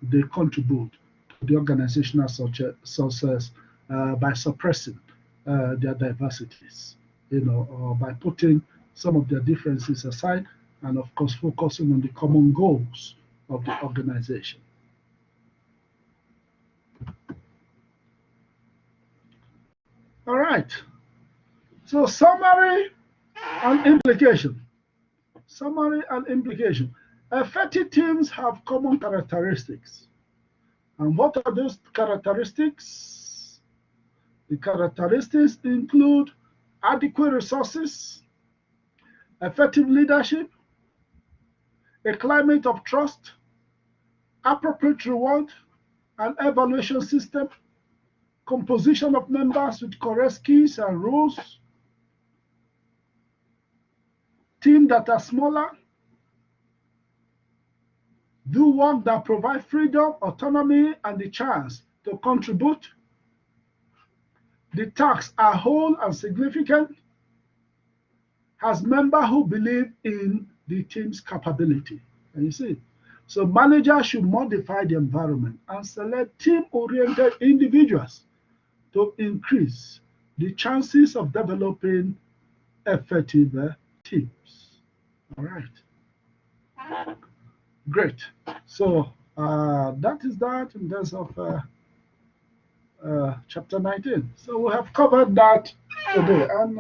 they contribute to the organizational success by suppressing their diversities, or by putting some of their differences aside and, of course, focusing on the common goals of the organization. All right. So summary and implication. Summary and implication. Effective teams have common characteristics. And what are those characteristics? The characteristics include adequate resources, effective leadership, a climate of trust, appropriate reward and evaluation system, composition of members with correct skills and roles, teams that are smaller, do work that provide freedom, autonomy, and the chance to contribute. The tasks are whole and significant, has members who believe in the team's capability. And you see, so managers should modify the environment and select team-oriented individuals to increase the chances of developing effective teams. All right. Great. So that is that in terms of chapter 19. So we have covered that today, and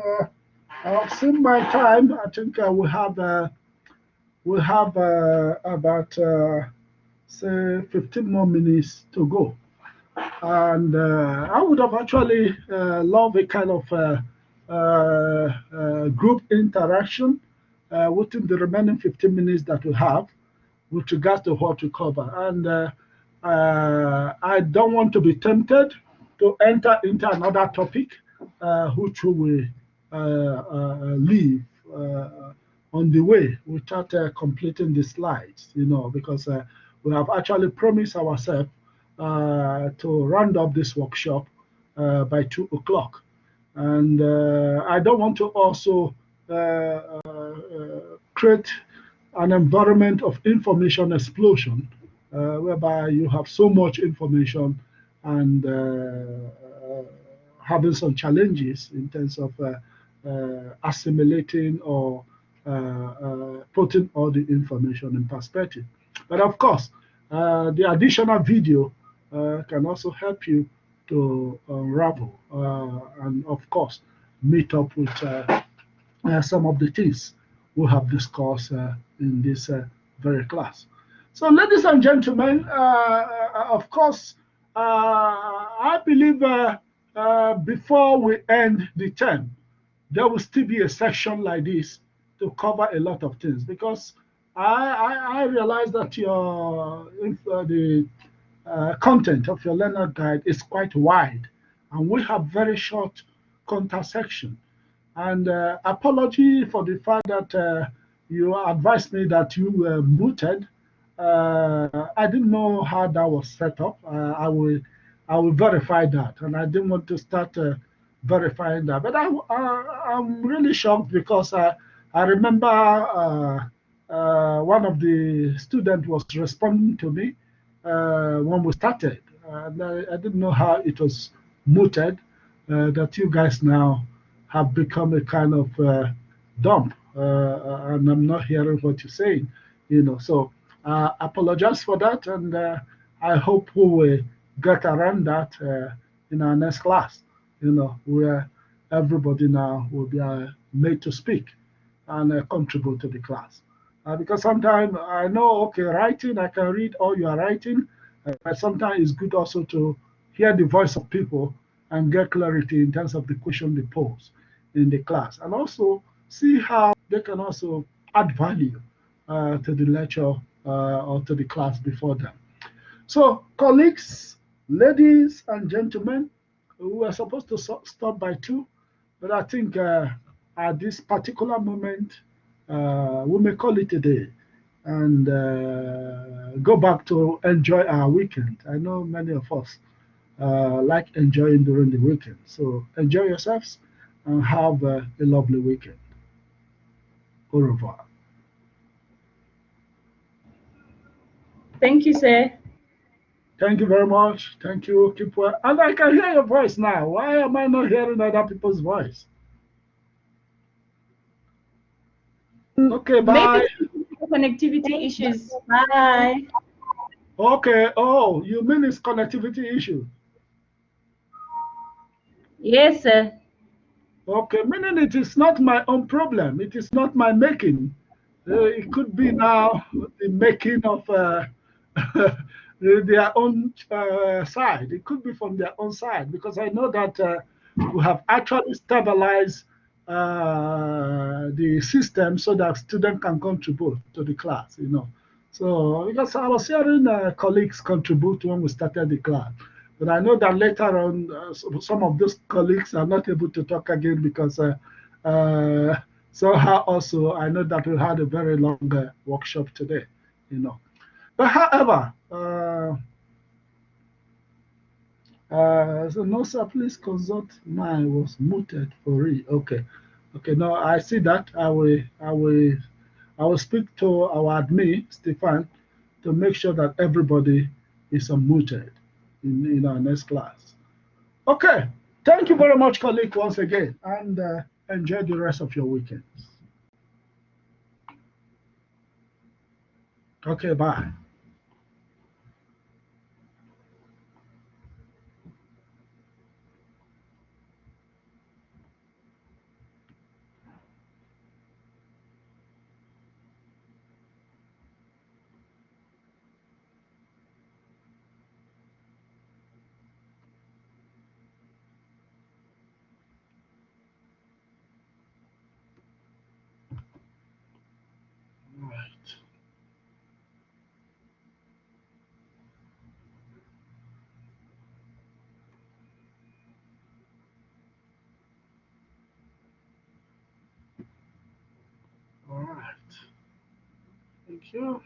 I've seen my time. I think we have about say 15 more minutes to go, and I would have actually loved a kind of group interaction within the remaining 15 minutes that we have, with regards to what to cover. And I don't want to be tempted to enter into another topic, which we will leave on the way without completing the slides, because we have actually promised ourselves to round up this workshop by 2 o'clock. And I don't want to also create an environment of information explosion, whereby you have so much information and having some challenges in terms of assimilating or putting all the information in perspective. But of course, the additional video can also help you to unravel and, of course, meet up with some of the things we have discussed in this very class. So, ladies and gentlemen, of course, I believe before we end the term, there will still be a section like this to cover a lot of things, because I realize that the content of your learner guide is quite wide, and we have very short contact section. And apology for the fact that you advised me that you were muted. I didn't know how that was set up. I will verify that, and I didn't want to start verifying that. But I'm really shocked, because I remember one of the students was responding to me when we started, and I didn't know how it was muted. That you guys now have become a kind of dump, and I'm not hearing what you're saying, So apologize for that, and I hope we will get around that in our next class, where everybody now will be made to speak and contribute to the class. Because sometimes I know, okay, writing, I can read all you are writing, but sometimes it's good also to hear the voice of people and get clarity in terms of the question they pose in the class, and also see how they can also add value to the lecture or to the class before them. So, colleagues, ladies and gentlemen, we were supposed to stop by 2, but I think at this particular moment, we may call it a day and go back to enjoy our weekend. I know many of us like enjoying during the weekend. So enjoy yourselves and have a lovely weekend. Au revoir. Thank you, sir. Thank you very much. Thank you. Keep well. And I can hear your voice now. Why am I not hearing other people's voice? Okay, bye. Maybe connectivity issues. Bye. Okay. Oh, you mean it's connectivity issue? Yes, sir. Okay, meaning it is not my own problem. It is not my making. It could be now the making of their own side. It could be from their own side because I know that we have actually stabilized the system so that students can contribute to the class. So because I was hearing colleagues contribute when we started the class. But I know that later on, some of those colleagues are not able to talk again because uh, somehow also I know that we had a very long workshop today. But however, so no sir, please consult. Mine was muted for it. Okay, okay. No, I see that. I will speak to our admin Stefan to make sure that everybody is unmuted in our next class. Okay. Thank you very much, colleague, once again, and enjoy the rest of your weekend. Okay, bye. All right. All right. Thank you.